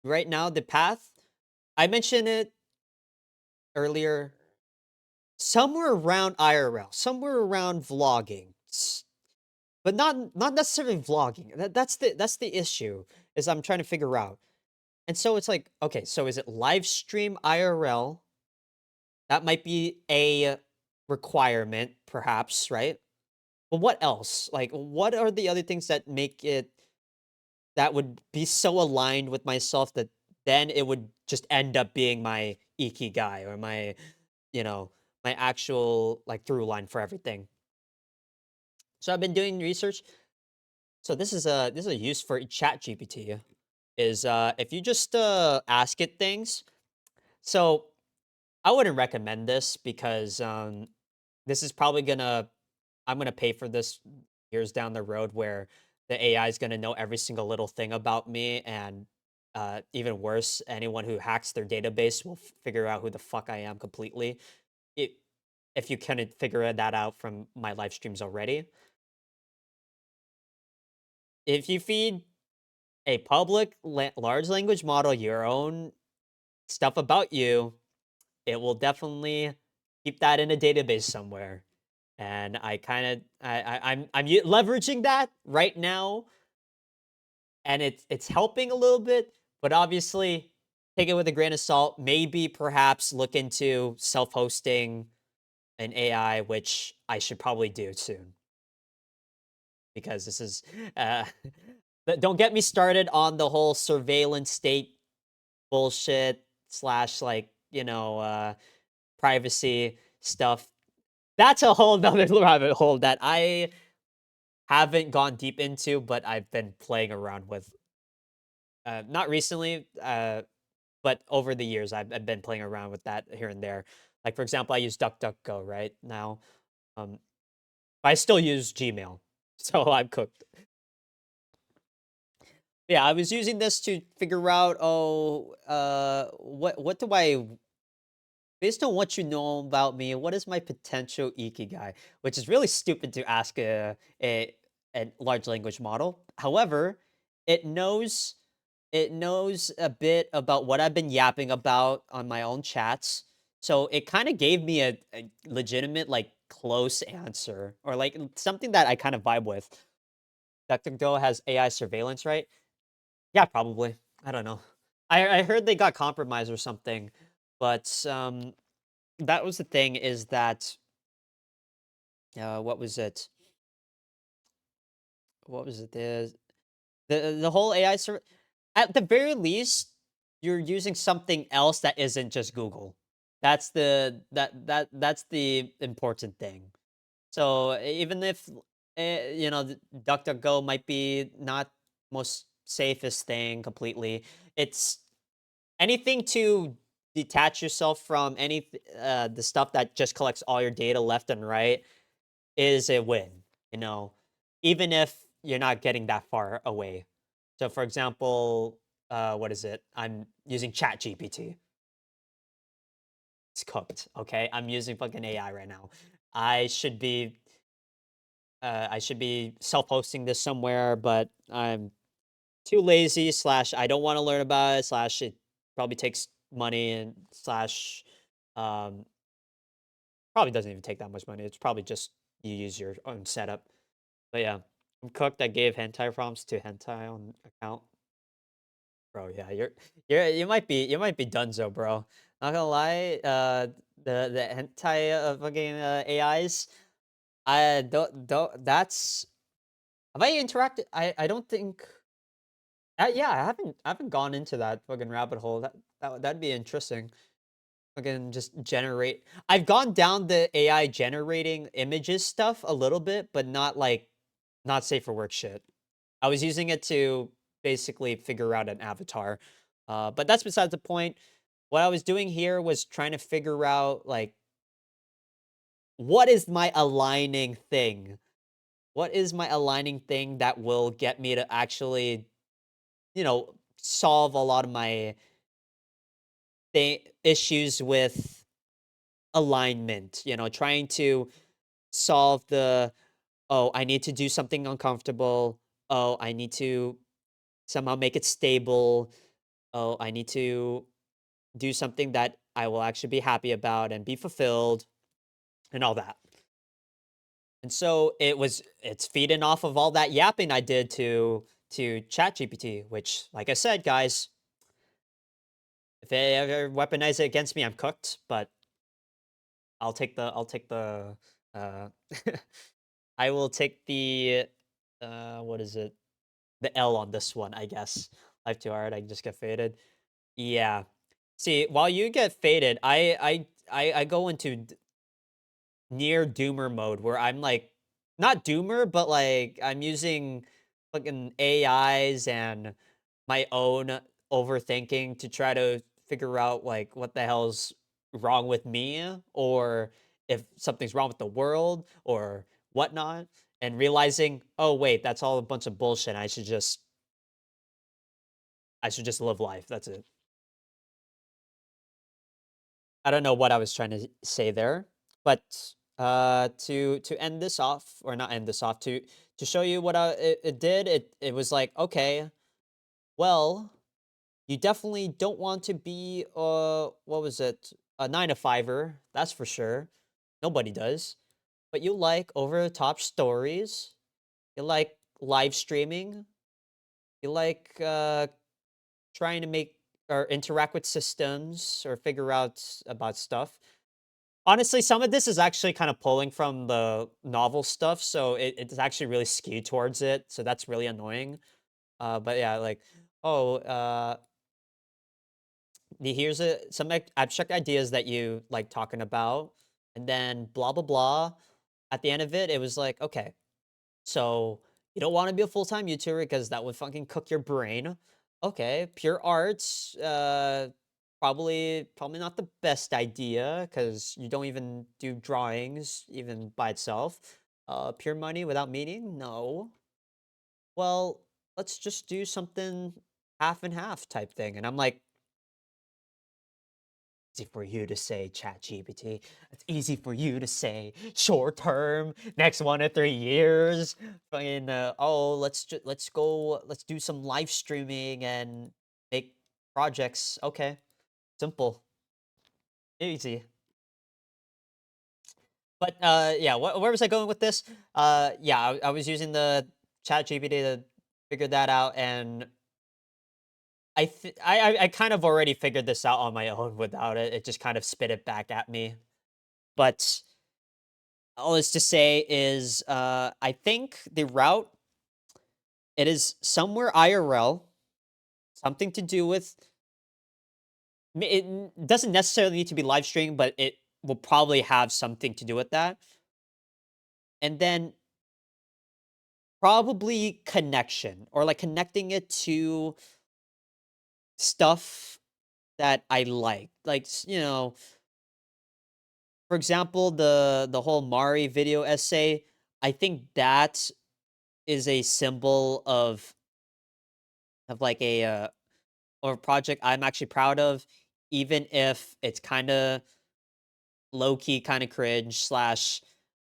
right now the path I mentioned it earlier, somewhere around IRL, somewhere around vlogging, but not necessarily vlogging. That's the issue is I'm trying to figure out. And so it's like, okay, so is it live stream IRL? That might be a requirement, perhaps, right? But what else? Like, what are the other things that make it that would be so aligned with myself that then it would just end up being my ikigai or my, you know, my actual like through line for everything. So I've been doing research. So this is a use for Chat GPT is if you just ask it things. So I wouldn't recommend this because this is probably gonna I'm gonna pay for this years down the road where the AI is gonna know every single little thing about me and even worse, anyone who hacks their database will figure out who the fuck I am completely. It, if you couldn't figure that out from my live streams already. If you feed a public large language model your own stuff about you, it will definitely keep that in a database somewhere. and I kind of leveraging that right now, and it's helping a little bit, but obviously take it with a grain of salt. Maybe perhaps look into self-hosting an AI, which I should probably do soon because this is uh don't get me started on the whole surveillance state bullshit slash like, privacy stuff. That's a whole nother rabbit hole that I haven't gone deep into, but I've been playing around with. Not recently, but over the years, I've been playing around with that here and there. Like for example, I use DuckDuckGo right now. Um, I still use Gmail, so I'm cooked. Yeah, I was using this to figure out, what do I, based on what you know about me, what is my potential ikigai? Which is really stupid to ask a large language model. However, it knows it knows a bit about what I've been yapping about on my own chats. So it kind of gave me a legitimate, like, close answer, or like something that I kind of vibe with. DuckDuckGo has AI surveillance, right? Yeah, probably. I don't know. I heard they got compromised or something, but that was the thing, is that what was it? What was it? The whole AI at the very least, you're using something else that isn't just Google. That's the important thing. So even if DuckDuckGo might be not most safest thing completely, it's anything to detach yourself from the stuff that just collects all your data left and right is a win, you know, even if you're not getting that far away. So, for example, what is it? I'm using ChatGPT. It's cooked. Okay, I'm using fucking AI right now. I should be, I should be self-hosting this somewhere, but I'm too lazy. Slash, I don't want to learn about it. Slash, it probably takes money, and slash, um, probably doesn't even take that much money. It's probably just you use your own setup. But yeah, I'm cooked. I gave hentai prompts to hentai on account. Bro, yeah, you might be dunzo, bro. Not gonna lie, the hentai fucking AIs. I don't that's have I interacted? I don't think. Yeah, I haven't gone into that fucking rabbit hole. That'd be interesting. Fucking just generate. I've gone down the AI generating images stuff a little bit, but not like not safe for work shit. I was using it to basically figure out an avatar. But that's besides the point. What I was doing here was trying to figure out, like, what is my aligning thing? What is my aligning thing that will get me to actually, solve a lot of my issues with alignment, trying to solve the, oh, I need to do something uncomfortable. Oh, I need to somehow make it stable. Oh, I need to do something that I will actually be happy about and be fulfilled and all that. And so it's feeding off of all that yapping I did to ChatGPT, which, like I said, guys, if they ever weaponize it against me, I'm cooked. But I'll take the uh I will take the what is it? The L on this one, I guess. Life too hard, I just get faded. Yeah. See, while you get faded, I go into near doomer mode where I'm like, not doomer, but like I'm using fucking AIs and my own overthinking to try to figure out like what the hell's wrong with me, or if something's wrong with the world or whatnot, and realizing, oh wait, that's all a bunch of bullshit. I should just live life. That's it. I don't know what I was trying to say there, but to end this off, or not end this off, to show you what it did. It was like, okay, well, you definitely don't want to be what was it, a 9 to 5er, that's for sure. Nobody does. but you like over the top stories. You like live streaming. You like trying to make or interact with systems or figure out about stuff. Honestly, some of this is actually kind of pulling from the novel stuff, so it's actually really skewed towards it. So that's really annoying. But yeah, like, oh, here's some abstract ideas that you like talking about, and then blah blah blah. At the end of it, it was like, okay, so you don't want to be a full time YouTuber because that would fucking cook your brain. Okay, pure arts, probably not the best idea because you don't even do drawings even by itself. Pure money without meaning, no. Well, let's just do something half and half type thing. And I'm like, easy for you to say, ChatGPT. It's easy for you to say, short term, next 1 to 3 years. Fucking, oh, let's go, let's do some live streaming and make projects. Okay, simple, easy. But yeah, where was I going with this? Yeah, I was using the ChatGPT to figure that out, and I kind of already figured this out on my own without it. It just kind of spit it back at me. But all is to say is, I think the route, it is somewhere IRL, something to do with. It doesn't necessarily need to be live streaming, but it will probably have something to do with that. And then probably connection or like connecting it to stuff that I like. Like, for example, the whole Mari video essay, I think that is a symbol of like a or a project I'm actually proud of, even if it's kind of low key, kind of cringe slash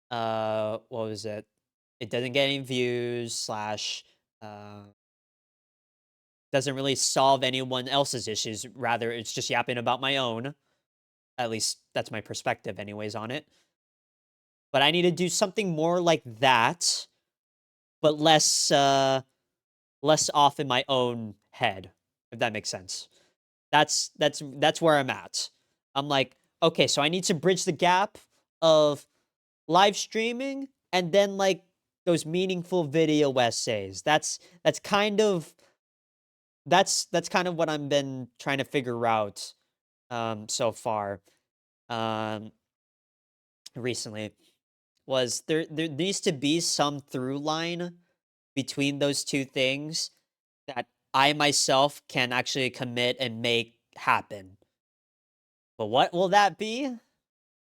what was it? It doesn't get any views slash uh doesn't really solve anyone else's issues. Rather, it's just yapping about my own. At least that's my perspective, anyways, on it. But I need to do something more like that, but less off in my own head, if that makes sense. That's where I'm at. I'm like, okay, so I need to bridge the gap of live streaming and then like those meaningful video essays. That's kind of that's kind of what I've been trying to figure out so far um recently was there needs to be some through line between those two things that I myself can actually commit and make happen. But what will that be?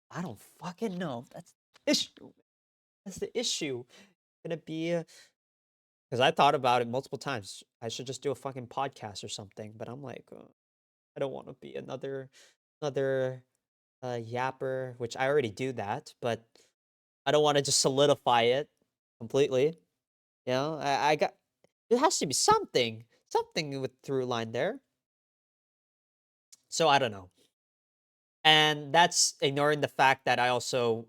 I don't fucking know. That's the issue. That's the issue. Gonna be because I thought about it multiple times. I should just do a fucking podcast or something. But I'm like, I don't want to be another yapper, which I already do that. But I don't want to just solidify it completely. I got. There has to be something with through line there. So I don't know. And that's ignoring the fact that I also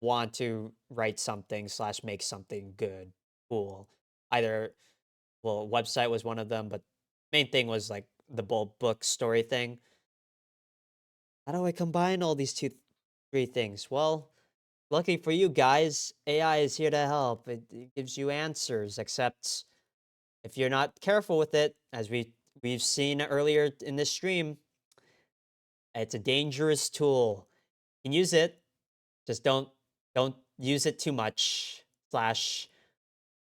want to write something slash make something good, cool. Either, well, website was one of them, but main thing was like the bulk book story thing. How do I combine all these three things? Well, lucky for you guys, AI is here to help. It gives you answers, except if you're not careful with it, as we've seen earlier in this stream, it's a dangerous tool. You can use it, just don't use it too much. Slash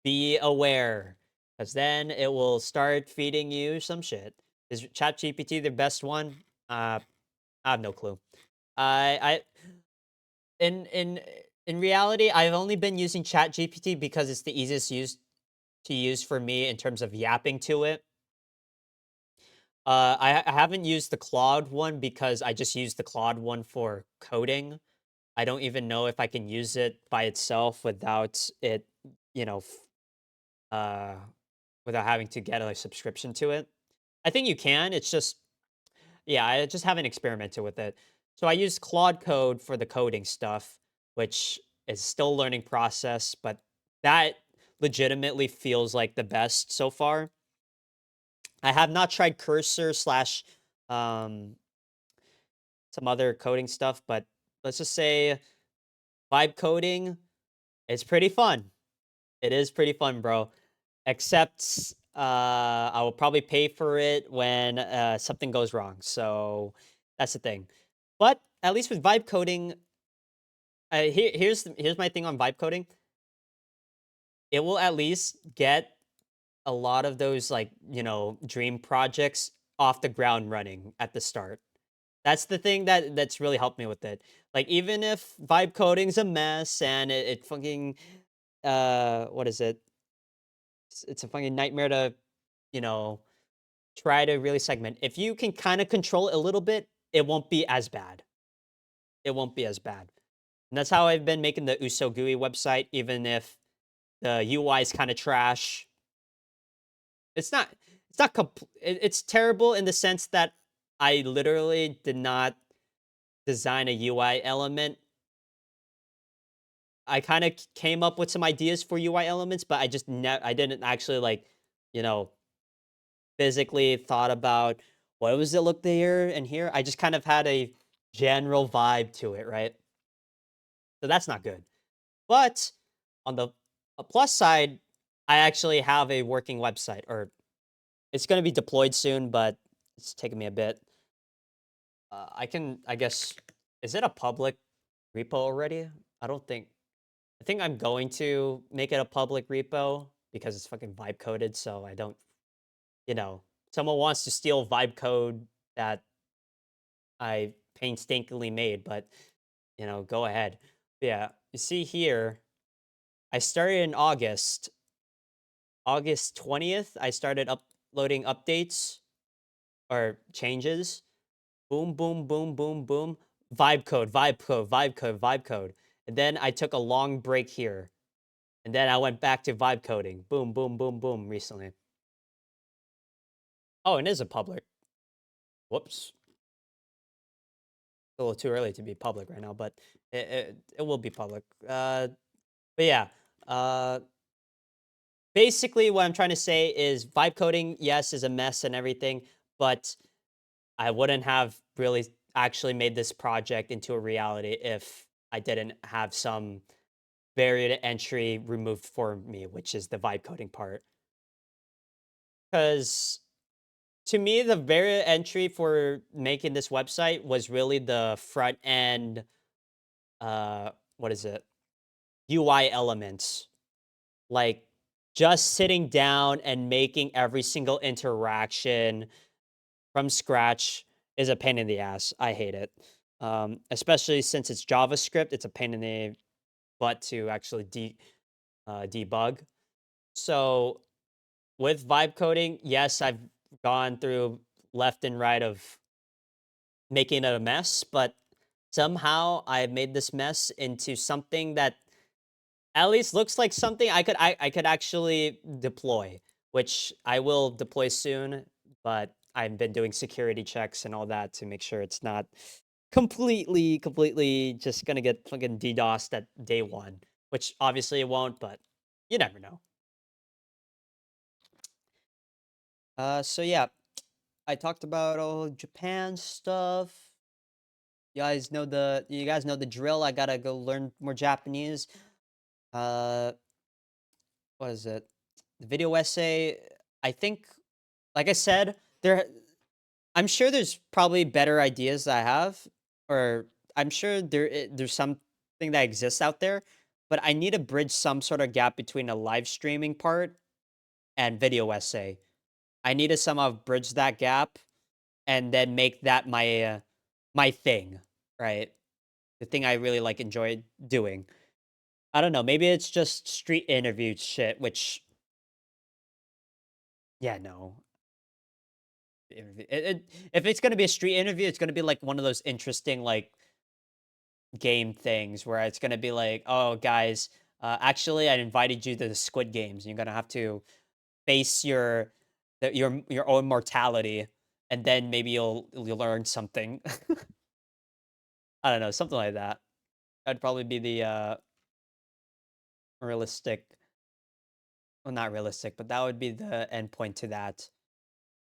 be aware, because then it will start feeding you some shit. Is ChatGPT the best one? I have no clue. I in in reality, I've only been using ChatGPT because it's the easiest to use for me in terms of yapping to it. I haven't used the Claude one because I just use the Claude one for coding. I don't even know if I can use it by itself without it, you know, uh, without having to get a subscription to it. I think you can. It's just, yeah, I just haven't experimented with it. So I use Claude Code for the coding stuff, which It's still a learning process, but that legitimately feels like the best so far. I have not tried Cursor slash um, some other coding stuff, but let's just say vibe coding is pretty fun. It is pretty fun, bro. Except I will probably pay for it when something goes wrong. So that's the thing. But at least with vibe coding, here's my thing on vibe coding. It will at least get a lot of those like dream projects off the ground running at the start. That's the thing that's really helped me with it. Like even if vibe coding's a mess and it fucking what is it? It's a fucking nightmare to you know try to really segment. If you can kind of control it a little bit, it won't be as bad. It won't be as bad. And that's how I've been making the Uso GUI website, even if the UI is kind of trash. It's not. It's not. It's terrible in the sense that I literally did not design a UI element. I kind of came up with some ideas for UI elements, but I didn't actually like, you know, physically thought about what was it look there and here. I just kind of had a general vibe to it, right? So that's not good. But on the plus side, I actually have a working website, or it's going to be deployed soon, but it's taking me a bit. I guess, is it a public repo already? I don't think. I think I'm going to make it a public repo because it's fucking vibe coded. So I don't, you know, someone wants to steal vibe code that I painstakingly made, but go ahead. Yeah, you see here, I started in August 20th. I started uploading updates or changes. Boom, boom, boom, boom, boom. Vibe code, vibe code, vibe code, vibe code. And then I took a long break here. And then I went back to vibe coding. Boom, boom, boom, boom recently. Oh, and it is a public. Whoops. A little too early to be public right now, but it will be public. But yeah, uh, basically what I'm trying to say is vibe coding, yes, is a mess and everything, but I wouldn't have really actually made this project into a reality if I didn't have some barrier to entry removed for me, which is the vibe coding part. Because to me, the barrier to entry for making this website was really the front end, what is it? UI elements. Like just sitting down and making every single interaction from scratch is a pain in the ass. I hate it. Especially since it's JavaScript, it's a pain in the butt to actually debug. So with vibe coding, yes, I've gone through left and right of making it a mess, but somehow I made this mess into something that at least looks like something I could actually deploy, which I will deploy soon, but I've been doing security checks and all that to make sure it's not completely just gonna get fucking DDoSed at day one, which obviously it won't, but you never know. So yeah, I talked about all Japan stuff. You guys know the drill. I gotta go learn more Japanese. Uh, what is it? The video essay. I think, like I said, I'm sure there's probably better ideas that I have, or I'm sure there's something that exists out there, but I need to bridge some sort of gap between a live streaming part and video essay. I need to somehow bridge that gap and then make that my thing, right? The thing I really like enjoy doing. I don't know. Maybe it's just street interview shit, which yeah, no. If it's gonna be a street interview, it's gonna be like one of those interesting like game things where it's gonna be like, oh guys, actually I invited you to the Squid Games. You're gonna have to face your own mortality, and then maybe you'll learn something. I don't know, something like that. That'd probably be the realistic. Well, not realistic, but that would be the end point to that.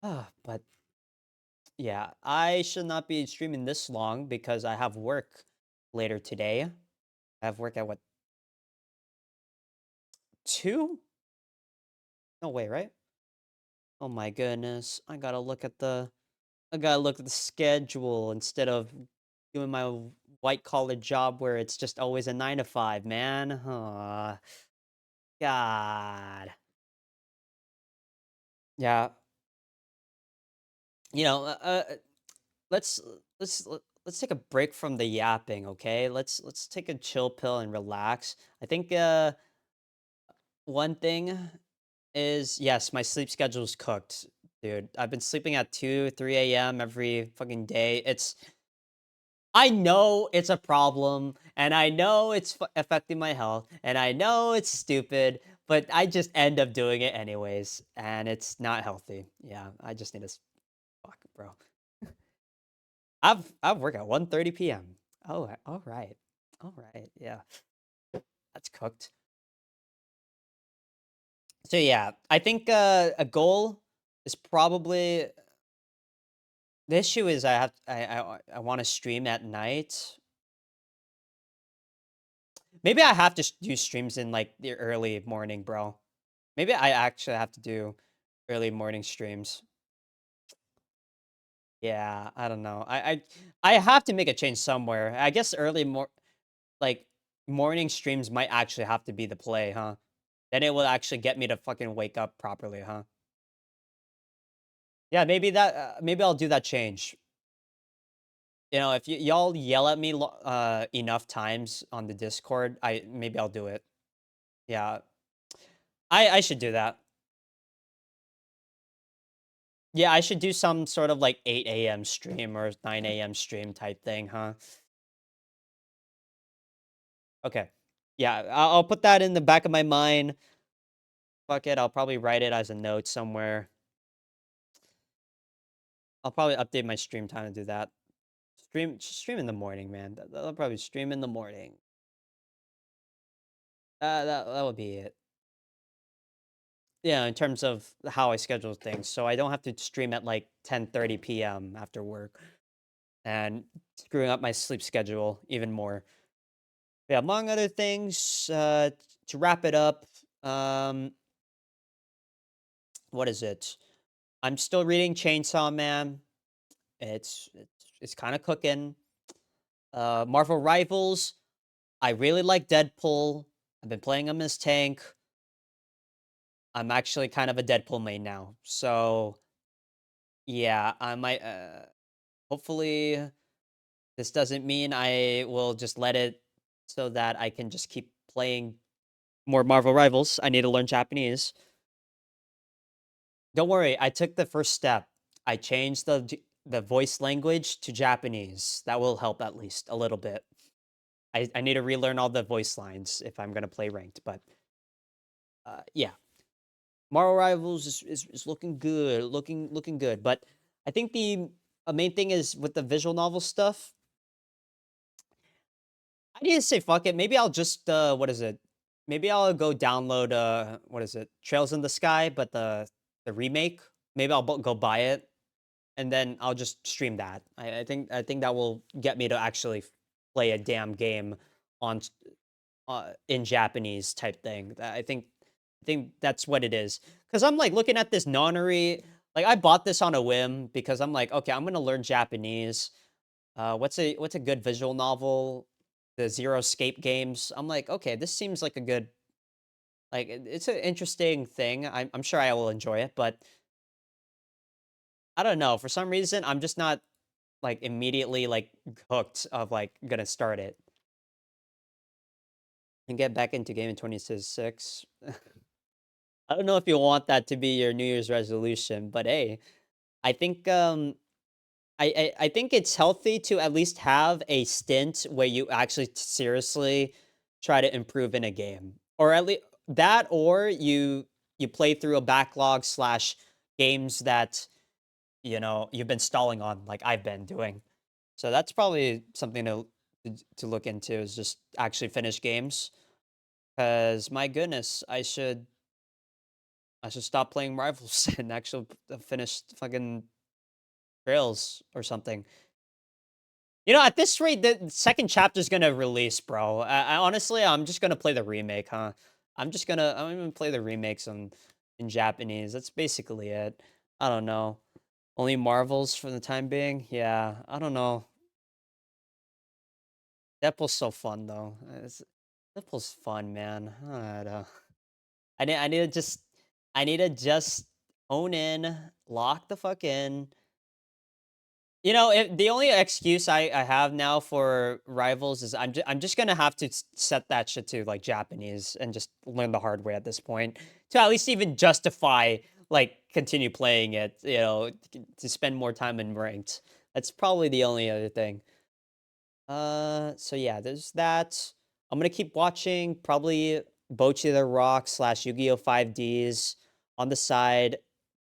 But yeah, I should not be streaming this long because I have work later today. I have work at what, 2? No way, right? Oh my goodness. I gotta look at the schedule instead of doing my white collar job where it's just always a 9 to 5, man. God. Yeah. You know, let's let's take a break from the yapping, okay? Let's take a chill pill and relax. I think one thing is, yes, my sleep schedule's cooked, dude. I've been sleeping at 2, 3 a.m. every fucking day. I know it's a problem, and I know it's affecting my health, and I know it's stupid, but I just end up doing it anyways, and it's not healthy. Yeah, I just need to fuck, bro. I've work at 1:30 p.m. Oh, all right, all right, yeah, that's cooked. So yeah, I think a goal is probably the issue is I want to stream at night. Maybe I have to do streams in like the early morning, bro. Maybe I actually have to do early morning streams. Yeah, I don't know. I have to make a change somewhere. I guess like morning streams might actually have to be the play, huh? Then it will actually get me to fucking wake up properly, huh? Yeah, maybe I'll do that change. You know, if y'all yell at me enough times on the Discord, maybe I'll do it. Yeah, I should do that. Yeah, I should do some sort of like 8 a.m. stream or 9 a.m. stream type thing, huh? Okay. Yeah, I'll put that in the back of my mind. Fuck it, I'll probably write it as a note somewhere. I'll probably update my stream time to do that. Stream in the morning, man. That'll probably stream in the morning. That would be it. Yeah, in terms of how I schedule things, so I don't have to stream at like 10:30 p.m. after work and screwing up my sleep schedule even more. Yeah, among other things, to wrap it up, um, what is it? I'm still reading Chainsaw Man. It's kind of cooking. Marvel Rivals. I really like Deadpool. I've been playing him as tank. I'm actually kind of a Deadpool main now. So yeah, I might. Hopefully, this doesn't mean I will just let it so that I can just keep playing more Marvel Rivals. I need to learn Japanese. Don't worry, I took the first step. I changed the voice language to Japanese. That will help at least a little bit. I need to relearn all the voice lines if I'm gonna play ranked, but yeah. Marvel Rivals is looking good, looking good. But I think the main thing is with the visual novel stuff. I need to say fuck it. Maybe I'll just what is it? Maybe I'll go download what is it? Trails in the Sky, but the remake. Maybe I'll go buy it and then I'll just stream that. I think that will get me to actually play a damn game on in Japanese type thing. I think that's what it is. Because I'm like looking at this nonary. Like I bought this on a whim because I'm like, okay, I'm gonna learn Japanese. What's a good visual novel? The Zero Escape games. I'm like, okay, this seems like a good like it's an interesting thing. I'm sure I will enjoy it, but I don't know. For some reason, I'm just not like immediately like hooked of like gonna start it and get back into gaming 2026. I don't know if you want that to be your New Year's resolution, but hey, I think I think it's healthy to at least have a stint where you actually seriously try to improve in a game, or at least that, or you play through a backlog slash games that you know you've been stalling on, like I've been doing. So that's probably something to look into is just actually finish games. Cause my goodness, I should stop playing Rivals and actually finish fucking Trails or something. You know, at this rate, the second chapter's gonna release, bro. I honestly, I'm just gonna play the remake, huh? I'm gonna play the remakes in Japanese. That's basically it. I don't know. Only Marvels for the time being. Yeah, I don't know. Deadpool's so fun though. Deadpool's fun, man. I don't know. I need to just I need to just hone in, lock the fuck in. You know, the only excuse I have now for Rivals is I'm just gonna have to set that shit to like Japanese and just learn the hard way at this point to at least even justify like continue playing it. You know, to spend more time in ranked. That's probably the only other thing. So yeah, there's that. I'm gonna keep watching probably Bocchi the Rock slash Yu-Gi-Oh! 5Ds on the side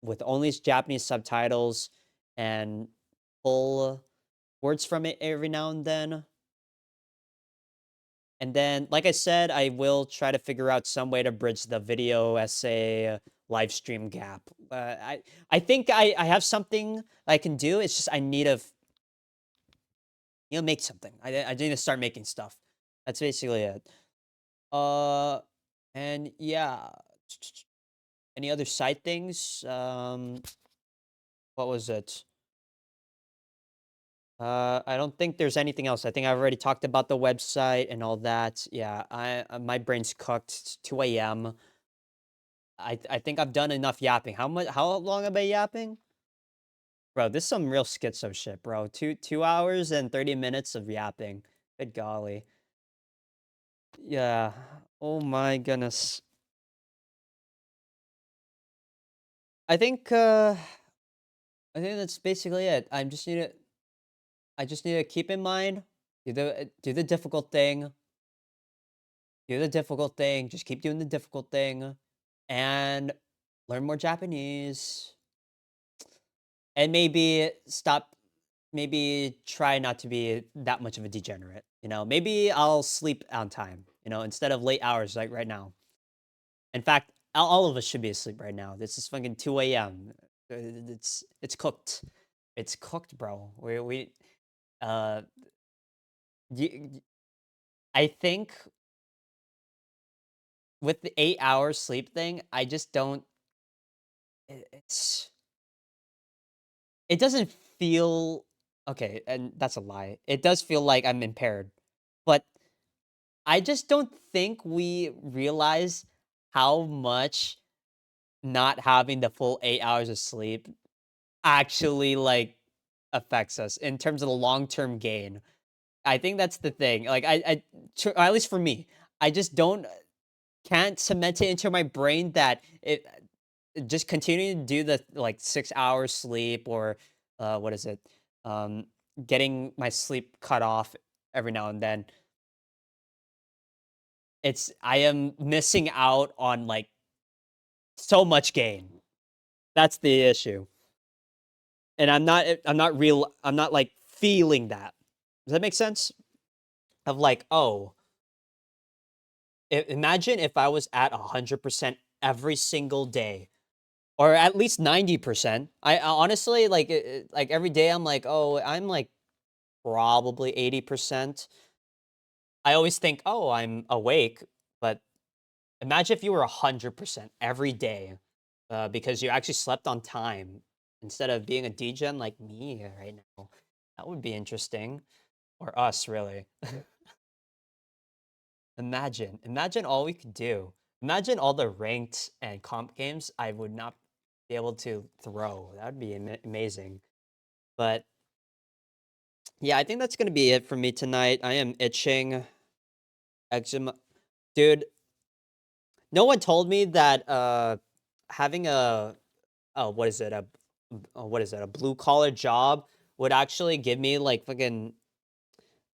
with only Japanese subtitles and pull words from it every now and then. And then, like I said, I will try to figure out some way to bridge the video essay live stream gap. I think I have something I can do. It's just I need to make something. I need to start making stuff. That's basically it. Uh, and yeah, any other side things? What was it? I don't think there's anything else. I think I've already talked about the website and all that. Yeah, my brain's cooked. It's 2 a.m. I think I've done enough yapping. How long have I yapping? Bro, this is some real schizo shit, bro. 2 hours and 30 minutes of yapping. Good golly. Yeah. Oh my goodness. I think uh I think that's basically it. I just need to keep in mind, do the difficult thing, do the difficult thing, just keep doing the difficult thing, and learn more Japanese, and maybe try not to be that much of a degenerate. You know, maybe I'll sleep on time. You know, instead of late hours like right now. In fact, all of us should be asleep right now. This is fucking 2 a.m. It's cooked. It's cooked, bro. Uh y- I think with the 8 hour sleep thing, I just don't. It's it doesn't feel okay, and that's a lie. It does feel like I'm impaired, but I just don't think we realize how much not having the full 8 hours of sleep actually like affects us in terms of the long term gain. I think that's the thing. Like or at least for me, I just don't can't cement it into my brain that it just continuing to do the like 6 hours sleep or what is it? Um, getting my sleep cut off every now and then. I am missing out on like so much gain. That's the issue. And I'm not like feeling that. Does that make sense? Of like, oh, imagine if I was at 100% every single day or at least 90%. I honestly like every day I'm like, "Oh, I'm like probably 80%." I always think, "Oh, I'm awake." But imagine if you were 100% every day because you actually slept on time instead of being a degen like me right now. That would be interesting. Or us, really. Imagine all we could do. Imagine all the ranked and comp games I would not be able to throw. That would be amazing. But yeah, I think that's gonna be it for me tonight. I am itching. Eczema. Dude, no one told me that having a what is it? What is it? A blue collar job would actually give me like fucking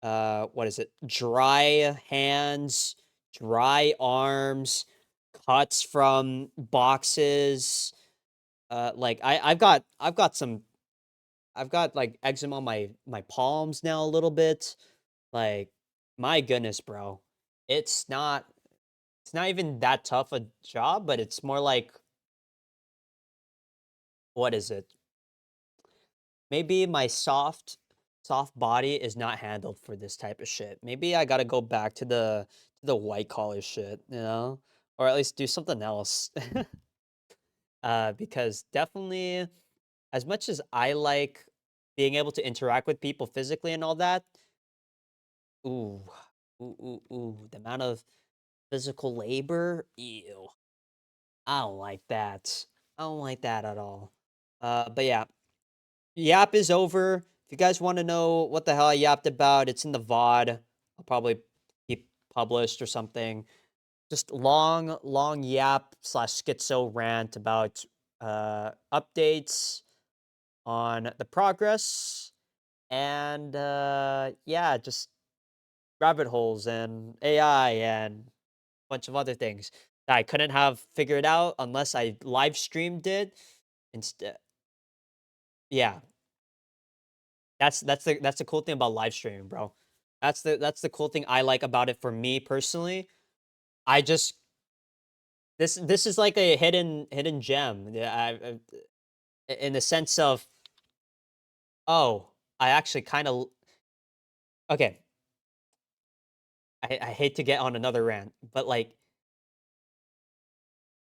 what is it? Dry hands, dry arms, cuts from boxes. Like I've got like eczema on my palms now a little bit. Like my goodness, bro. It's not it's not even that tough a job, but it's more like, what is it? Maybe my soft body is not handled for this type of shit. Maybe I gotta go back to the white collar shit, you know? Or at least do something else. Because definitely, as much as I like being able to interact with people physically and all that, ooh, the amount of physical labor, ew, I don't like that. I don't like that at all. But yeah, Yap is over. If you guys want to know what the hell I yapped about, it's in the VOD. I'll probably keep published or something. Just long yap slash schizo rant about updates on the progress and yeah, just rabbit holes and AI and a bunch of other things that I couldn't have figured out unless I live streamed it instead. Yeah, that's the cool thing about live streaming, bro. That's the cool thing I like about it for me personally. I just this is like a hidden gem. Yeah, in the sense of, oh, I actually kind of okay. I hate to get on another rant, but like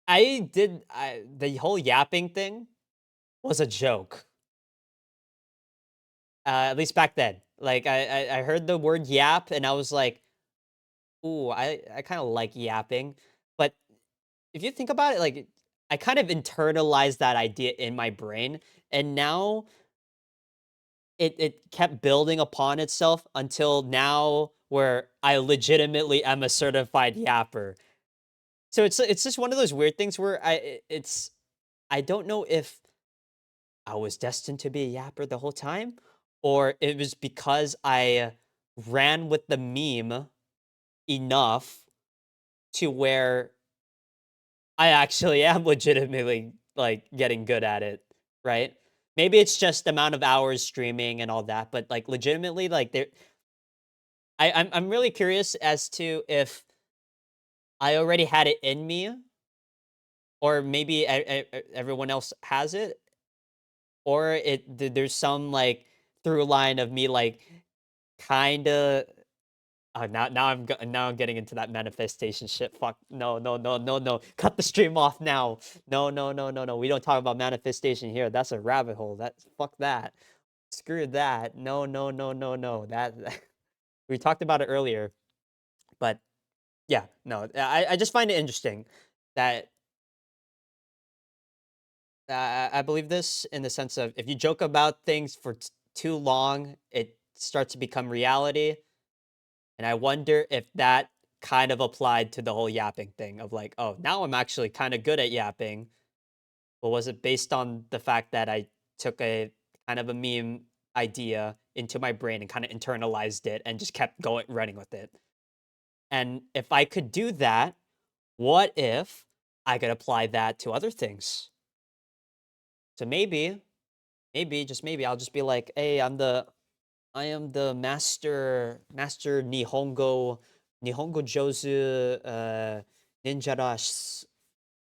the whole yapping thing was a joke. At least back then. Like I heard the word yap and I was like, ooh, I kind of like yapping. But if you think about it, like I kind of internalized that idea in my brain, and now it kept building upon itself until now where I legitimately am a certified yapper. So it's just one of those weird things where it's I don't know if I was destined to be a yapper the whole time, or it was because I ran with the meme enough to where I actually am legitimately like getting good at it, right? Maybe it's just the amount of hours streaming and all that, but like legitimately, like I'm really curious as to if I already had it in me, or maybe everyone else has it, or there's some like through line of me like kinda now I'm getting into that manifestation shit. Fuck. No, no, no, no, no. Cut the stream off now. No, no, no, no, no. We don't talk about manifestation here. That's a rabbit hole. Fuck that. Screw that. No, no, no, no, no. That we talked about it earlier. But yeah, no. I just find it interesting that I believe this in the sense of if you joke about things for too long, it starts to become reality. And I wonder if that kind of applied to the whole yapping thing of like, oh, now I'm actually kind of good at yapping. But was it based on the fact that I took a kind of a meme idea into my brain and kind of internalized it and just kept going running with it? And if I could do that, what if I could apply that to other things? So maybe, just maybe I'll just be like, hey, I am the master Nihongo Jozu ninja dash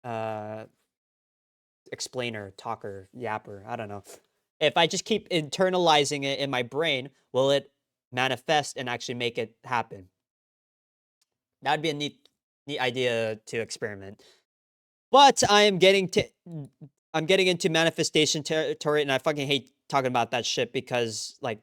uh explainer, talker, yapper. I don't know. If I just keep internalizing it in my brain, will it manifest and actually make it happen? That'd be a neat idea to experiment. But I'm getting into manifestation territory, and I fucking hate talking about that shit because like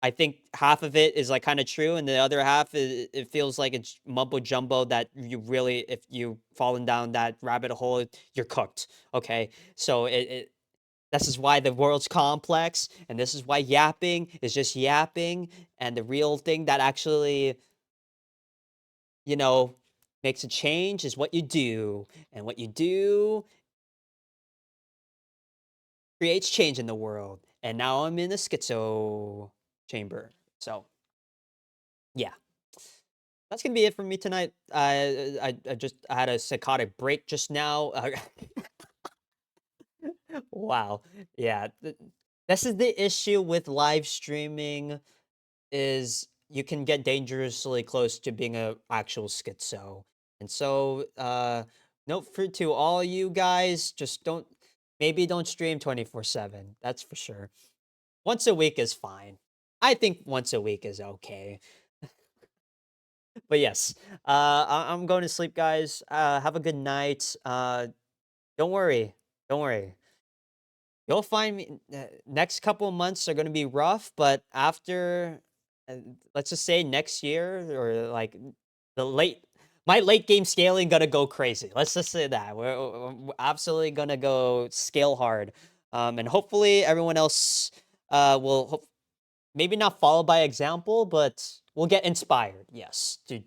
I think half of it is like kind of true, and the other half it feels like it's mumbo jumbo that you really, if you fallen down that rabbit hole, you're cooked. Okay, so this is why the world's complex, and this is why yapping is just yapping, and the real thing that actually, you know, makes a change is what you do, and what you do creates change in the world. And now I'm in the schizo chamber. So yeah. That's gonna be it for me tonight. I had a psychotic break just now. Wow. Yeah. This is the issue with live streaming is you can get dangerously close to being a actual schizo. And so, note for to all you guys, just maybe don't stream 24/7. That's for sure. Once a week is fine. I think once a week is okay. But yes, I'm going to sleep, guys. Have a good night. Don't worry. Don't worry. You'll find me. Next couple of months are going to be rough, but after, uh, let's just say next year or like the late, my late game scaling gonna go crazy. Let's just say that we're absolutely gonna go scale hard, and hopefully everyone else will maybe not follow by example, but we'll get inspired. Yes, to